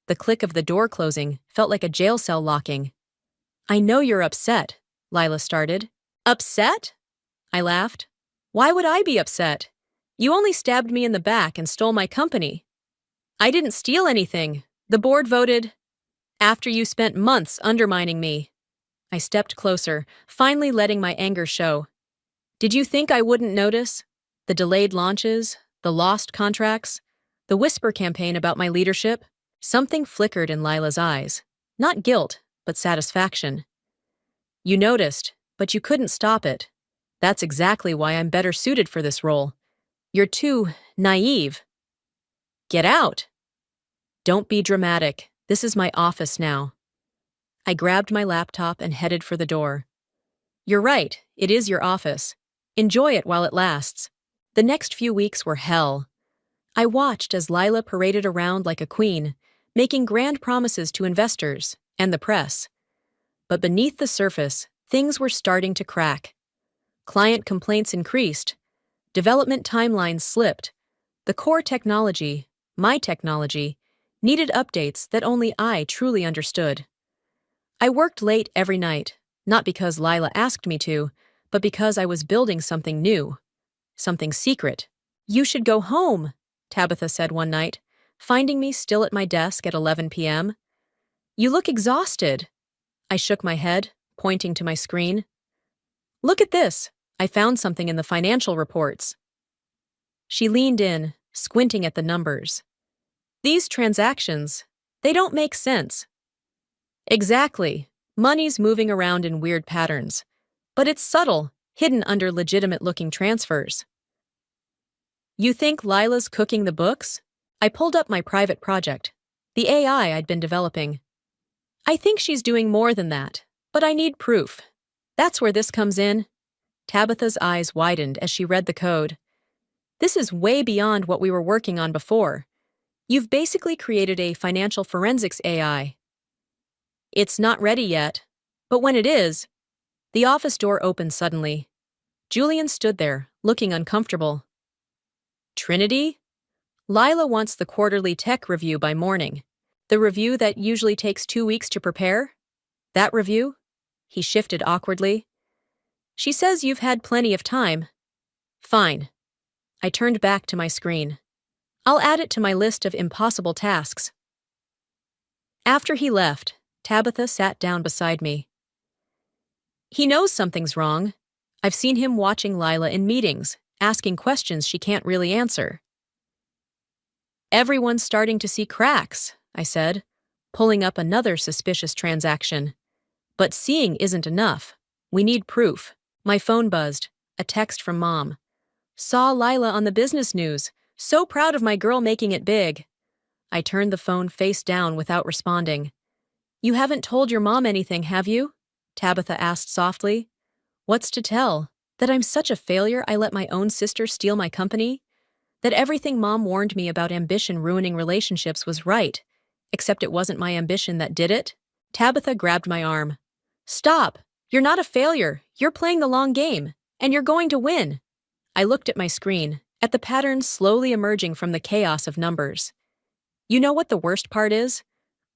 The click of the door closing felt like a jail cell locking. I know you're upset, Lila started. Upset? I laughed. Why would I be upset? You only stabbed me in the back and stole my company. I didn't steal anything. The board voted. After you spent months undermining me. I stepped closer, finally letting my anger show. Did you think I wouldn't notice? The delayed launches, the lost contracts, the whisper campaign about my leadership? Something flickered in Lila's eyes. Not guilt, but satisfaction. You noticed, but you couldn't stop it. That's exactly why I'm better suited for this role. You're too naive. Get out! Don't be dramatic. This is my office now. I grabbed my laptop and headed for the door. You're right, it is your office. Enjoy it while it lasts. The next few weeks were hell. I watched as Lila paraded around like a queen, making grand promises to investors and the press. But beneath the surface, things were starting to crack. Client complaints increased. Development timelines slipped. The core technology, my technology, needed updates that only I truly understood. I worked late every night, not because Lila asked me to, but because I was building something new, something secret. You should go home, Tabitha said one night, finding me still at my desk at 11 p.m. You look exhausted. I shook my head, pointing to my screen. Look at this. I found something in the financial reports. She leaned in, squinting at the numbers. These transactions, they don't make sense. Exactly. Money's moving around in weird patterns. But it's subtle, hidden under legitimate-looking transfers. You think Lila's cooking the books? I pulled up my private project, the AI I'd been developing. I think she's doing more than that, but I need proof. That's where this comes in. Tabitha's eyes widened as she read the code. This is way beyond what we were working on before. You've basically created a financial forensics AI. It's not ready yet, but when it is, the office door opened suddenly. Julian stood there, looking uncomfortable. Trinity? Lila wants the quarterly tech review by morning. The review that usually takes 2 weeks to prepare? That review? He shifted awkwardly. She says you've had plenty of time. Fine. I turned back to my screen. I'll add it to my list of impossible tasks. After he left, Tabitha sat down beside me. He knows something's wrong. I've seen him watching Lila in meetings, asking questions she can't really answer. Everyone's starting to see cracks, I said, pulling up another suspicious transaction. But seeing isn't enough. We need proof. My phone buzzed. A text from Mom. Saw Lila on the business news. So proud of my girl making it big. I turned the phone face down without responding. You haven't told your mom anything, have you? Tabitha asked softly. What's to tell? That I'm such a failure I let my own sister steal my company? That everything Mom warned me about ambition ruining relationships was right, except it wasn't my ambition that did it? Tabitha grabbed my arm. Stop! You're not a failure. You're playing the long game, and you're going to win. I looked at my screen, at the patterns slowly emerging from the chaos of numbers. You know what the worst part is?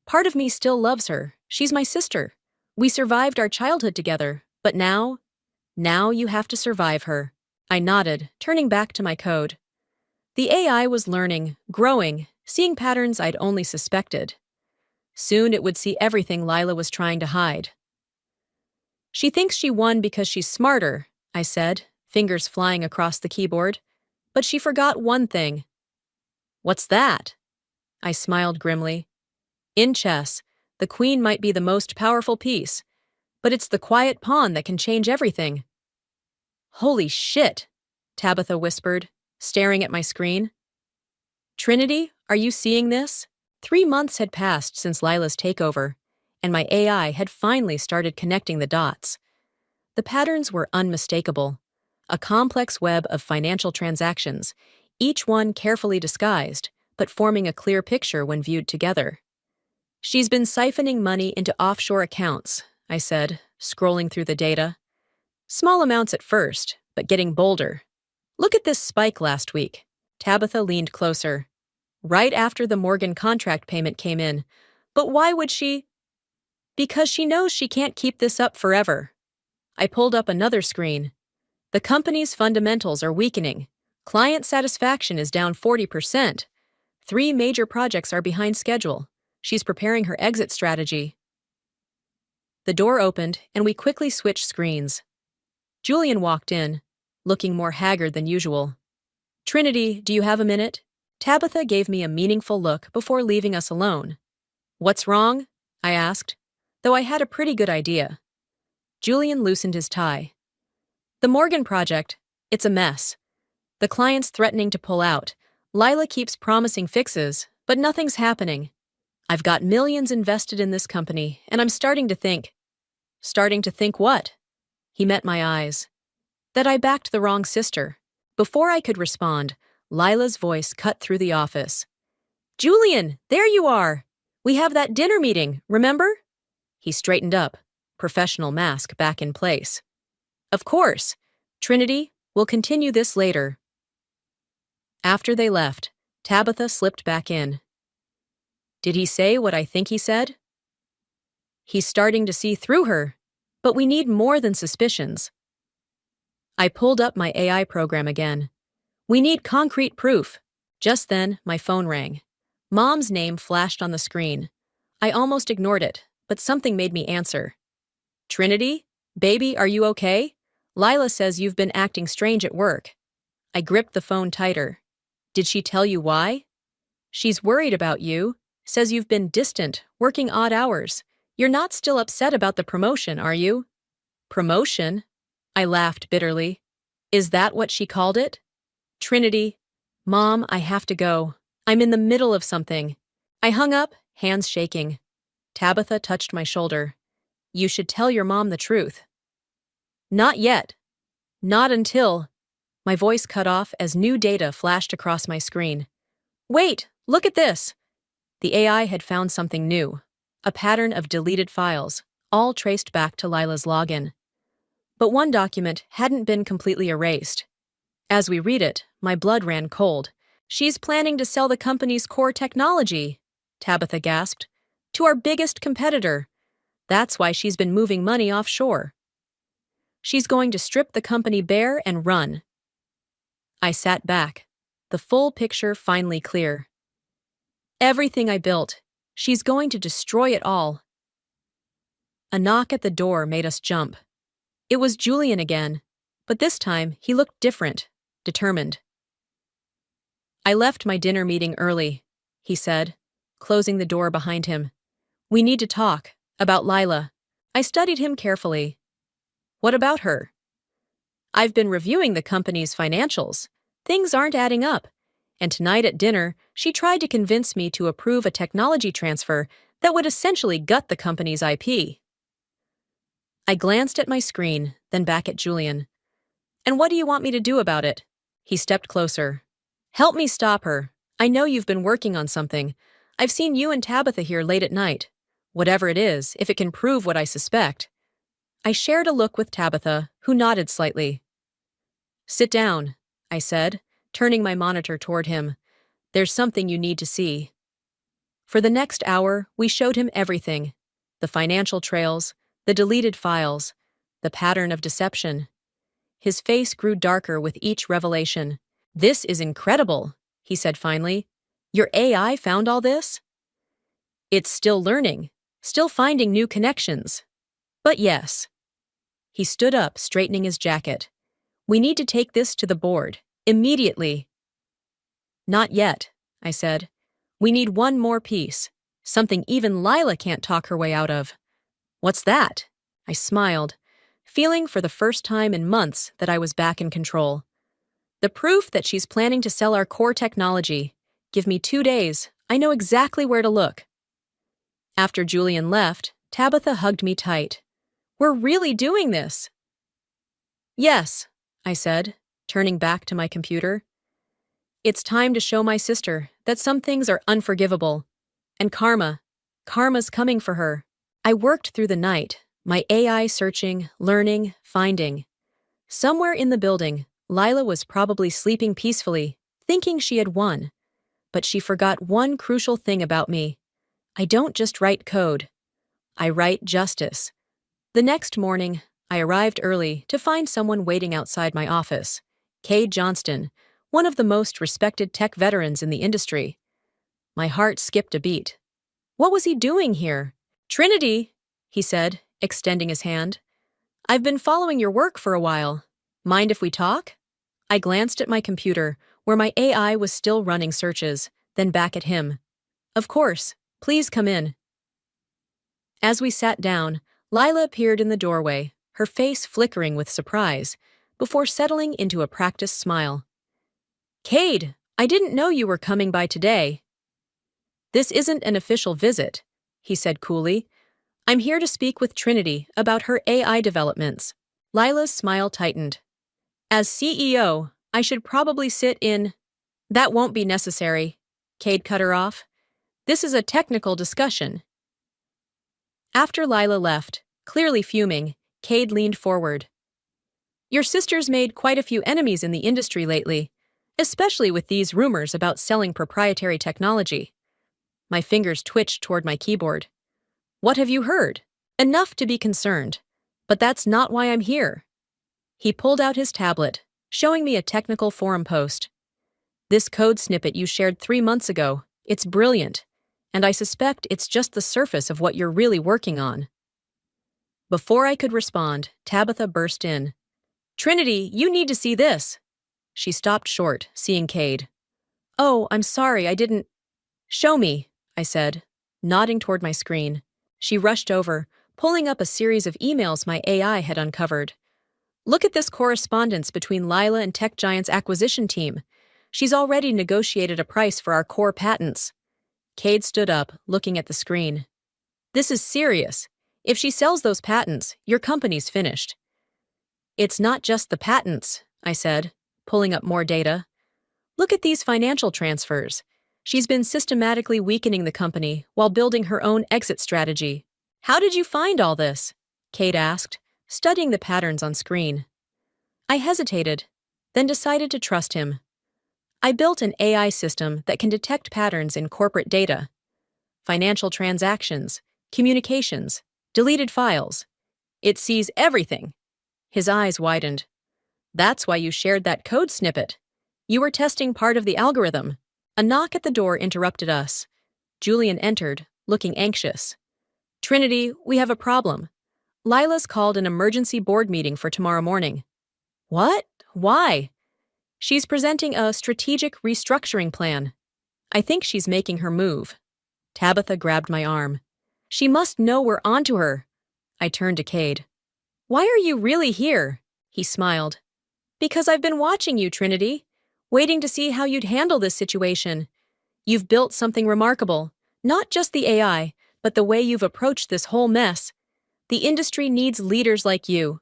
Part of me still loves her. She's my sister. We survived our childhood together, but now you have to survive her. I nodded, turning back to my code. The AI was learning, growing, seeing patterns I'd only suspected. Soon it would see everything Lila was trying to hide. She thinks she won because she's smarter, I said, fingers flying across the keyboard. But she forgot one thing. What's that? I smiled grimly. In chess, the queen might be the most powerful piece, but it's the quiet pawn that can change everything. Holy shit, Tabitha whispered, staring at my screen. Trinity, are you seeing this? 3 months had passed since Lila's takeover, and my AI had finally started connecting the dots. The patterns were unmistakable. A complex web of financial transactions, each one carefully disguised, but forming a clear picture when viewed together. She's been siphoning money into offshore accounts, I said, scrolling through the data. Small amounts at first, but getting bolder. Look at this spike last week. Tabitha leaned closer. Right after the Morgan contract payment came in. But why would she? Because she knows she can't keep this up forever. I pulled up another screen. The company's fundamentals are weakening. Client satisfaction is down 40%. 3 major projects are behind schedule. She's preparing her exit strategy. The door opened, and we quickly switched screens. Julian walked in, looking more haggard than usual. Trinity, do you have a minute? Tabitha gave me a meaningful look before leaving us alone. What's wrong? I asked, though I had a pretty good idea. Julian loosened his tie. The Morgan project, it's a mess. The client's threatening to pull out. Lila keeps promising fixes, but nothing's happening. I've got millions invested in this company, and I'm starting to think. Starting to think what? He met my eyes. That I backed the wrong sister. Before I could respond, Lila's voice cut through the office. Julian, there you are! We have that dinner meeting, remember? He straightened up, professional mask back in place. Of course. Trinity, we'll continue this later. After they left, Tabitha slipped back in. Did he say what I think he said? He's starting to see through her, but we need more than suspicions. I pulled up my AI program again. We need concrete proof. Just then, my phone rang. Mom's name flashed on the screen. I almost ignored it, but something made me answer. Trinity? Baby, are you okay? Lila says you've been acting strange at work. I gripped the phone tighter. Did she tell you why? She's worried about you. Says you've been distant, working odd hours. You're not still upset about the promotion, are you? Promotion? I laughed bitterly. Is that what she called it? Trinity. Mom, I have to go. I'm in the middle of something. I hung up, hands shaking. Tabitha touched my shoulder. You should tell your mom the truth. Not yet. Not until. My voice cut off as new data flashed across my screen. Wait, look at this. The AI had found something new. A pattern of deleted files, all traced back to Lila's login. But one document hadn't been completely erased. As we read it, my blood ran cold. She's planning to sell the company's core technology, Tabitha gasped, to our biggest competitor. That's why she's been moving money offshore. She's going to strip the company bare and run. I sat back, the full picture finally clear. Everything I built, she's going to destroy it all. A knock at the door made us jump. It was Julian again, but this time he looked different, determined. I left my dinner meeting early, he said, closing the door behind him. We need to talk about Lila. I studied him carefully. What about her? I've been reviewing the company's financials. Things aren't adding up. And tonight at dinner, she tried to convince me to approve a technology transfer that would essentially gut the company's IP. I glanced at my screen, then back at Julian. And what do you want me to do about it? He stepped closer. Help me stop her. I know you've been working on something. I've seen you and Tabitha here late at night. Whatever it is, if it can prove what I suspect. I shared a look with Tabitha, who nodded slightly. Sit down, I said, turning my monitor toward him. There's something you need to see. For the next hour, we showed him everything. The financial trails, the deleted files, the pattern of deception. His face grew darker with each revelation. This is incredible, he said finally. Your AI found all this? It's still learning, still finding new connections. But yes. He stood up, straightening his jacket. We need to take this to the board. Immediately. Not yet, I said. We need one more piece. Something even Lila can't talk her way out of. What's that? I smiled, feeling for the first time in months that I was back in control. The proof that she's planning to sell our core technology. Give me 2 days. I know exactly where to look. After Julian left, Tabitha hugged me tight. We're really doing this. Yes, I said, turning back to my computer. It's time to show my sister that some things are unforgivable. And karma's coming for her. I worked through the night, My AI searching, learning, finding. Somewhere in the building, Lila was probably sleeping peacefully, thinking she had won. But she forgot one crucial thing about me. I don't just write code. I write justice. The next morning, I arrived early to find someone waiting outside my office. Cade Johnston, one of the most respected tech veterans in the industry. My heart skipped a beat. What was he doing here? Trinity, he said, extending his hand. I've been following your work for a while. Mind if we talk? I glanced at my computer, where my AI was still running searches, then back at him. Of course, please come in. As we sat down, Lila appeared in the doorway, her face flickering with surprise, before settling into a practiced smile. Cade, I didn't know you were coming by today. This isn't an official visit, he said coolly. I'm here to speak with Trinity about her AI developments. Lila's smile tightened. As CEO, I should probably sit in. That won't be necessary, Cade cut her off. This is a technical discussion. After Lila left, clearly fuming, Cade leaned forward. Your sister's made quite a few enemies in the industry lately, especially with these rumors about selling proprietary technology. My fingers twitched toward my keyboard. What have you heard? Enough to be concerned. But that's not why I'm here. He pulled out his tablet, showing me a technical forum post. This code snippet you shared 3 months ago, it's brilliant, and I suspect it's just the surface of what you're really working on. Before I could respond, Tabitha burst in. Trinity, you need to see this. She stopped short, seeing Cade. Oh, I'm sorry, I didn't. Show me, I said, nodding toward my screen. She rushed over, pulling up a series of emails my AI had uncovered. Look at this correspondence between Lila and Tech Giant's acquisition team. She's already negotiated a price for our core patents. Cade stood up, looking at the screen. This is serious. If she sells those patents, your company's finished. It's not just the patents, I said, pulling up more data. Look at these financial transfers. She's been systematically weakening the company while building her own exit strategy. How did you find all this? Cade asked, studying the patterns on screen. I hesitated, then decided to trust him. I built an AI system that can detect patterns in corporate data. Financial transactions, communications, deleted files. It sees everything. His eyes widened. That's why you shared that code snippet. You were testing part of the algorithm. A knock at the door interrupted us. Julian entered, looking anxious. Trinity, we have a problem. Lila's called an emergency board meeting for tomorrow morning. What? Why? She's presenting a strategic restructuring plan. I think she's making her move. Tabitha grabbed my arm. She must know we're onto her. I turned to Cade. Why are you really here? He smiled. Because I've been watching you, Trinity, waiting to see how you'd handle this situation. You've built something remarkable, not just the AI, but the way you've approached this whole mess. The industry needs leaders like you.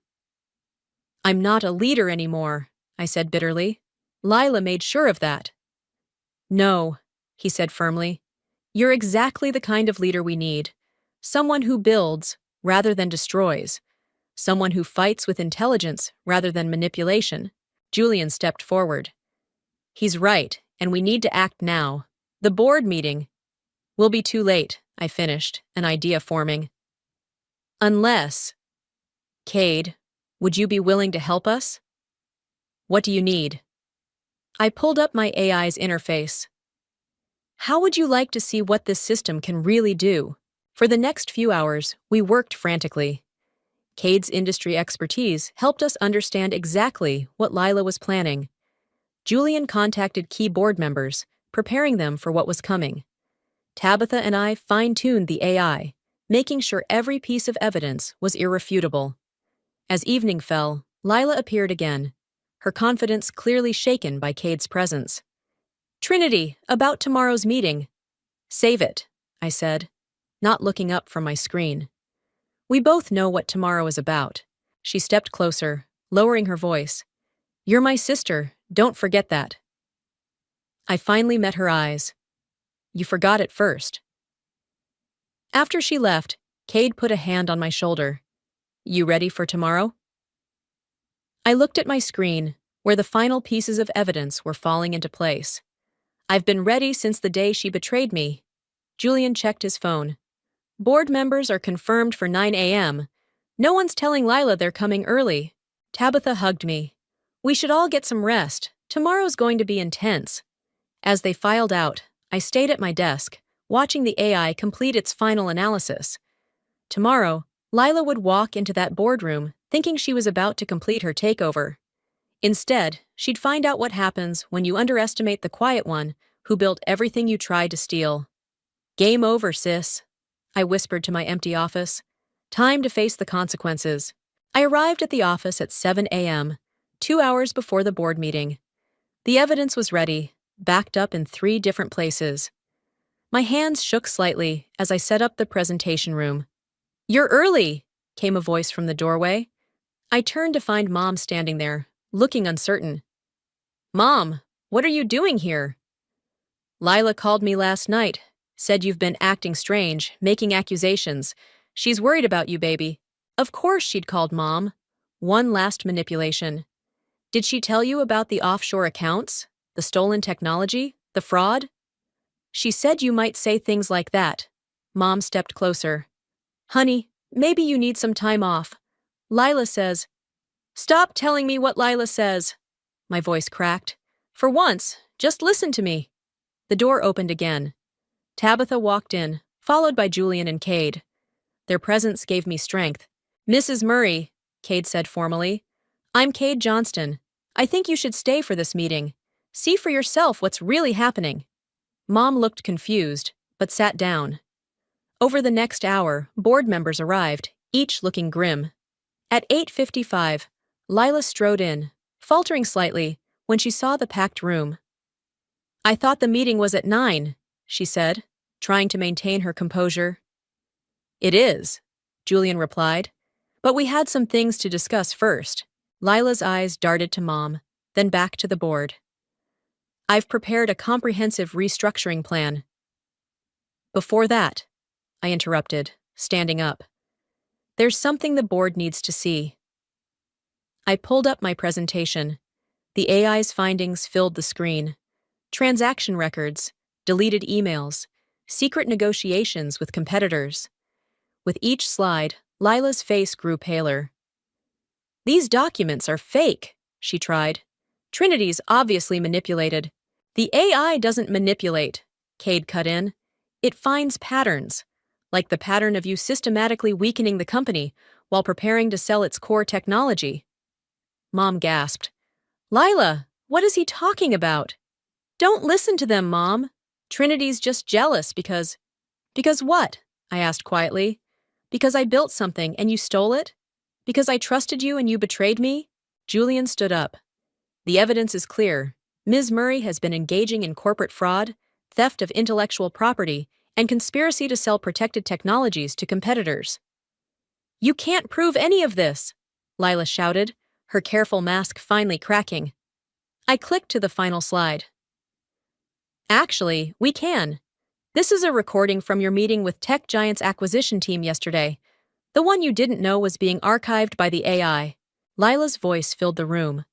I'm not a leader anymore, I said bitterly. Lila made sure of that. No, he said firmly. You're exactly the kind of leader we need. Someone who builds rather than destroys. Someone who fights with intelligence rather than manipulation. Julian stepped forward. He's right, and we need to act now. The board meeting. Will be too late, I finished, an idea forming. Unless. Cade, would you be willing to help us? What do you need? I pulled up my AI's interface. How would you like to see what this system can really do? For the next few hours, we worked frantically. Cade's industry expertise helped us understand exactly what Lila was planning. Julian contacted key board members, preparing them for what was coming. Tabitha and I fine-tuned the AI, making sure every piece of evidence was irrefutable. As evening fell, Lila appeared again, her confidence clearly shaken by Cade's presence. Trinity, about tomorrow's meeting. Save it, I said, not looking up from my screen. We both know what tomorrow is about. She stepped closer, lowering her voice. You're my sister, don't forget that. I finally met her eyes. You forgot it first. After she left, Cade put a hand on my shoulder. You ready for tomorrow? I looked at my screen, where the final pieces of evidence were falling into place. I've been ready since the day she betrayed me. Julian checked his phone. Board members are confirmed for 9 a.m. No one's telling Lila they're coming early. Tabitha hugged me. We should all get some rest. Tomorrow's going to be intense. As they filed out, I stayed at my desk, watching the AI complete its final analysis. Tomorrow, Lila would walk into that boardroom thinking she was about to complete her takeover. Instead, she'd find out what happens when you underestimate the quiet one who built everything you tried to steal. Game over, sis, I whispered to my empty office. Time to face the consequences. I arrived at the office at 7 a.m., 2 hours before the board meeting. The evidence was ready, backed up in 3 different places. My hands shook slightly as I set up the presentation room. You're early, came a voice from the doorway. I turned to find Mom standing there, looking uncertain. Mom, what are you doing here? Lila called me last night, said you've been acting strange, making accusations. She's worried about you, baby. Of course she'd called Mom. One last manipulation. Did she tell you about the offshore accounts, the stolen technology, the fraud? She said you might say things like that. Mom stepped closer. Honey, maybe you need some time off. Lila says. Stop telling me what Lila says. My voice cracked. For once, just listen to me. The door opened again. Tabitha walked in, followed by Julian and Cade. Their presence gave me strength. Mrs. Murray, Cade said formally. I'm Cade Johnston. I think you should stay for this meeting. See for yourself what's really happening. Mom looked confused, but sat down. Over the next hour, board members arrived, each looking grim. At 8:55, Lila strode in, faltering slightly, when she saw the packed room. I thought the meeting was at 9, she said, trying to maintain her composure. It is, Julian replied, but we had some things to discuss first. Lila's eyes darted to Mom, then back to the board. I've prepared a comprehensive restructuring plan. Before that, I interrupted, standing up. There's something the board needs to see. I pulled up my presentation. The AI's findings filled the screen. Transaction records, deleted emails, secret negotiations with competitors. With each slide, Lila's face grew paler. These documents are fake, she tried. Trinity's obviously manipulated. The AI doesn't manipulate, Cade cut in. It finds patterns, like the pattern of you systematically weakening the company while preparing to sell its core technology. Mom gasped. Lila, what is he talking about? Don't listen to them, Mom. Trinity's just jealous because... Because what? I asked quietly. Because I built something and you stole it? Because I trusted you and you betrayed me? Julian stood up. The evidence is clear. Ms. Murray has been engaging in corporate fraud, theft of intellectual property, and conspiracy to sell protected technologies to competitors. You can't prove any of this, Lila shouted, her careful mask finally cracking. I clicked to the final slide. Actually, we can. This is a recording from your meeting with Tech Giant's acquisition team yesterday. The one you didn't know was being archived by the AI. Lila's voice filled the room.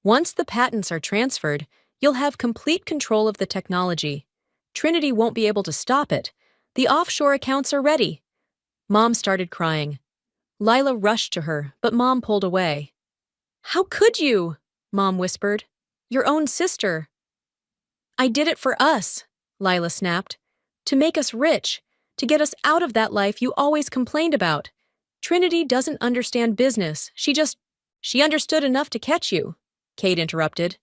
Once the patents are transferred, you'll have complete control of the technology. Trinity won't be able to stop it. The offshore accounts are ready. Mom started crying. Lila rushed to her, but Mom pulled away. How could you? Mom whispered. Your own sister. I did it for us, Lila snapped. To make us rich. To get us out of that life you always complained about. Trinity doesn't understand business. She understood enough to catch you, Cade interrupted.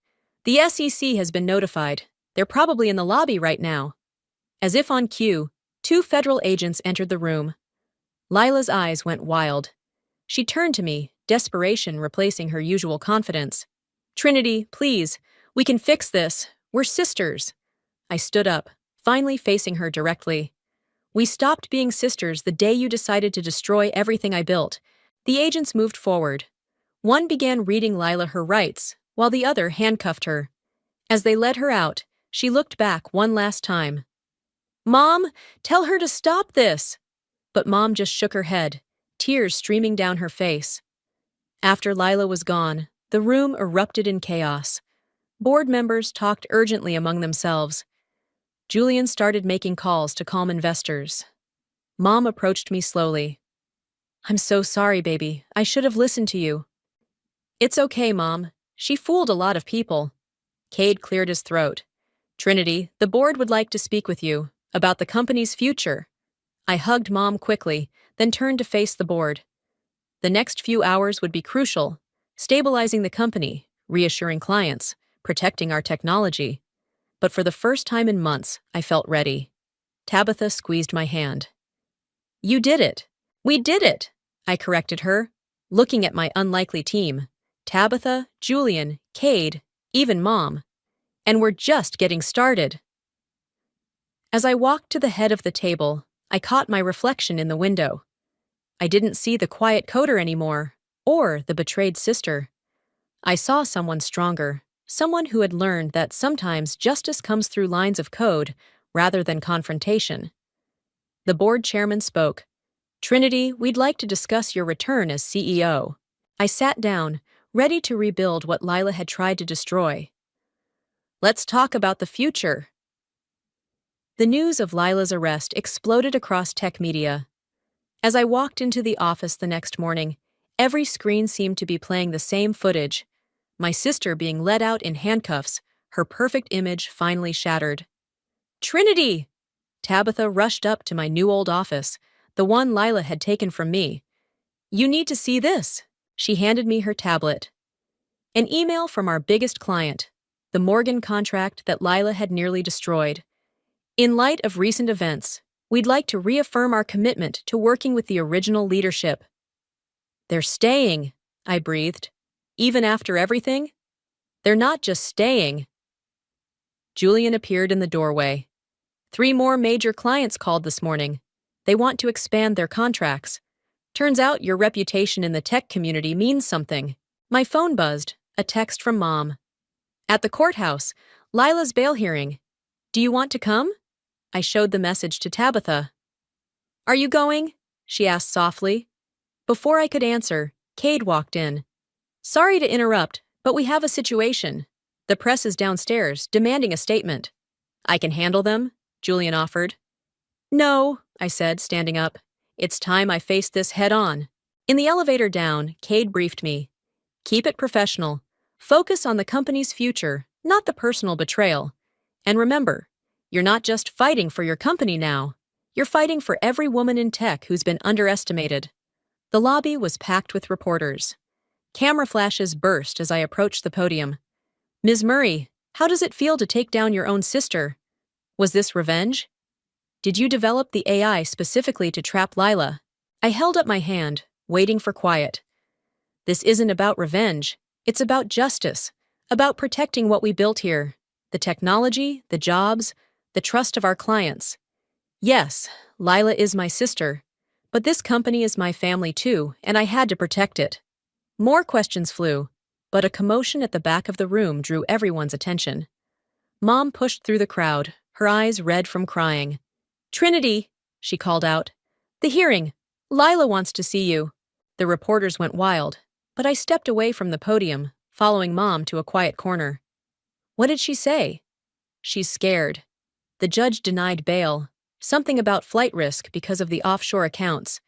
The SEC has been notified. They're probably in the lobby right now. As if on cue, 2 federal agents entered the room. Lila's eyes went wild. She turned to me, desperation replacing her usual confidence. Trinity, please, we can fix this. We're sisters. I stood up, finally facing her directly. We stopped being sisters the day you decided to destroy everything I built. The agents moved forward. One began reading Lila her rights, while the other handcuffed her. As they led her out, she looked back one last time. Mom, tell her to stop this! But Mom just shook her head, tears tears streaming down her face. After Lila was gone, the room erupted in chaos. Board members talked urgently among themselves. Julian started making calls to calm investors. Mom approached me slowly. "I'm so sorry, baby. I should have listened to you." "It's okay, Mom. She fooled a lot of people." Cade cleared his throat. "Trinity, the board would like to speak with you about the company's future." I hugged Mom quickly, then turned to face the board. The next few hours would be crucial, stabilizing the company, reassuring clients, protecting our technology. But for the first time in months, I felt ready. Tabitha squeezed my hand. "You did it. We did it," I corrected her, looking at my unlikely team. Tabitha, Julian, Cade, even Mom. And we're just getting started. As I walked to the head of the table, I caught my reflection in the window. I didn't see the quiet coder anymore, or the betrayed sister. I saw someone stronger, someone who had learned that sometimes justice comes through lines of code rather than confrontation. The board chairman spoke. "Trinity, we'd like to discuss your return as CEO." I sat down, ready to rebuild what Lila had tried to destroy. "Let's talk about the future." The news of Lila's arrest exploded across tech media. As I walked into the office the next morning, every screen seemed to be playing the same footage. My sister being led out in handcuffs, her perfect image finally shattered. "Trinity!" Tabitha rushed up to my new old office, the one Lila had taken from me. "You need to see this." She handed me her tablet. An email from our biggest client, the Morgan contract that Lila had nearly destroyed. "In light of recent events, we'd like to reaffirm our commitment to working with the original leadership." "They're staying," I breathed. "Even after everything?" "They're not just staying." Julian appeared in the doorway. "3 more major clients called this morning. They want to expand their contracts. Turns out your reputation in the tech community means something." My phone buzzed, a text from Mom. "At the courthouse, Lila's bail hearing. Do you want to come?" I showed the message to Tabitha. "Are you going?" she asked softly. Before I could answer, Cade walked in. "Sorry to interrupt, but we have a situation. The press is downstairs, demanding a statement." "I can handle them," Julian offered. "No," I said, standing up. "It's time I faced this head-on." In the elevator down, Cade briefed me. "Keep it professional. Focus on the company's future, not the personal betrayal. And remember, you're not just fighting for your company now. You're fighting for every woman in tech who's been underestimated." The lobby was packed with reporters. Camera flashes burst as I approached the podium. "Ms. Murray, how does it feel to take down your own sister? Was this revenge? Did you develop the AI specifically to trap Lila?" I held up my hand, waiting for quiet. "This isn't about revenge. It's about justice, about protecting what we built here. The technology, the jobs, the trust of our clients. Yes, Lila is my sister, but this company is my family too, and I had to protect it." More questions flew, but a commotion at the back of the room drew everyone's attention. Mom pushed through the crowd, her eyes red from crying. "Trinity," she called out. "The hearing. Lila wants to see you." The reporters went wild, but I stepped away from the podium, following Mom to a quiet corner. "What did she say?" "She's scared. The judge denied bail. Something about flight risk because of the offshore accounts.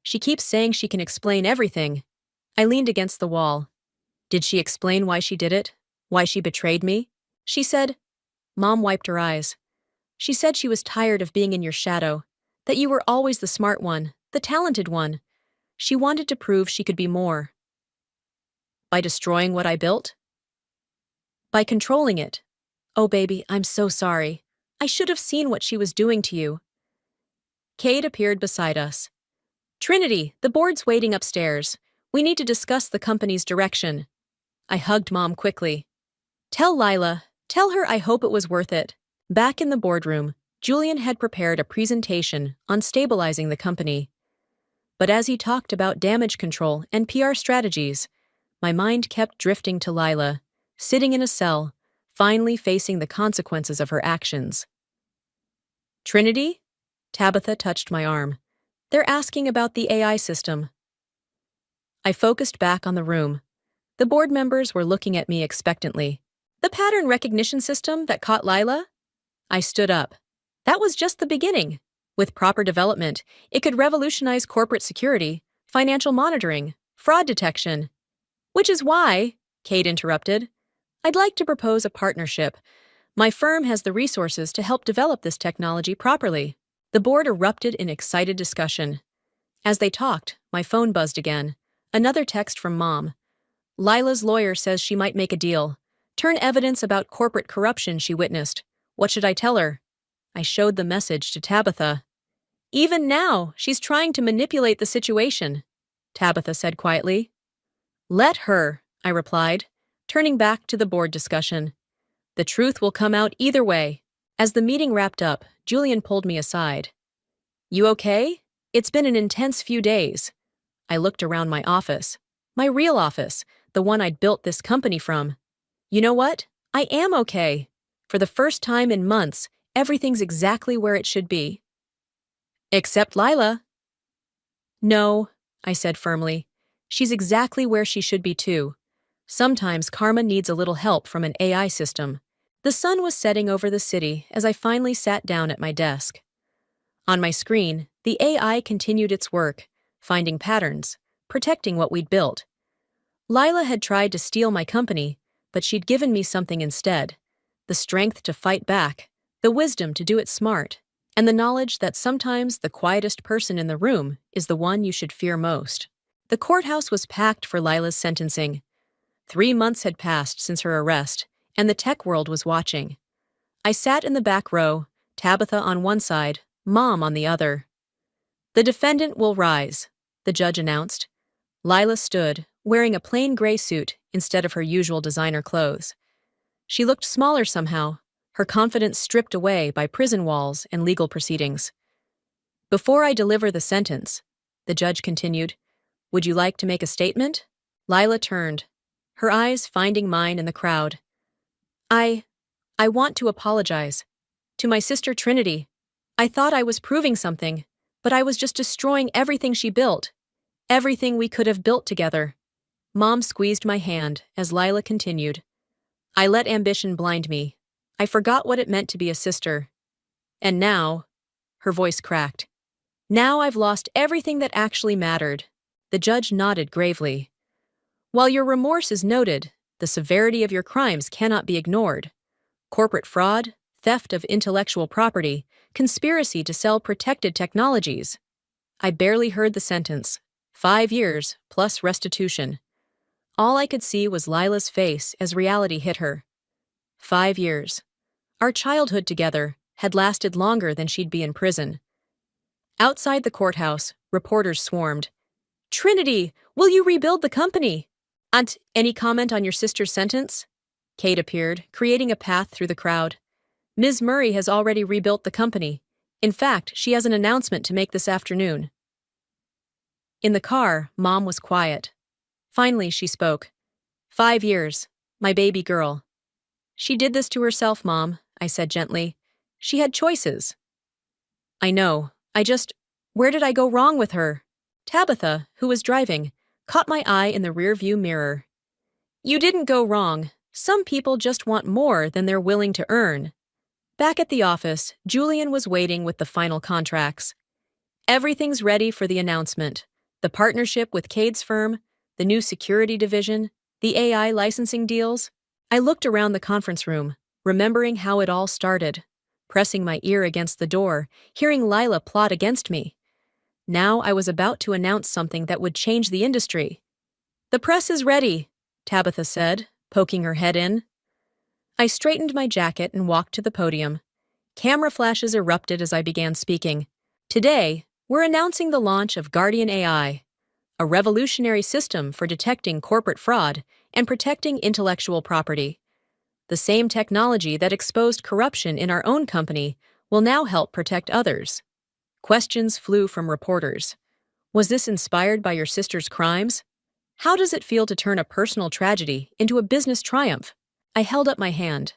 She keeps saying she can explain everything." I leaned against the wall. "Did she explain why she did it? Why she betrayed me?" "She said—" Mom wiped her eyes. "She said she was tired of being in your shadow, that you were always the smart one, the talented one. She wanted to prove she could be more." "By destroying what I built?" "By controlling it. Oh, baby, I'm so sorry. I should have seen what she was doing to you." Cade appeared beside us. "Trinity, the board's waiting upstairs. We need to discuss the company's direction." I hugged Mom quickly. "Tell Lila. Tell her I hope it was worth it." Back in the boardroom, Julian had prepared a presentation on stabilizing the company. But as he talked about damage control and PR strategies, my mind kept drifting to Lila, sitting in a cell, finally facing the consequences of her actions. "Trinity?" Tabitha touched my arm. "They're asking about the AI system. I focused back on the room. The board members were looking at me expectantly. The pattern recognition system that caught Lila? I stood up. That was just the beginning. With proper development, it could revolutionize corporate security, financial monitoring, fraud detection. Which is why, Kate interrupted, I'd like to propose a partnership. My firm has the resources to help develop this technology properly. The board erupted in excited discussion. As they talked, my phone buzzed again. Another text from Mom. Lila's lawyer says she might make a deal. Turn evidence about corporate corruption she witnessed. What should I tell her? I showed the message to Tabitha. Even now, she's trying to manipulate the situation, Tabitha said quietly. Let her, I replied, turning back to the board discussion. The truth will come out either way. As the meeting wrapped up, Julian pulled me aside. You okay? It's been an intense few days. I looked around my office. My real office, the one I'd built this company from. You know what? I am okay. For the first time in months, everything's exactly where it should be. Except Lila. No, I said firmly. She's exactly where she should be too. Sometimes karma needs a little help from an AI system. The sun was setting over the city as I finally sat down at my desk. On my screen, the AI continued its work, finding patterns, protecting what we'd built. Lila had tried to steal my company, but she'd given me something instead. The strength to fight back, the wisdom to do it smart, and the knowledge that sometimes the quietest person in the room is the one you should fear most. The courthouse was packed for Lila's sentencing. 3 months had passed since her arrest, and the tech world was watching. I sat in the back row, Tabitha on one side, Mom on the other. The defendant will rise, the judge announced. Lila stood, wearing a plain gray suit instead of her usual designer clothes. She looked smaller somehow, her confidence stripped away by prison walls and legal proceedings. Before I deliver the sentence, the judge continued, would you like to make a statement? Lila turned, her eyes finding mine in the crowd. I want to apologize. To my sister Trinity. I thought I was proving something, but I was just destroying everything she built. Everything we could have built together. Mom squeezed my hand as Lila continued. I let ambition blind me. I forgot what it meant to be a sister. And now, her voice cracked. Now I've lost everything that actually mattered. The judge nodded gravely. While your remorse is noted, the severity of your crimes cannot be ignored. Corporate fraud, theft of intellectual property, conspiracy to sell protected technologies. I barely heard the sentence. 5 years, plus restitution. All I could see was Lila's face as reality hit her. 5 years. Our childhood together had lasted longer than she'd be in prison. Outside the courthouse, reporters swarmed. Trinity, will you rebuild the company? Aunt, any comment on your sister's sentence? Kate appeared, creating a path through the crowd. Ms. Murray has already rebuilt the company. In fact, she has an announcement to make this afternoon. In the car, Mom was quiet. Finally, she spoke. 5 years, my baby girl. She did this to herself, Mom, I said gently. She had choices. I know, where did I go wrong with her? Tabitha, who was driving, caught my eye in the rearview mirror. You didn't go wrong. Some people just want more than they're willing to earn. Back at the office, Julian was waiting with the final contracts. Everything's ready for the announcement. The partnership with Cade's firm, the new security division, the AI licensing deals. I looked around the conference room, remembering how it all started, pressing my ear against the door, hearing Lila plot against me. Now I was about to announce something that would change the industry. The press is ready, Tabitha said, poking her head in. I straightened my jacket and walked to the podium. Camera flashes erupted as I began speaking. Today, we're announcing the launch of Guardian AI, a revolutionary system for detecting corporate fraud and protecting intellectual property. The same technology that exposed corruption in our own company will now help protect others. Questions flew from reporters. Was this inspired by your sister's crimes? How does it feel to turn a personal tragedy into a business triumph? I held up my hand.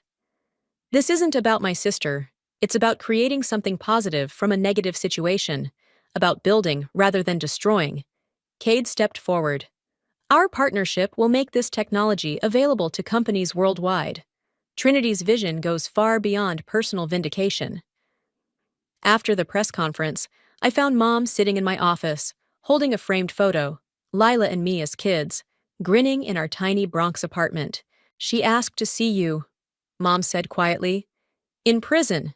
This isn't about my sister. It's about creating something positive from a negative situation, about building rather than destroying. Cade stepped forward. Our partnership will make this technology available to companies worldwide. Trinity's vision goes far beyond personal vindication. After the press conference, I found Mom sitting in my office, holding a framed photo, Lila and me as kids, grinning in our tiny Bronx apartment. She asked to see you, Mom said quietly. In prison.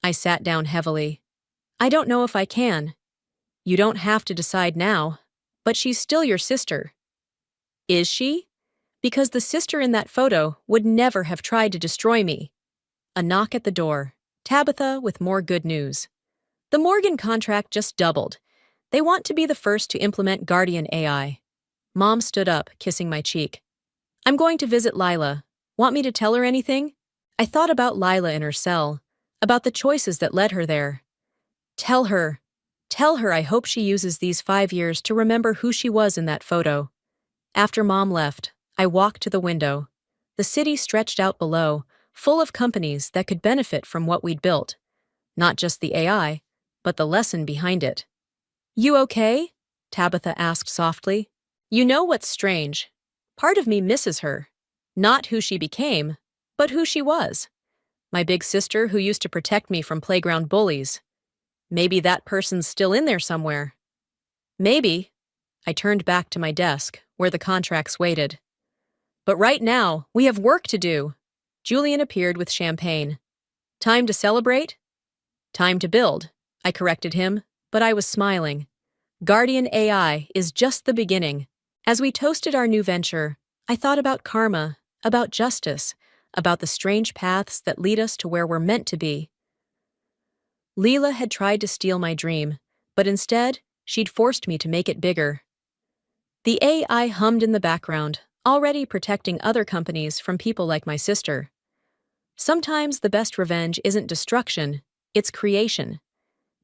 I sat down heavily. I don't know if I can. You don't have to decide now, but she's still your sister. Is she? Because the sister in that photo would never have tried to destroy me. A knock at the door. Tabitha with more good news. The Morgan contract just doubled. They want to be the first to implement Guardian AI. Mom stood up, kissing my cheek. I'm going to visit Lila. Want me to tell her anything? I thought about Lila in her cell, about the choices that led her there. Tell her I hope she uses these 5 years to remember who she was in that photo. After Mom left, I walked to the window. The city stretched out below, full of companies that could benefit from what we'd built. Not just the AI, but the lesson behind it. You okay? Tabitha asked softly. You know what's strange? Part of me misses her. Not who she became, but who she was. My big sister who used to protect me from playground bullies. Maybe that person's still in there somewhere. Maybe. I turned back to my desk, where the contracts waited. But right now, we have work to do. Julian appeared with champagne. Time to celebrate? Time to build, I corrected him, but I was smiling. Guardian AI is just the beginning. As we toasted our new venture, I thought about karma, about justice, about the strange paths that lead us to where we're meant to be. Leela had tried to steal my dream, but instead, she'd forced me to make it bigger. The AI hummed in the background, already protecting other companies from people like my sister. Sometimes the best revenge isn't destruction, it's creation.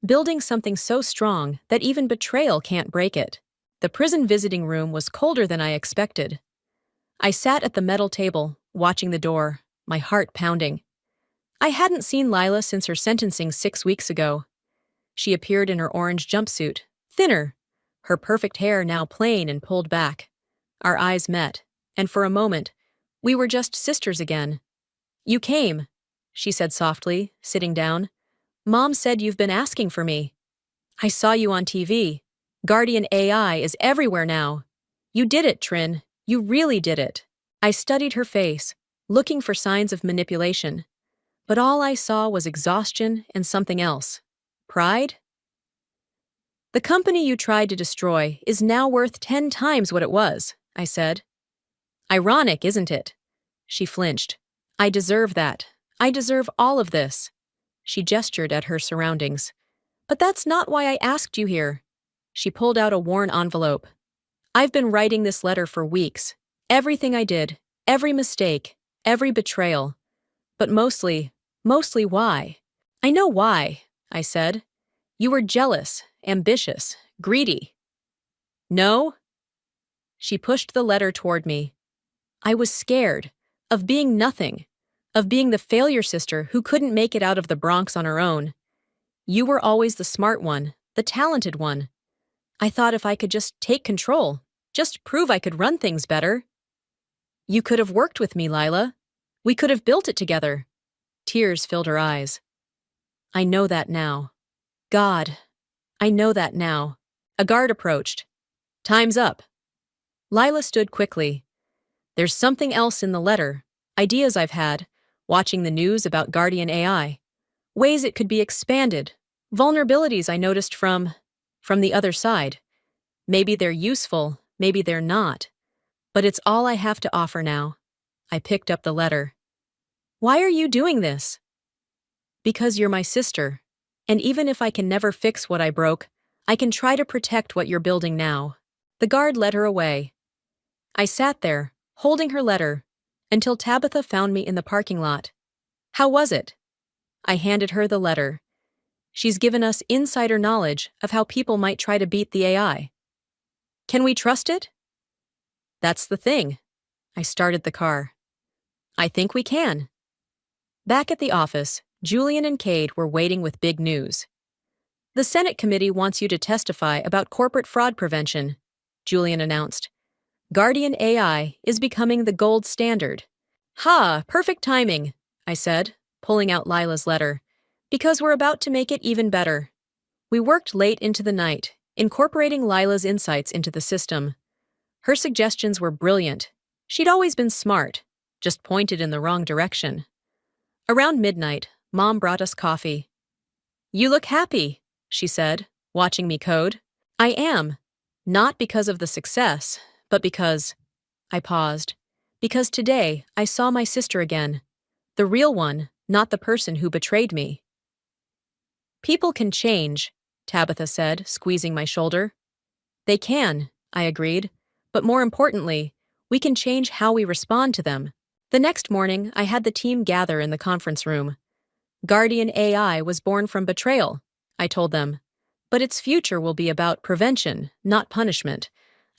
Building something so strong that even betrayal can't break it. The prison visiting room was colder than I expected. I sat at the metal table, watching the door, my heart pounding. I hadn't seen Lila since her sentencing 6 weeks ago. She appeared in her orange jumpsuit, thinner, her perfect hair now plain and pulled back. Our eyes met, and for a moment, we were just sisters again. You came, she said softly, sitting down. Mom said you've been asking for me. I saw you on TV. Guardian AI is everywhere now. You did it, Trin. You really did it. I studied her face, looking for signs of manipulation. But all I saw was exhaustion and something else. Pride? The company you tried to destroy is now worth 10 times what it was, I said. Ironic, isn't it? She flinched. I deserve that. I deserve all of this. She gestured at her surroundings. But that's not why I asked you here. She pulled out a worn envelope. I've been writing this letter for weeks. Everything I did, every mistake, every betrayal. But mostly why? I know why, I said. You were jealous, ambitious, greedy. No? She pushed the letter toward me. I was scared of being nothing, of being the failure sister who couldn't make it out of the Bronx on her own. You were always the smart one, the talented one. I thought if I could just take control, just prove I could run things better. You could have worked with me, Lila. We could have built it together. Tears filled her eyes. I know that now. God, I know that now. A guard approached. Time's up. Lila stood quickly. There's something else in the letter, ideas I've had, watching the news about Guardian AI, ways it could be expanded, vulnerabilities I noticed from the other side. Maybe they're useful, maybe they're not. But it's all I have to offer now. I picked up the letter. Why are you doing this? Because you're my sister, and even if I can never fix what I broke, I can try to protect what you're building now. The guard led her away. I sat there, holding her letter, until Tabitha found me in the parking lot. How was it? I handed her the letter. She's given us insider knowledge of how people might try to beat the AI. Can we trust it? That's the thing. I started the car. I think we can. Back at the office, Julian and Cade were waiting with big news. The Senate committee wants you to testify about corporate fraud prevention, Julian announced. Guardian AI is becoming the gold standard. Ha, perfect timing, I said, pulling out Lila's letter, because we're about to make it even better. We worked late into the night, incorporating Lila's insights into the system. Her suggestions were brilliant. She'd always been smart, just pointed in the wrong direction. Around midnight, Mom brought us coffee. "You look happy," she said, watching me code. "I am. Not because of the success, but because—" I paused. "Because today I saw my sister again. The real one, not the person who betrayed me." "People can change," Tabitha said, squeezing my shoulder. "They can," I agreed. "But more importantly, we can change how we respond to them." The next morning, I had the team gather in the conference room. Guardian AI was born from betrayal, I told them. But its future will be about prevention, not punishment,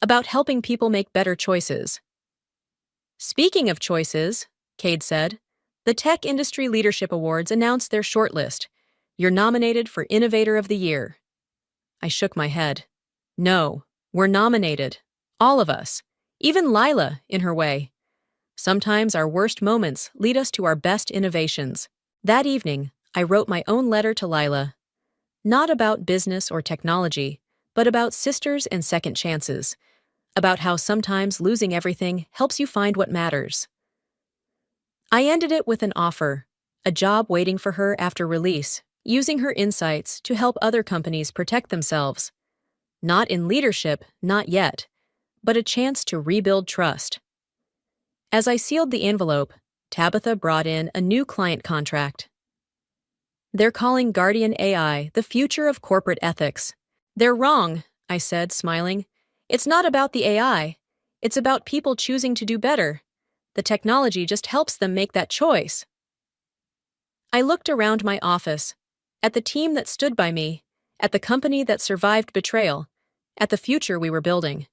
about helping people make better choices. "Speaking of choices," Cade said, "the Tech Industry Leadership Awards announced their shortlist. You're nominated for Innovator of the Year." I shook my head. "No, we're nominated. All of us. Even Lila, in her way. Sometimes our worst moments lead us to our best innovations." That evening, I wrote my own letter to Lila. Not about business or technology, but about sisters and second chances. About how sometimes losing everything helps you find what matters. I ended it with an offer, a job waiting for her after release, using her insights to help other companies protect themselves. Not in leadership, not yet, but a chance to rebuild trust. As I sealed the envelope, Tabitha brought in a new client contract. "They're calling Guardian AI the future of corporate ethics." "They're wrong," I said, smiling. "It's not about the AI. It's about people choosing to do better. The technology just helps them make that choice." I looked around my office, at the team that stood by me, at the company that survived betrayal, at the future we were building.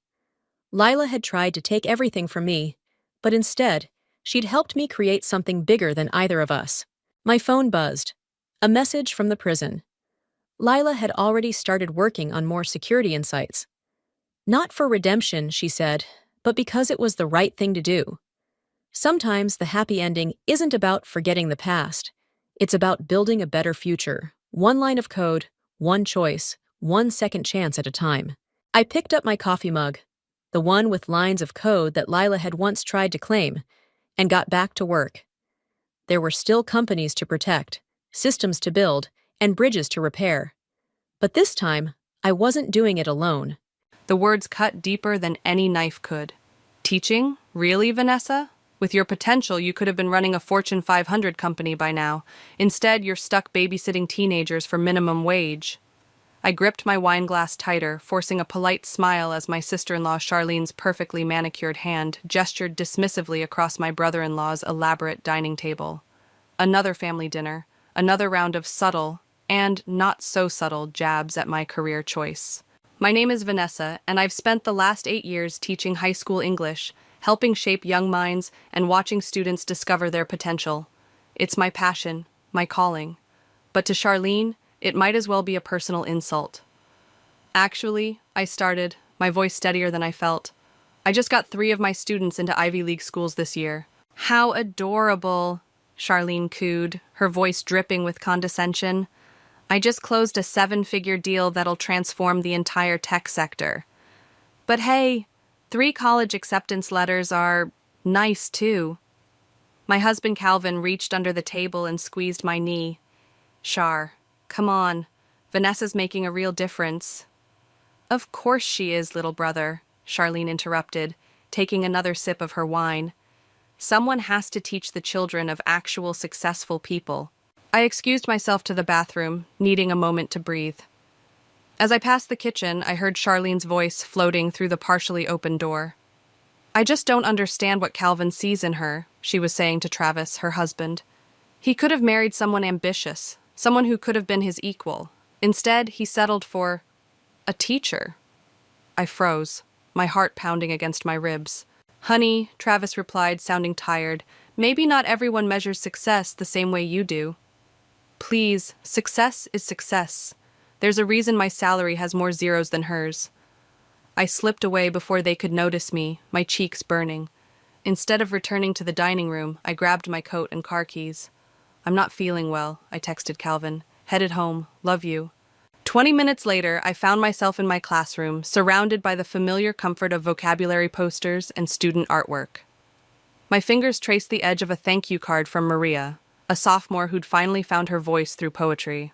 Lila had tried to take everything from me, but instead, she'd helped me create something bigger than either of us. My phone buzzed. A message from the prison. Lila had already started working on more security insights. "Not for redemption," she said, "but because it was the right thing to do." Sometimes the happy ending isn't about forgetting the past. It's about building a better future. One line of code, one choice, one second chance at a time. I picked up my coffee mug, the one with lines of code that Lila had once tried to claim, and got back to work. There were still companies to protect, systems to build, and bridges to repair. But this time, I wasn't doing it alone. The words cut deeper than any knife could. "Teaching? Really, Vanessa? With your potential, you could have been running a Fortune 500 company by now. Instead, you're stuck babysitting teenagers for minimum wage." I gripped my wine glass tighter, forcing a polite smile as my sister-in-law Charlene's perfectly manicured hand gestured dismissively across my brother-in-law's elaborate dining table. Another family dinner, another round of subtle, and not-so-subtle jabs at my career choice. "My name is Vanessa, and I've spent the last 8 years teaching high school English, helping shape young minds and watching students discover their potential. It's my passion, my calling. But to Charlene, it might as well be a personal insult." "Actually," I started, my voice steadier than I felt, "I just got 3 of my students into Ivy League schools this year." "How adorable," Charlene cooed, her voice dripping with condescension. "I just closed a 7-figure deal that'll transform the entire tech sector." "But hey, 3 college acceptance letters are nice too." My husband Calvin reached under the table and squeezed my knee. "Char, come on. Vanessa's making a real difference." "Of course she is, little brother," Charlene interrupted, taking another sip of her wine. "Someone has to teach the children of actual successful people." I excused myself to the bathroom, needing a moment to breathe. As I passed the kitchen, I heard Charlene's voice floating through the partially open door. "I just don't understand what Calvin sees in her," she was saying to Travis, her husband. "He could have married someone ambitious, someone who could have been his equal. Instead, he settled for a teacher." I froze, my heart pounding against my ribs. "Honey," Travis replied, sounding tired, "maybe not everyone measures success the same way you do." "Please, success is success. There's a reason my salary has more zeros than hers." I slipped away before they could notice me, my cheeks burning. Instead of returning to the dining room, I grabbed my coat and car keys. "I'm not feeling well," I texted Calvin. "Headed home. Love you." 20 minutes later, I found myself in my classroom, surrounded by the familiar comfort of vocabulary posters and student artwork. My fingers traced the edge of a thank you card from Maria, a sophomore who'd finally found her voice through poetry.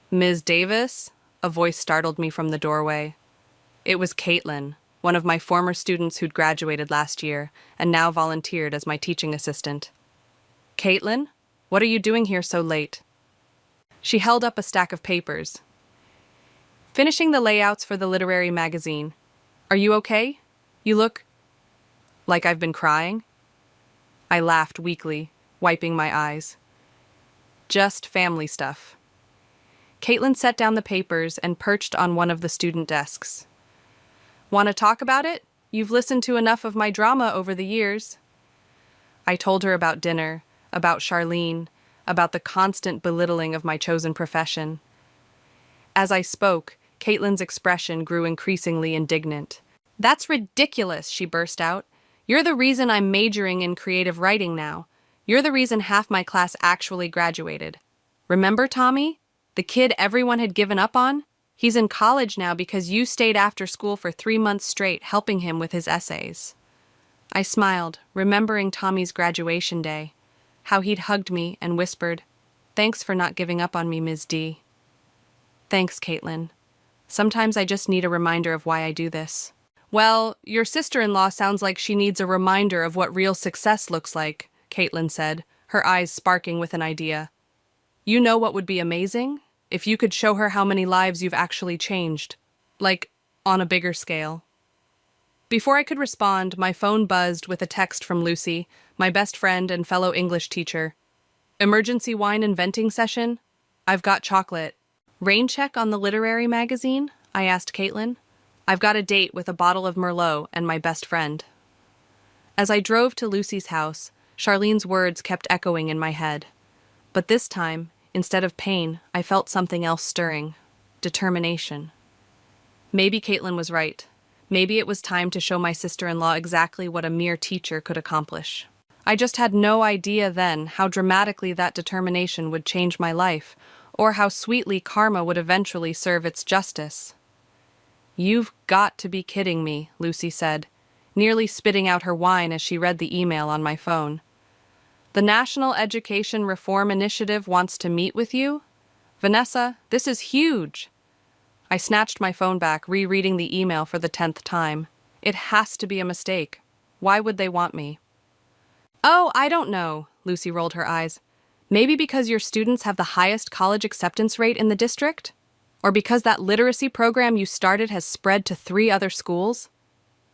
"Ms. Davis?" A voice startled me from the doorway. It was Caitlin, one of my former students who'd graduated last year and now volunteered as my teaching assistant. "Caitlin, what are you doing here so late?" She held up a stack of papers. "Finishing the layouts for the literary magazine. Are you okay? You look like I've been crying." I laughed weakly, wiping my eyes. "Just family stuff." Caitlin set down the papers and perched on one of the student desks. "Want to talk about it? You've listened to enough of my drama over the years." I told her about dinner, about Charlene, about the constant belittling of my chosen profession. As I spoke, Caitlin's expression grew increasingly indignant. "That's ridiculous," she burst out. "You're the reason I'm majoring in creative writing now. You're the reason half my class actually graduated. Remember Tommy? The kid everyone had given up on? He's in college now because you stayed after school for 3 months straight helping him with his essays." I smiled, remembering Tommy's graduation day, how he'd hugged me and whispered, "Thanks for not giving up on me, Ms. D." "Thanks, Caitlin. Sometimes I just need a reminder of why I do this." "Well, your sister-in-law sounds like she needs a reminder of what real success looks like," Caitlin said, her eyes sparking with an idea. "You know what would be amazing? If you could show her how many lives you've actually changed. Like, on a bigger scale." Before I could respond, my phone buzzed with a text from Lucy, my best friend and fellow English teacher. "Emergency wine inventing session? I've got chocolate." "Rain check on the literary magazine?" I asked Caitlin. "I've got a date with a bottle of Merlot and my best friend." As I drove to Lucy's house, Charlene's words kept echoing in my head. But this time, instead of pain, I felt something else stirring. Determination. Maybe Caitlin was right. Maybe it was time to show my sister-in-law exactly what a mere teacher could accomplish. I just had no idea then how dramatically that determination would change my life, or how sweetly karma would eventually serve its justice. "You've got to be kidding me," Lucy said, nearly spitting out her wine as she read the email on my phone. "The National Education Reform Initiative wants to meet with you? Vanessa, this is huge." I snatched my phone back, rereading the email for the 10th time. It has to be a mistake. Why would they want me? "Oh, I don't know," Lucy rolled her eyes. "Maybe because your students have the highest college acceptance rate in the district? Or because that literacy program you started has spread to 3 other schools?"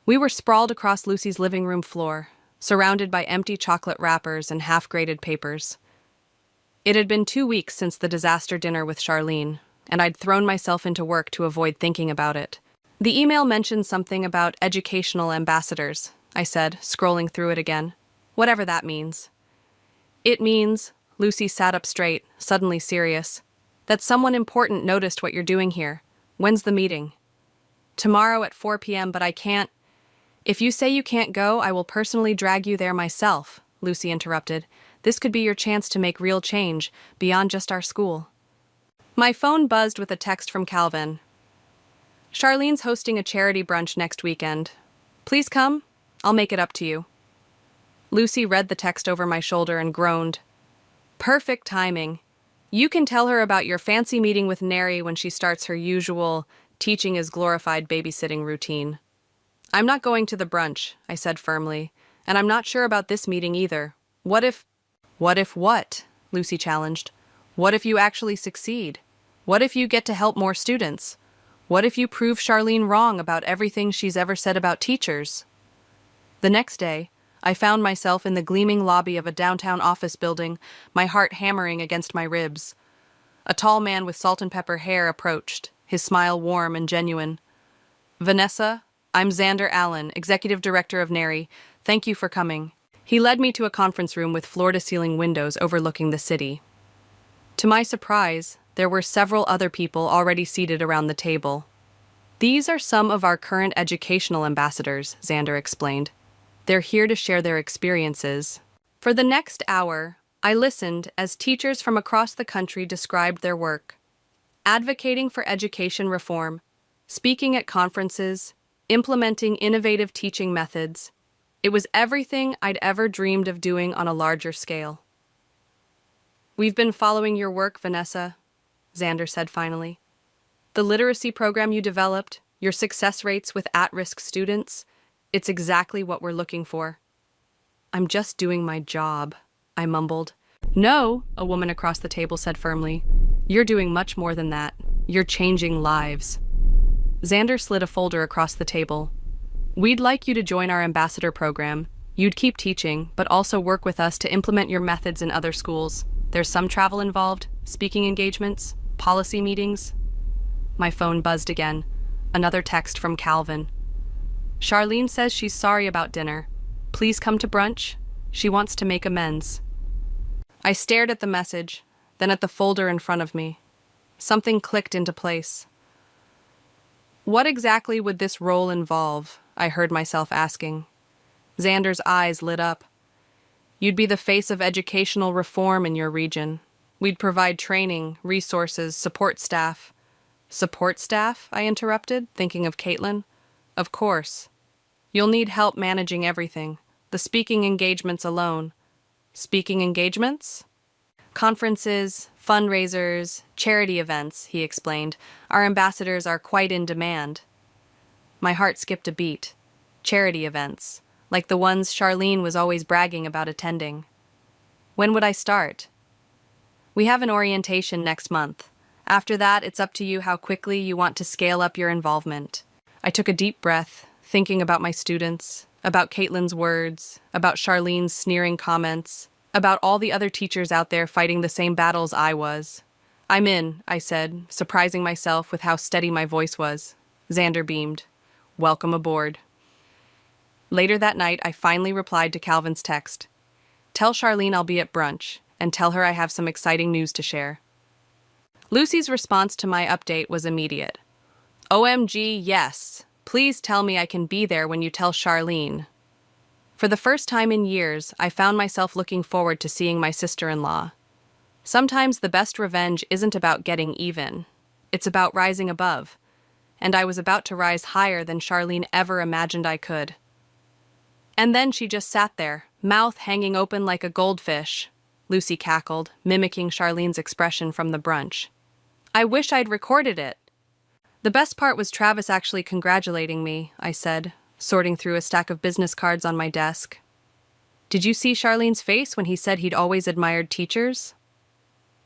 We were sprawled across Lucy's living room floor, surrounded by empty chocolate wrappers and half-graded papers. It had been 2 weeks since the disaster dinner with Charlene, and I'd thrown myself into work to avoid thinking about it. "The email mentioned something about educational ambassadors," I said, scrolling through it again. "Whatever that means." "It means," Lucy sat up straight, suddenly serious, "that someone important noticed what you're doing here. When's the meeting?" "Tomorrow at 4 p.m., but I can't." "If you say you can't go, I will personally drag you there myself," Lucy interrupted. "This could be your chance to make real change, beyond just our school." My phone buzzed with a text from Calvin. "Charlene's hosting a charity brunch next weekend. Please come. I'll make it up to you." Lucy read the text over my shoulder and groaned. "Perfect timing. You can tell her about your fancy meeting with Neri when she starts her usual teaching is glorified babysitting routine." "I'm not going to the brunch," I said firmly, "and I'm not sure about this meeting either. What if what?" Lucy challenged. "What if you actually succeed? What if you get to help more students? What if you prove Charlene wrong about everything she's ever said about teachers?" The next day, I found myself in the gleaming lobby of a downtown office building, my heart hammering against my ribs. A tall man with salt and pepper hair approached, his smile warm and genuine. "Vanessa, I'm Xander Allen, Executive Director of Neri. Thank you for coming." He led me to a conference room with floor-to-ceiling windows overlooking the city. To my surprise, there were several other people already seated around the table. These are some of our current educational ambassadors, Xander explained. They're here to share their experiences. For the next hour, I listened as teachers from across the country described their work, advocating for education reform, speaking at conferences, implementing innovative teaching methods. It was everything I'd ever dreamed of doing on a larger scale. "We've been following your work, Vanessa," Xander said finally. "The literacy program you developed, your success rates with at-risk students, it's exactly what we're looking for." "I'm just doing my job," I mumbled. "No," a woman across the table said firmly. "You're doing much more than that. You're changing lives." Xander slid a folder across the table. "We'd like you to join our ambassador program. You'd keep teaching, but also work with us to implement your methods in other schools. There's some travel involved, speaking engagements, policy meetings." My phone buzzed again. Another text from Calvin. "Charlene says she's sorry about dinner. Please come to brunch. She wants to make amends." I stared at the message, then at the folder in front of me. Something clicked into place. What exactly would this role involve? I heard myself asking. Xander's eyes lit up. "You'd be the face of educational reform in your region. We'd provide training, resources, support staff." "Support staff?" I interrupted, thinking of Caitlin. "Of course. You'll need help managing everything. The speaking engagements alone." "Speaking engagements?" "Conferences, fundraisers, charity events," he explained. "Our ambassadors are quite in demand." My heart skipped a beat. Charity events, like the ones Charlene was always bragging about attending. When would I start? "We have an orientation next month. After that, it's up to you how quickly you want to scale up your involvement." I took a deep breath, thinking about my students, about Caitlin's words, about Charlene's sneering comments, about all the other teachers out there fighting the same battles I was. "I'm in," I said, surprising myself with how steady my voice was. Xander beamed. "Welcome aboard." Later that night, I finally replied to Calvin's text. "Tell Charlene I'll be at brunch, and tell her I have some exciting news to share." Lucy's response to my update was immediate. "OMG, yes. Please tell me I can be there when you tell Charlene." For the first time in years, I found myself looking forward to seeing my sister-in-law. Sometimes the best revenge isn't about getting even. It's about rising above. And I was about to rise higher than Charlene ever imagined I could. And then she just sat there, mouth hanging open like a goldfish. Lucy cackled, mimicking Charlene's expression from the brunch. "I wish I'd recorded it." "The best part was Travis actually congratulating me," I said, sorting through a stack of business cards on my desk. "Did you see Charlene's face when he said he'd always admired teachers?"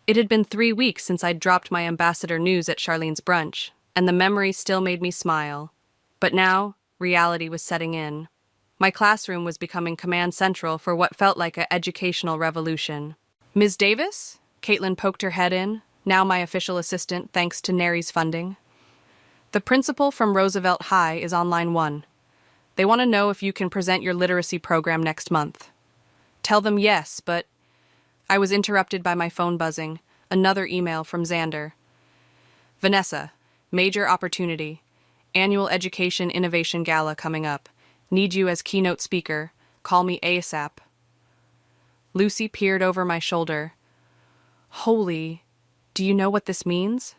It had been 3 weeks since I'd dropped my ambassador news at Charlene's brunch, and the memory still made me smile. But now, reality was setting in. My classroom was becoming command central for what felt like an educational revolution. "Ms. Davis?" Caitlin poked her head in, now my official assistant thanks to NARY's funding. "The principal from Roosevelt High is on line 1. They want to know if you can present your literacy program next month." "Tell them yes, but—" I was interrupted by my phone buzzing, another email from Xander. "Vanessa, major opportunity. Annual Education Innovation Gala coming up. Need you as keynote speaker. Call me ASAP." Lucy peered over my shoulder. "Holy, do you know what this means?"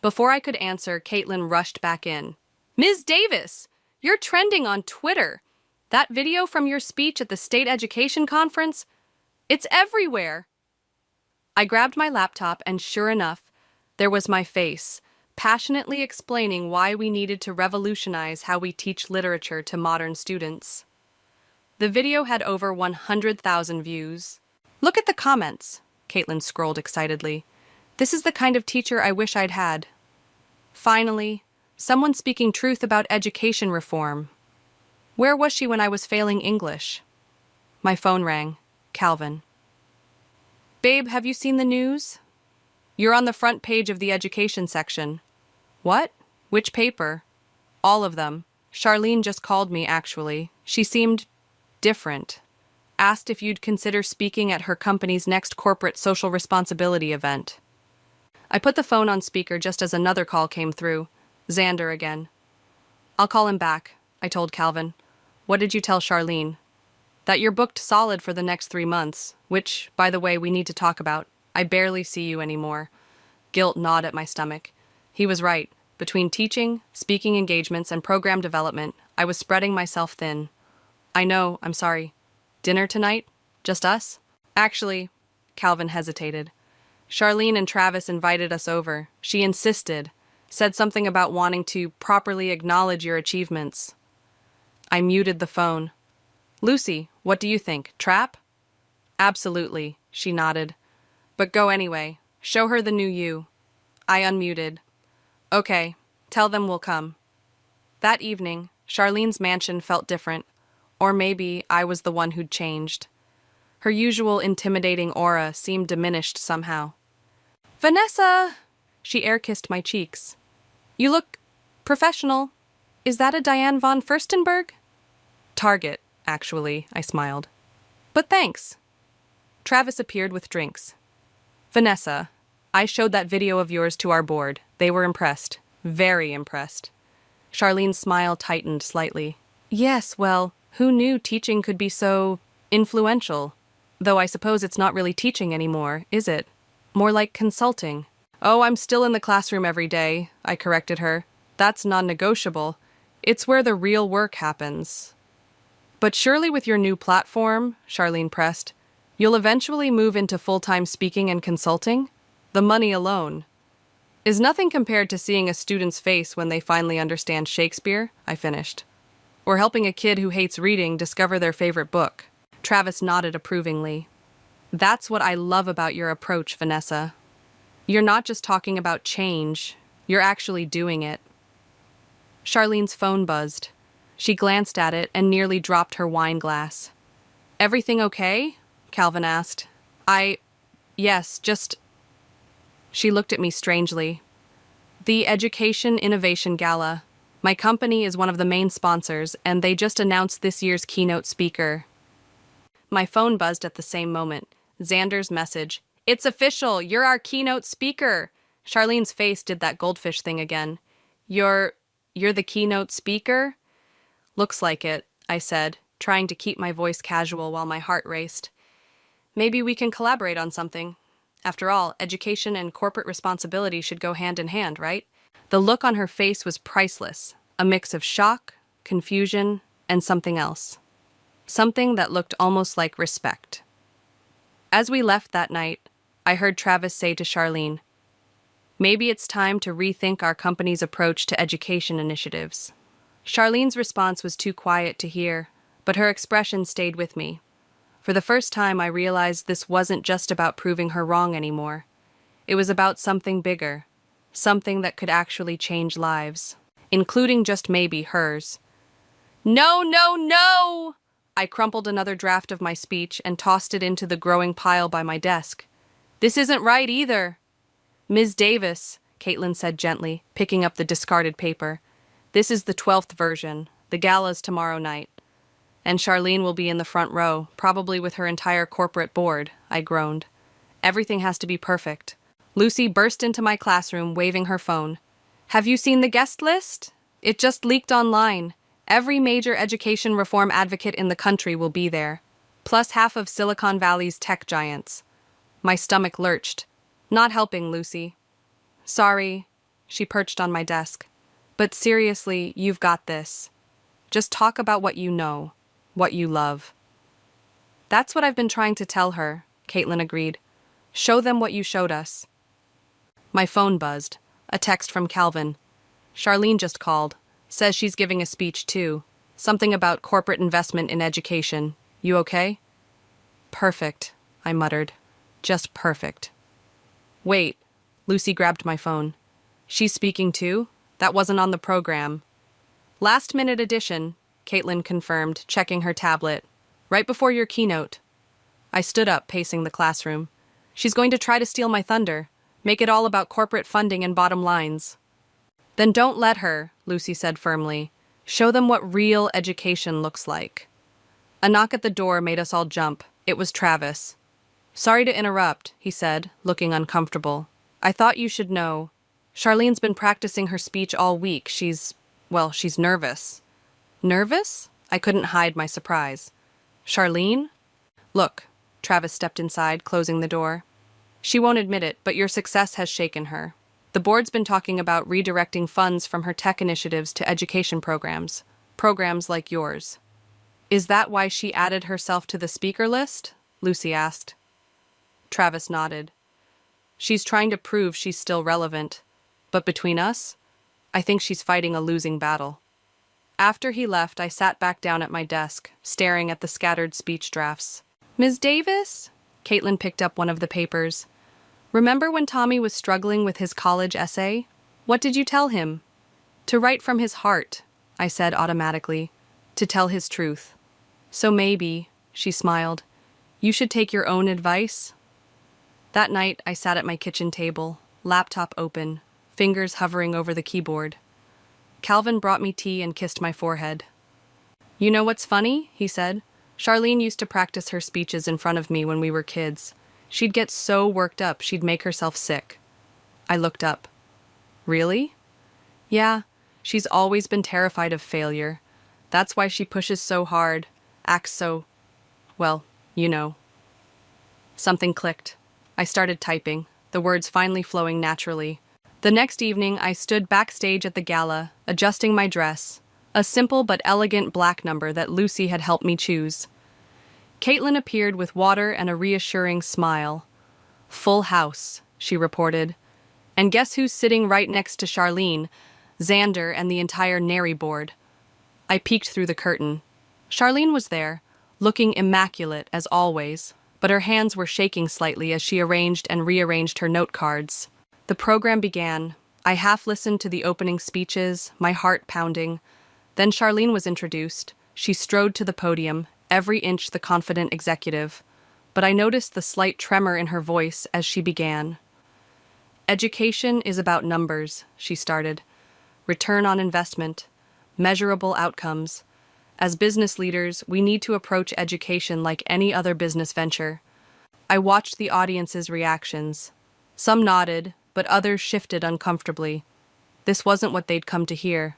Before I could answer, Caitlin rushed back in. "Ms. Davis, you're trending on Twitter. That video from your speech at the state education conference, it's everywhere." I grabbed my laptop and sure enough, there was my face, passionately explaining why we needed to revolutionize how we teach literature to modern students. The video had over 100,000 views. "Look at the comments," Caitlin scrolled excitedly. "This is the kind of teacher I wish I'd had." Finally, someone speaking truth about education reform. Where was she when I was failing English? My phone rang. Calvin. "Babe, have you seen the news? You're on the front page of the education section." "What? Which paper?" "All of them. Charlene just called me, actually. She seemed different. Asked if you'd consider speaking at her company's next corporate social responsibility event." I put the phone on speaker just as another call came through. Xander again. I'll call him back, I told Calvin. What did you tell Charlene? That you're booked solid for the next 3 months, which, by the way, we need to talk about. I barely see you anymore. Guilt gnawed at my stomach. He was right. Between teaching, speaking engagements, and program development, I was spreading myself thin. I know, I'm sorry. Dinner tonight? Just us? Actually, Calvin hesitated. Charlene and Travis invited us over. She insisted, said something about wanting to properly acknowledge your achievements. I muted the phone. Lucy, what do you think? Trap? Absolutely, she nodded. But go anyway. Show her the new you. I unmuted. Okay, tell them we'll come. That evening, Charlene's mansion felt different. Or maybe I was the one who'd changed. Her usual intimidating aura seemed diminished somehow. Vanessa! She air-kissed my cheeks. You look professional. Is that a Diane von Furstenberg? Target, actually, I smiled. But thanks. Travis appeared with drinks. Vanessa, I showed that video of yours to our board. They were impressed. Very impressed. Charlene's smile tightened slightly. Yes, well, who knew teaching could be so influential? Though I suppose it's not really teaching anymore, is it? More like consulting. Oh, I'm still in the classroom every day, I corrected her. That's non-negotiable. It's where the real work happens. But surely with your new platform, Charlene pressed, you'll eventually move into full-time speaking and consulting? The money alone is nothing compared to seeing a student's face when they finally understand Shakespeare, I finished. Or helping a kid who hates reading discover their favorite book. Travis nodded approvingly. That's what I love about your approach, Vanessa. You're not just talking about change, you're actually doing it. Charlene's phone buzzed. She glanced at it and nearly dropped her wine glass. Everything okay? Calvin asked. Yes, just... She looked at me strangely. The Education Innovation Gala. My company is one of the main sponsors, and they just announced this year's keynote speaker. My phone buzzed at the same moment. Xander's message. It's official! You're our keynote speaker! Charlene's face did that goldfish thing again. You're the keynote speaker? Looks like it, I said, trying to keep my voice casual while my heart raced. Maybe we can collaborate on something. After all, education and corporate responsibility should go hand in hand, right? The look on her face was priceless, a mix of shock, confusion, and something else. Something that looked almost like respect. As we left that night, I heard Travis say to Charlene, maybe it's time to rethink our company's approach to education initiatives. Charlene's response was too quiet to hear, but her expression stayed with me. For the first time, I realized this wasn't just about proving her wrong anymore. It was about something bigger, something that could actually change lives, including just maybe hers. No, no, no! I crumpled another draft of my speech and tossed it into the growing pile by my desk. This isn't right either. Ms. Davis, Caitlin said gently, picking up the discarded paper. This is the 12th version. The gala's tomorrow night. And Charlene will be in the front row, probably with her entire corporate board, I groaned. Everything has to be perfect. Lucy burst into my classroom, waving her phone. Have you seen the guest list? It just leaked online. Every major education reform advocate in the country will be there, plus half of Silicon Valley's tech giants. My stomach lurched. Not helping, Lucy. Sorry, she perched on my desk. But seriously, you've got this. Just talk about what you know, what you love. That's what I've been trying to tell her, Caitlin agreed. Show them what you showed us. My phone buzzed. A text from Calvin. Charlene just called. Says she's giving a speech too. Something about corporate investment in education. You okay? Perfect, I muttered. Just perfect. Wait, Lucy grabbed my phone. She's speaking too? That wasn't on the program. Last-minute addition, Caitlin confirmed, checking her tablet. Right before your keynote. I stood up, pacing the classroom. She's going to try to steal my thunder. Make it all about corporate funding and bottom lines. Then don't let her, Lucy said firmly. Show them what real education looks like. A knock at the door made us all jump. It was Travis. Sorry to interrupt, he said, looking uncomfortable. I thought you should know. Charlene's been practicing her speech all week. She's nervous. Nervous? I couldn't hide my surprise. Charlene? Look, Travis stepped inside, closing the door. She won't admit it, but your success has shaken her. The board's been talking about redirecting funds from her tech initiatives to education programs like yours. Is that why she added herself to the speaker list? Lucy asked. Travis nodded. She's trying to prove she's still relevant. But between us, I think she's fighting a losing battle. After he left, I sat back down at my desk, staring at the scattered speech drafts. Ms. Davis? Caitlin picked up one of the papers. Remember when Tommy was struggling with his college essay? What did you tell him? To write from his heart, I said automatically. To tell his truth. So maybe, she smiled, you should take your own advice? That night, I sat at my kitchen table, laptop open, fingers hovering over the keyboard. Calvin brought me tea and kissed my forehead. You know what's funny? He said. Charlene used to practice her speeches in front of me when we were kids. She'd get so worked up she'd make herself sick. I looked up. Really? Yeah, she's always been terrified of failure. That's why she pushes so hard, acts so, well, you know. Something clicked. I started typing, the words finally flowing naturally. The next evening, I stood backstage at the gala, adjusting my dress, a simple but elegant black number that Lucy had helped me choose. Caitlin appeared with water and a reassuring smile. Full house, she reported. And guess who's sitting right next to Charlene, Xander, and the entire Nary board? I peeked through the curtain. Charlene was there, looking immaculate as always, but her hands were shaking slightly as she arranged and rearranged her note cards. The program began. I half listened to the opening speeches, my heart pounding. Then Charlene was introduced. She strode to the podium, every inch the confident executive. But I noticed the slight tremor in her voice as she began. Education is about numbers, she started. Return on investment, measurable outcomes. As business leaders, we need to approach education like any other business venture. I watched the audience's reactions. Some nodded, but others shifted uncomfortably. This wasn't what they'd come to hear.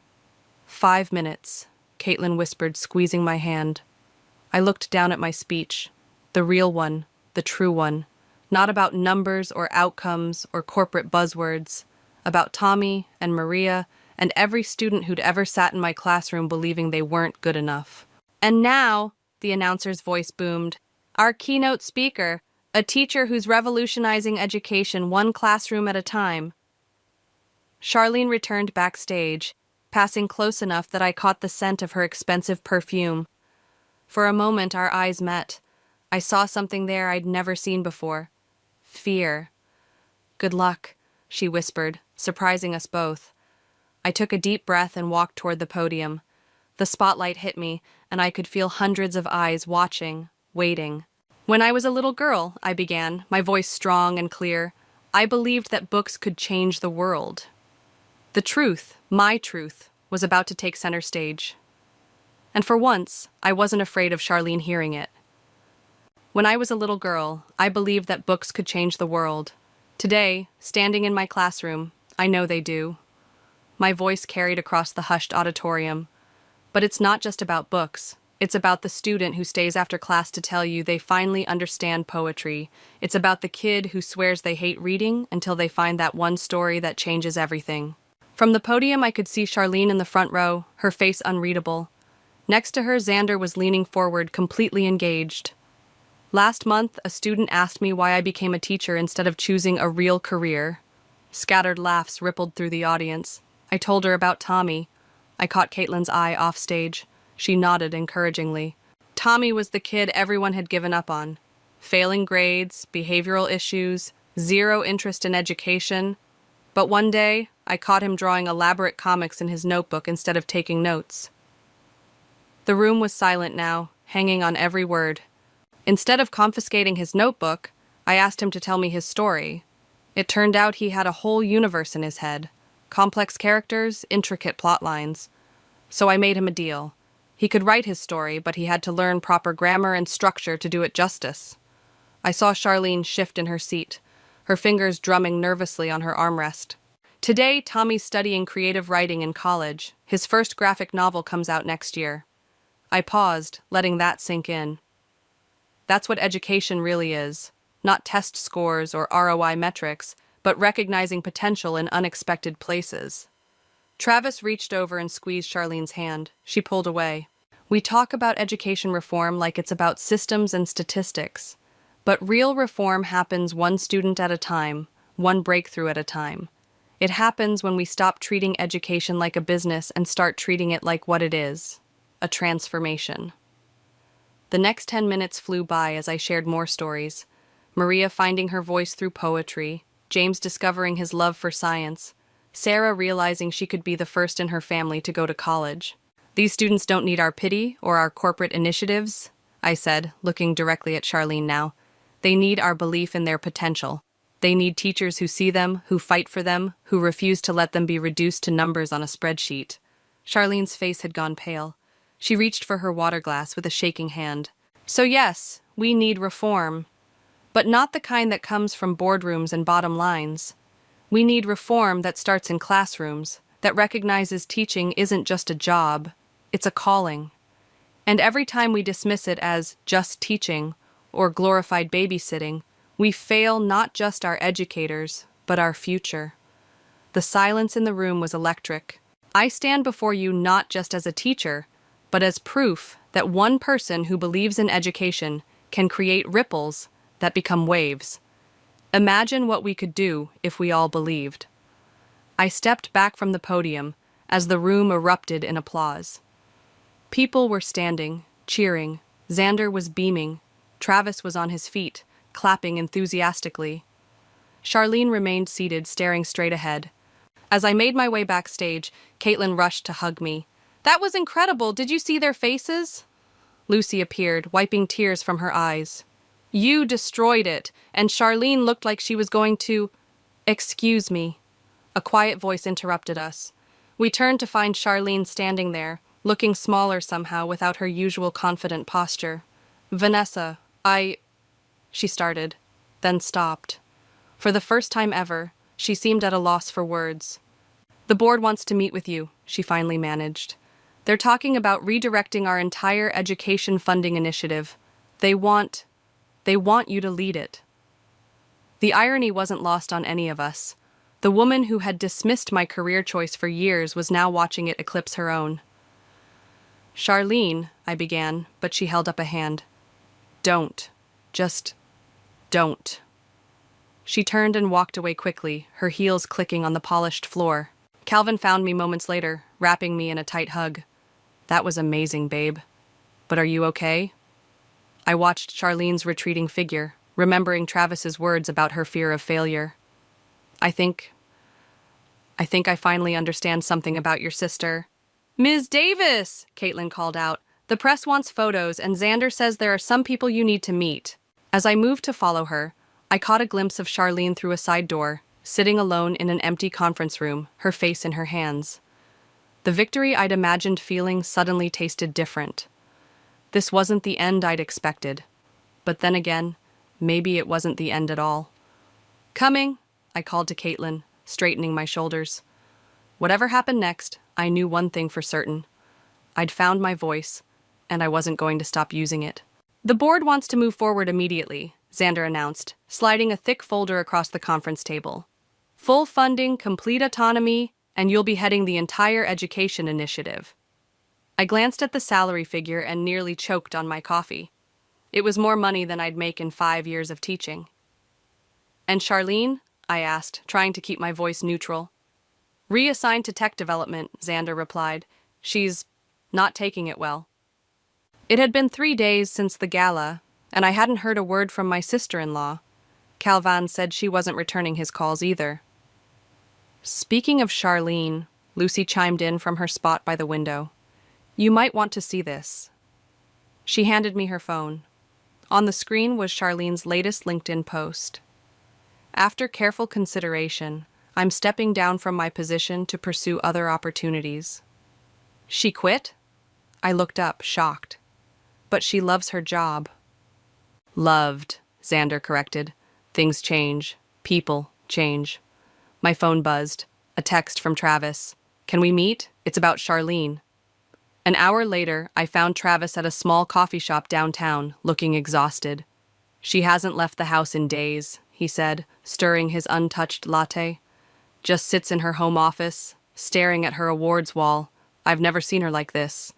5 minutes, Caitlin whispered, squeezing my hand. I looked down at my speech. The real one, the true one. Not about numbers or outcomes or corporate buzzwords. About Tommy and Maria and every student who'd ever sat in my classroom believing they weren't good enough. And now, the announcer's voice boomed, our keynote speaker, a teacher who's revolutionizing education one classroom at a time. Charlene returned backstage, passing close enough that I caught the scent of her expensive perfume. For a moment, our eyes met. I saw something there I'd never seen before. Fear. Good luck, she whispered, surprising us both. I took a deep breath and walked toward the podium. The spotlight hit me, and I could feel hundreds of eyes watching, waiting. When I was a little girl, I began, my voice strong and clear, I believed that books could change the world. The truth, my truth, was about to take center stage. And for once, I wasn't afraid of Charlene hearing it. When I was a little girl, I believed that books could change the world. Today, standing in my classroom, I know they do. My voice carried across the hushed auditorium. But it's not just about books. It's about the student who stays after class to tell you they finally understand poetry. It's about the kid who swears they hate reading until they find that one story that changes everything. From the podium, I could see Charlene in the front row, her face unreadable. Next to her, Xander was leaning forward, completely engaged. Last month, a student asked me why I became a teacher instead of choosing a real career. Scattered laughs rippled through the audience. I told her about Tommy. I caught Caitlin's eye offstage. She nodded encouragingly. Tommy was the kid everyone had given up on. Failing grades, behavioral issues, zero interest in education. But one day, I caught him drawing elaborate comics in his notebook instead of taking notes. The room was silent now, hanging on every word. Instead of confiscating his notebook, I asked him to tell me his story. It turned out he had a whole universe in his head. Complex characters, intricate plot lines. So I made him a deal. He could write his story, but he had to learn proper grammar and structure to do it justice. I saw Charlene shift in her seat, her fingers drumming nervously on her armrest. Today, Tommy's studying creative writing in college. His first graphic novel comes out next year. I paused, letting that sink in. That's what education really is. Not test scores or ROI metrics, but recognizing potential in unexpected places. Travis reached over and squeezed Charlene's hand. She pulled away. We talk about education reform like it's about systems and statistics. But real reform happens one student at a time, one breakthrough at a time. It happens when we stop treating education like a business and start treating it like what it is, a transformation. The next 10 minutes flew by as I shared more stories. Maria finding her voice through poetry, James discovering his love for science, Sarah realizing she could be the first in her family to go to college. These students don't need our pity or our corporate initiatives, I said, looking directly at Charlene now. They need our belief in their potential. They need teachers who see them, who fight for them, who refuse to let them be reduced to numbers on a spreadsheet. Charlene's face had gone pale. She reached for her water glass with a shaking hand. So yes, we need reform. But not the kind that comes from boardrooms and bottom lines. We need reform that starts in classrooms, that recognizes teaching isn't just a job, it's a calling. And every time we dismiss it as just teaching or glorified babysitting, we fail not just our educators, but our future. The silence in the room was electric. I stand before you not just as a teacher, but as proof that one person who believes in education can create ripples that become waves. Imagine what we could do if we all believed. I stepped back from the podium as the room erupted in applause. People were standing, cheering. Xander was beaming. Travis was on his feet, clapping enthusiastically. Charlene remained seated, staring straight ahead. As I made my way backstage, Caitlin rushed to hug me. That was incredible. Did you see their faces? Lucy appeared, wiping tears from her eyes. You destroyed it, and Charlene looked like she was going to... Excuse me. A quiet voice interrupted us. We turned to find Charlene standing there, looking smaller somehow without her usual confident posture. Vanessa, She started, then stopped. For the first time ever, she seemed at a loss for words. The board wants to meet with you, she finally managed. They're talking about redirecting our entire education funding initiative. They want you to lead it. The irony wasn't lost on any of us. The woman who had dismissed my career choice for years was now watching it eclipse her own. Charlene, I began, but she held up a hand. Don't. Just don't. She turned and walked away quickly, her heels clicking on the polished floor. Calvin found me moments later, wrapping me in a tight hug. That was amazing, babe. But are you okay? I watched Charlene's retreating figure, remembering Travis's words about her fear of failure. I think I finally understand something about your sister. Ms. Davis, Caitlin called out. The press wants photos, and Xander says there are some people you need to meet. As I moved to follow her, I caught a glimpse of Charlene through a side door, sitting alone in an empty conference room, her face in her hands. The victory I'd imagined feeling suddenly tasted different. This wasn't the end I'd expected. But then again, maybe it wasn't the end at all. Coming, I called to Caitlin, straightening my shoulders. Whatever happened next, I knew one thing for certain. I'd found my voice, and I wasn't going to stop using it. The board wants to move forward immediately, Xander announced, sliding a thick folder across the conference table. Full funding, complete autonomy, and you'll be heading the entire education initiative. I glanced at the salary figure and nearly choked on my coffee. It was more money than I'd make in 5 years of teaching. And Charlene? I asked, trying to keep my voice neutral. Reassigned to tech development, Xander replied. She's not taking it well. It had been 3 days since the gala, and I hadn't heard a word from my sister-in-law. Calvin said she wasn't returning his calls either. Speaking of Charlene, Lucy chimed in from her spot by the window. You might want to see this. She handed me her phone. On the screen was Charlene's latest LinkedIn post. After careful consideration, I'm stepping down from my position to pursue other opportunities. She quit? I looked up, shocked. But she loves her job. Loved, Xander corrected. Things change. People change. My phone buzzed. A A text from Travis. Can we meet? It's about Charlene. An hour later, I found Travis at a small coffee shop downtown, looking exhausted. She hasn't left the house in days, he said, stirring his untouched latte. Just sits in her home office, staring at her awards wall. I've never seen her like this.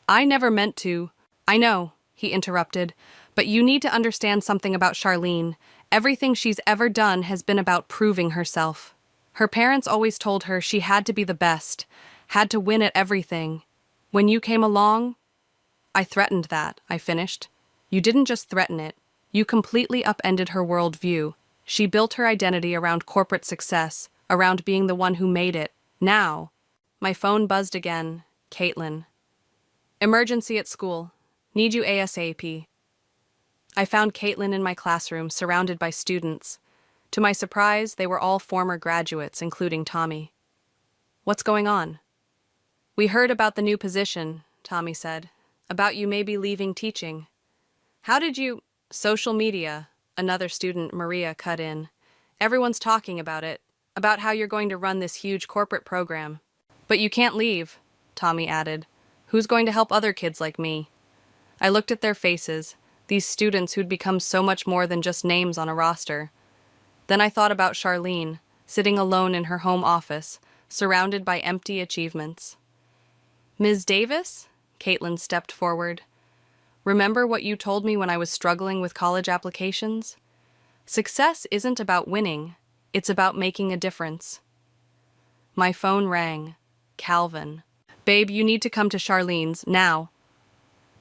I never meant to. I know, he interrupted, but you need to understand something about Charlene. Everything she's ever done has been about proving herself. Her parents always told her she had to be the best, had to win at everything. When you came along, I threatened that, I finished. You didn't just threaten it. You completely upended her worldview. She built her identity around corporate success, around being the one who made it. Now, my phone buzzed again. Caitlin. Emergency at school. Need you ASAP. I found Caitlin in my classroom, surrounded by students. To my surprise, they were all former graduates, including Tommy. What's going on? We heard about the new position, Tommy said. About you maybe leaving teaching. How did you... Social media, another student, Maria, cut in. Everyone's talking about it, about how you're going to run this huge corporate program. But you can't leave, Tommy added. Who's going to help other kids like me? I looked at their faces, these students who'd become so much more than just names on a roster. Then I thought about Charlene, sitting alone in her home office, surrounded by empty achievements. Ms. Davis? Caitlin stepped forward. Remember what you told me when I was struggling with college applications? Success isn't about winning, it's about making a difference. My phone rang. Calvin. Babe, you need to come to Charlene's, now.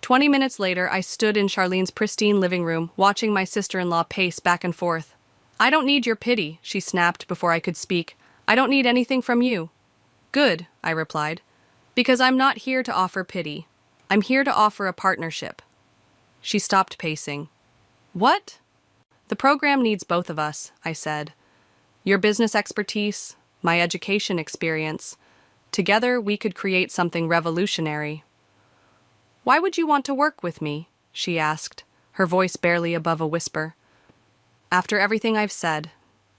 20 minutes later, I stood in Charlene's pristine living room, watching my sister-in-law pace back and forth. I don't need your pity, she snapped before I could speak. I don't need anything from you. Good, I replied. Because I'm not here to offer pity. I'm here to offer a partnership. She stopped pacing. What? The program needs both of us, I said. Your business expertise, my education experience. Together, we could create something revolutionary. Why would you want to work with me? She asked, her voice barely above a whisper. After everything I've said,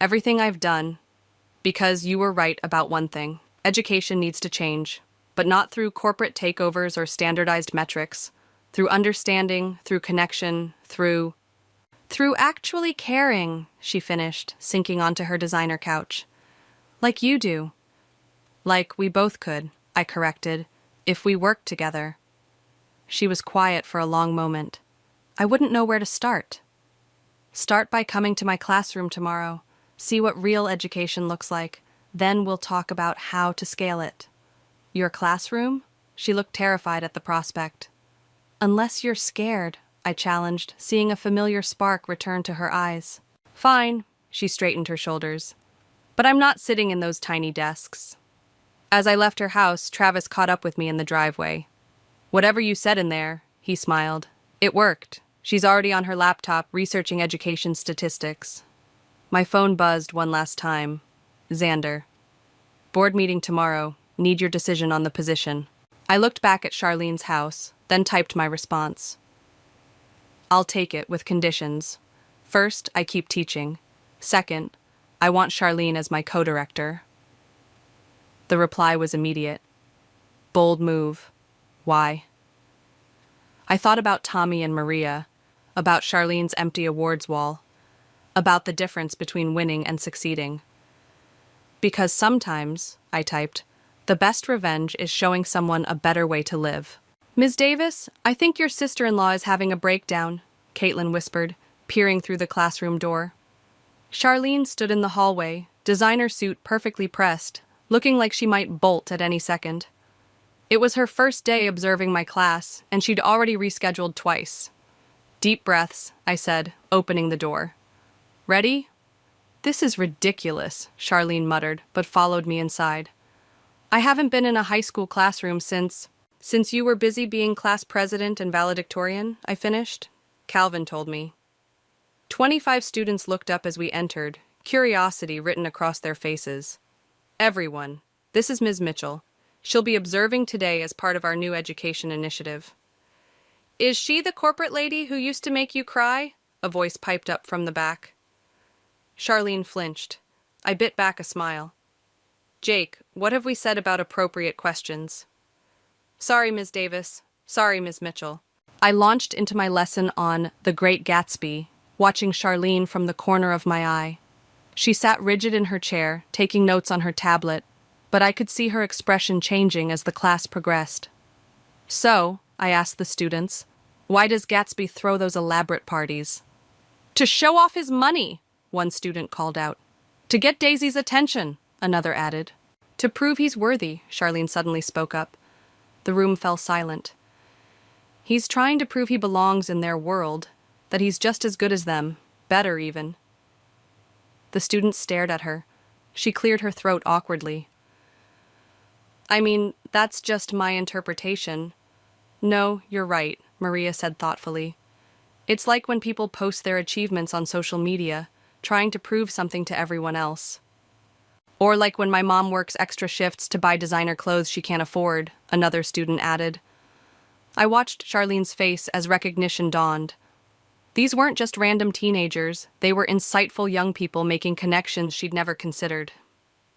everything I've done, because you were right about one thing. Education needs to change, but not through corporate takeovers or standardized metrics. Through understanding, through connection, through actually caring, she finished, sinking onto her designer couch. Like you do. Like we both could, I corrected, if we worked together. She was quiet for a long moment. I wouldn't know where to start. Start by coming to my classroom tomorrow. See what real education looks like. Then we'll talk about how to scale it. Your classroom? She looked terrified at the prospect. Unless you're scared, I challenged, seeing a familiar spark return to her eyes. Fine, she straightened her shoulders. But I'm not sitting in those tiny desks. As I left her house, Travis caught up with me in the driveway. Whatever you said in there, he smiled. It worked. She's already on her laptop researching education statistics. My phone buzzed one last time. Xander. Board meeting tomorrow. Need your decision on the position. I looked back at Charlene's house, then typed my response. I'll take it with conditions. First, I keep teaching. Second, I want Charlene as my co-director. The reply was immediate. Bold move. Why? I thought about Tommy and Maria, about Charlene's empty awards wall, about the difference between winning and succeeding. Because sometimes, I typed, the best revenge is showing someone a better way to live. Ms. Davis, I think your sister-in-law is having a breakdown, Caitlin whispered, peering through the classroom door. Charlene stood in the hallway, designer suit perfectly pressed, looking like she might bolt at any second. It was her first day observing my class, and she'd already rescheduled twice. Deep breaths, I said, opening the door. Ready? This is ridiculous, Charlene muttered, but followed me inside. I haven't been in a high school classroom since you were busy being class president and valedictorian, I finished. Calvin told me. 25 students looked up as we entered, curiosity written across their faces. Everyone, this is Ms. Mitchell. She'll be observing today as part of our new education initiative. Is she the corporate lady who used to make you cry? A voice piped up from the back. Charlene flinched. I bit back a smile. Jake, what have we said about appropriate questions? Sorry, Ms. Davis. Sorry, Ms. Mitchell. I launched into my lesson on The Great Gatsby, watching Charlene from the corner of my eye. She sat rigid in her chair, taking notes on her tablet, but I could see her expression changing as the class progressed. So, I asked the students, why does Gatsby throw those elaborate parties? To show off his money, one student called out. To get Daisy's attention, another added. To prove he's worthy, Charlene suddenly spoke up. The room fell silent. He's trying to prove he belongs in their world, that he's just as good as them, better even. The students stared at her. She cleared her throat awkwardly. I mean, that's just my interpretation. No, you're right, Maria said thoughtfully. It's like when people post their achievements on social media, trying to prove something to everyone else. Or like when my mom works extra shifts to buy designer clothes she can't afford, another student added. I watched Charlene's face as recognition dawned. These weren't just random teenagers, they were insightful young people making connections she'd never considered.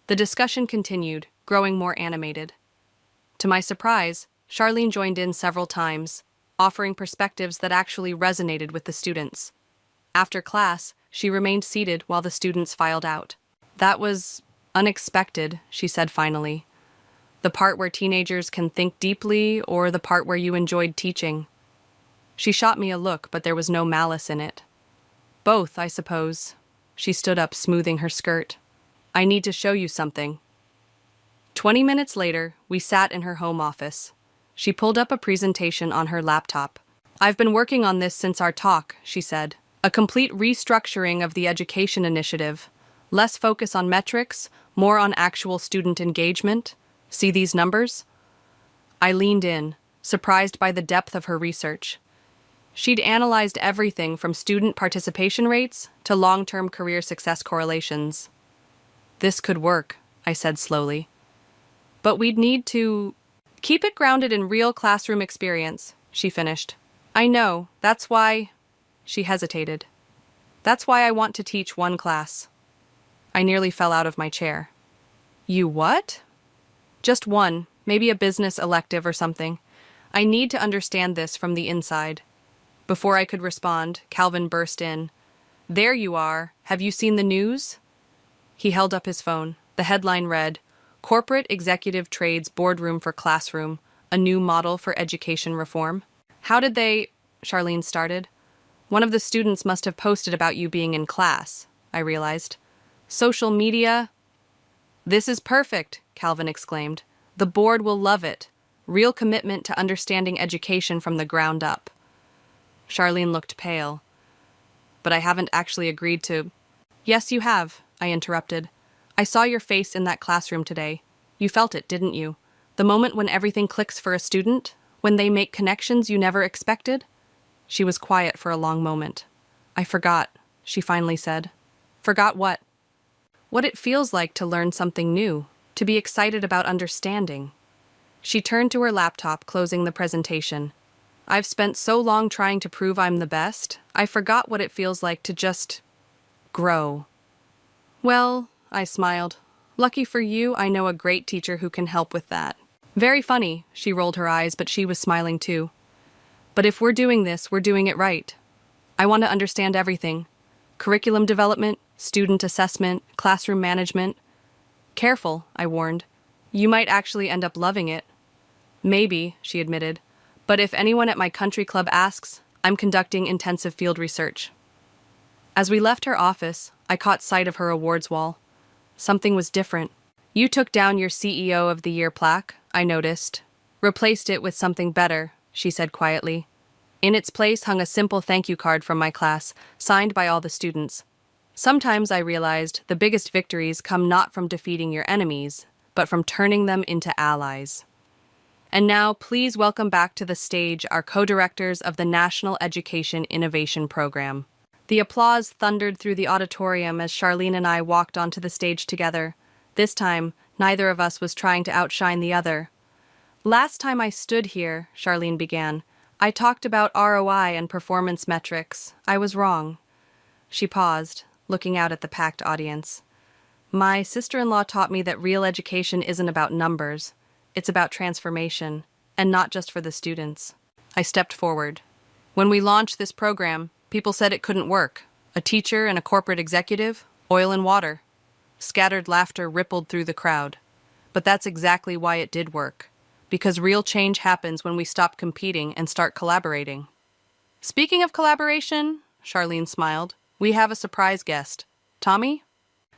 The discussion continued, growing more animated. To my surprise, Charlene joined in several times, offering perspectives that actually resonated with the students. After class, she remained seated while the students filed out. That was unexpected, she said finally. The part where teenagers can think deeply, or the part where you enjoyed teaching? She shot me a look, but there was no malice in it. Both, I suppose. She stood up, smoothing her skirt. I need to show you something. 20 minutes later, we sat in her home office. She pulled up a presentation on her laptop. I've been working on this since our talk, she said. A complete restructuring of the education initiative. Less focus on metrics, more on actual student engagement. See these numbers? I leaned in, surprised by the depth of her research. She'd analyzed everything from student participation rates to long-term career success correlations. This could work, I said slowly. But we'd need to keep it grounded in real classroom experience, she finished. I know, that's why... She hesitated. That's why I want to teach one class. I nearly fell out of my chair. You what? Just one, maybe a business elective or something. I need to understand this from the inside. Before I could respond, Calvin burst in. There you are. Have you seen the news? He held up his phone. The headline read, Corporate Executive Trades Boardroom for Classroom, a new model for education reform. How did they... Charlene started. One of the students must have posted about you being in class, I realized. Social media... This is perfect, Calvin exclaimed. The board will love it. Real commitment to understanding education from the ground up. Charlene looked pale. But I haven't actually agreed to... Yes, you have, I interrupted. I saw your face in that classroom today. You felt it, didn't you? The moment when everything clicks for a student? When they make connections you never expected? She was quiet for a long moment. I forgot, she finally said. Forgot what? What it feels like to learn something new, to be excited about understanding. She turned to her laptop, closing the presentation. I've spent so long trying to prove I'm the best, I forgot what it feels like to just... grow. Well, I smiled. Lucky for you, I know a great teacher who can help with that. Very funny, she rolled her eyes, but she was smiling too. But if we're doing this, we're doing it right. I want to understand everything. Curriculum development, student assessment, classroom management. Careful, I warned. You might actually end up loving it. Maybe, she admitted. But if anyone at my country club asks, I'm conducting intensive field research. As we left her office, I caught sight of her awards wall. Something was different. You took down your CEO of the Year plaque, I noticed. Replaced it with something better, she said quietly. In its place hung a simple thank you card from my class, signed by all the students. Sometimes I realized the biggest victories come not from defeating your enemies, but from turning them into allies. And now, please welcome back to the stage our co-directors of the National Education Innovation Program. The applause thundered through the auditorium as Charlene and I walked onto the stage together. This time, neither of us was trying to outshine the other. Last time I stood here, Charlene began, I talked about ROI and performance metrics. I was wrong. She paused, looking out at the packed audience. My sister-in-law taught me that real education isn't about numbers. It's about transformation, and not just for the students. I stepped forward. When we launched this program, people said it couldn't work. A teacher and a corporate executive, oil and water. Scattered laughter rippled through the crowd. But that's exactly why it did work. Because real change happens when we stop competing and start collaborating. Speaking of collaboration, Charlene smiled, we have a surprise guest. Tommy?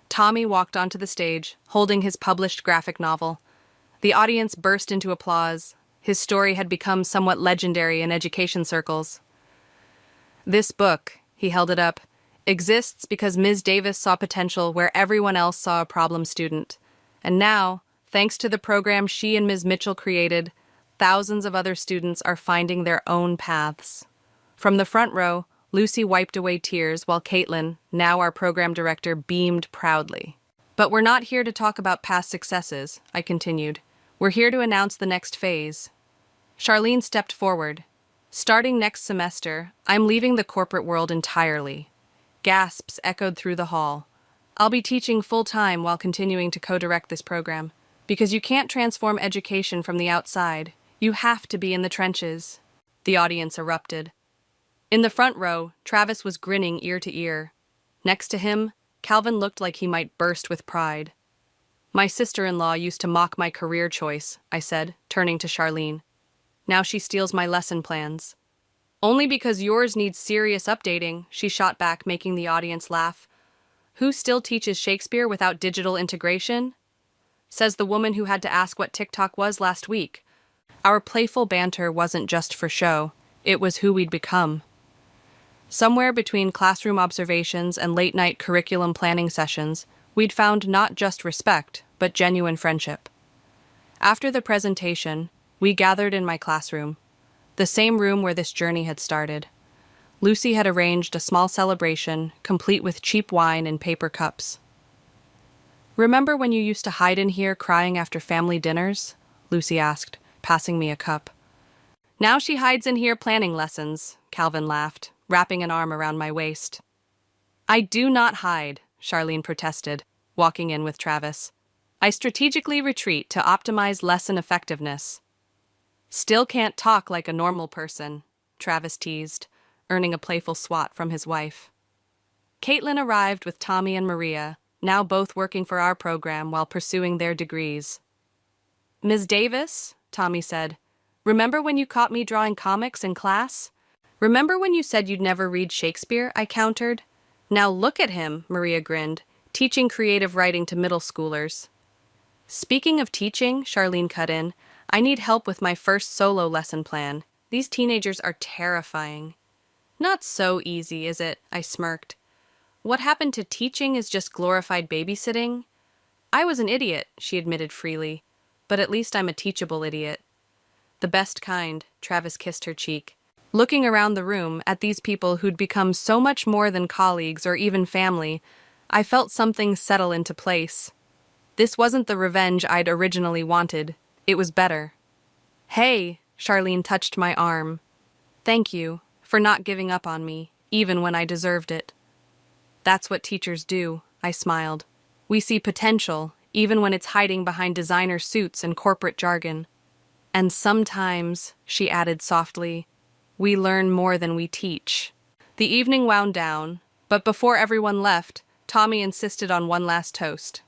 Tommy walked onto the stage, holding his published graphic novel. The audience burst into applause. His story had become somewhat legendary in education circles. This book, he held it up, exists because Ms. Davis saw potential where everyone else saw a problem student. And now, thanks to the program she and Ms. Mitchell created, thousands of other students are finding their own paths. From the front row, Lucy wiped away tears while Caitlin, now our program director, beamed proudly. But we're not here to talk about past successes, I continued. We're here to announce the next phase. Charlene stepped forward. Starting next semester, I'm leaving the corporate world entirely. Gasps echoed through the hall. I'll be teaching full-time while continuing to co-direct this program. Because you can't transform education from the outside. You have to be in the trenches. The audience erupted. In the front row, Travis was grinning ear to ear. Next to him, Calvin looked like he might burst with pride. My sister-in-law used to mock my career choice, I said, turning to Charlene. Now she steals my lesson plans. Only because yours needs serious updating, she shot back, making the audience laugh. Who still teaches Shakespeare without digital integration? Says the woman who had to ask what TikTok was last week. Our playful banter wasn't just for show, it was who we'd become. Somewhere between classroom observations and late-night curriculum planning sessions, we'd found not just respect, but genuine friendship. After the presentation, we gathered in my classroom, the same room where this journey had started. Lucy had arranged a small celebration, complete with cheap wine and paper cups. Remember when you used to hide in here crying after family dinners? Lucy asked, passing me a cup. Now she hides in here planning lessons, Calvin laughed, wrapping an arm around my waist. I do not hide, Charlene protested, walking in with Travis. I strategically retreat to optimize lesson effectiveness. Still can't talk like a normal person, Travis teased, earning a playful swat from his wife. Caitlin arrived with Tommy and Maria, now both working for our program while pursuing their degrees. Ms. Davis, Tommy said, remember when you caught me drawing comics in class? Remember when you said you'd never read Shakespeare? I countered. Now look at him, Maria grinned, teaching creative writing to middle schoolers. Speaking of teaching, Charlene cut in, I need help with my first solo lesson plan. These teenagers are terrifying. Not so easy, is it? I smirked. What happened to teaching is just glorified babysitting? I was an idiot, she admitted freely, but at least I'm a teachable idiot. The best kind, Travis kissed her cheek. Looking around the room at these people who'd become so much more than colleagues or even family, I felt something settle into place. This wasn't the revenge I'd originally wanted. It was better. Hey, Charlene touched my arm. Thank you for not giving up on me, even when I deserved it. That's what teachers do, I smiled. We see potential, even when it's hiding behind designer suits and corporate jargon. And sometimes, she added softly, we learn more than we teach. The evening wound down, but before everyone left, Tommy insisted on one last toast.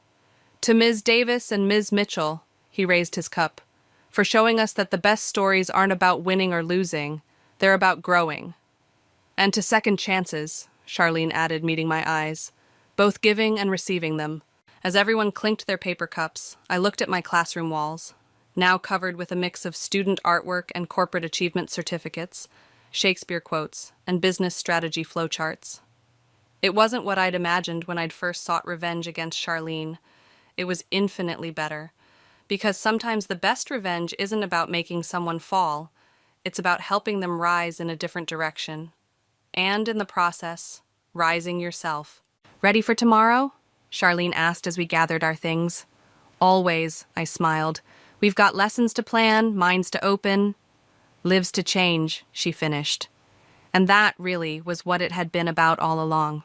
To Ms. Davis and Ms. Mitchell, he raised his cup, for showing us that the best stories aren't about winning or losing, they're about growing. And to second chances, Charlene added, meeting my eyes, both giving and receiving them. As everyone clinked their paper cups, I looked at my classroom walls, now covered with a mix of student artwork and corporate achievement certificates, Shakespeare quotes, and business strategy flowcharts. It wasn't what I'd imagined when I'd first sought revenge against Charlene. It was infinitely better, because sometimes the best revenge isn't about making someone fall, it's about helping them rise in a different direction. And in the process, rising yourself. Ready for tomorrow? Charlene asked as we gathered our things. Always, I smiled. We've got lessons to plan, minds to open, lives to change, she finished. And that, really, was what it had been about all along.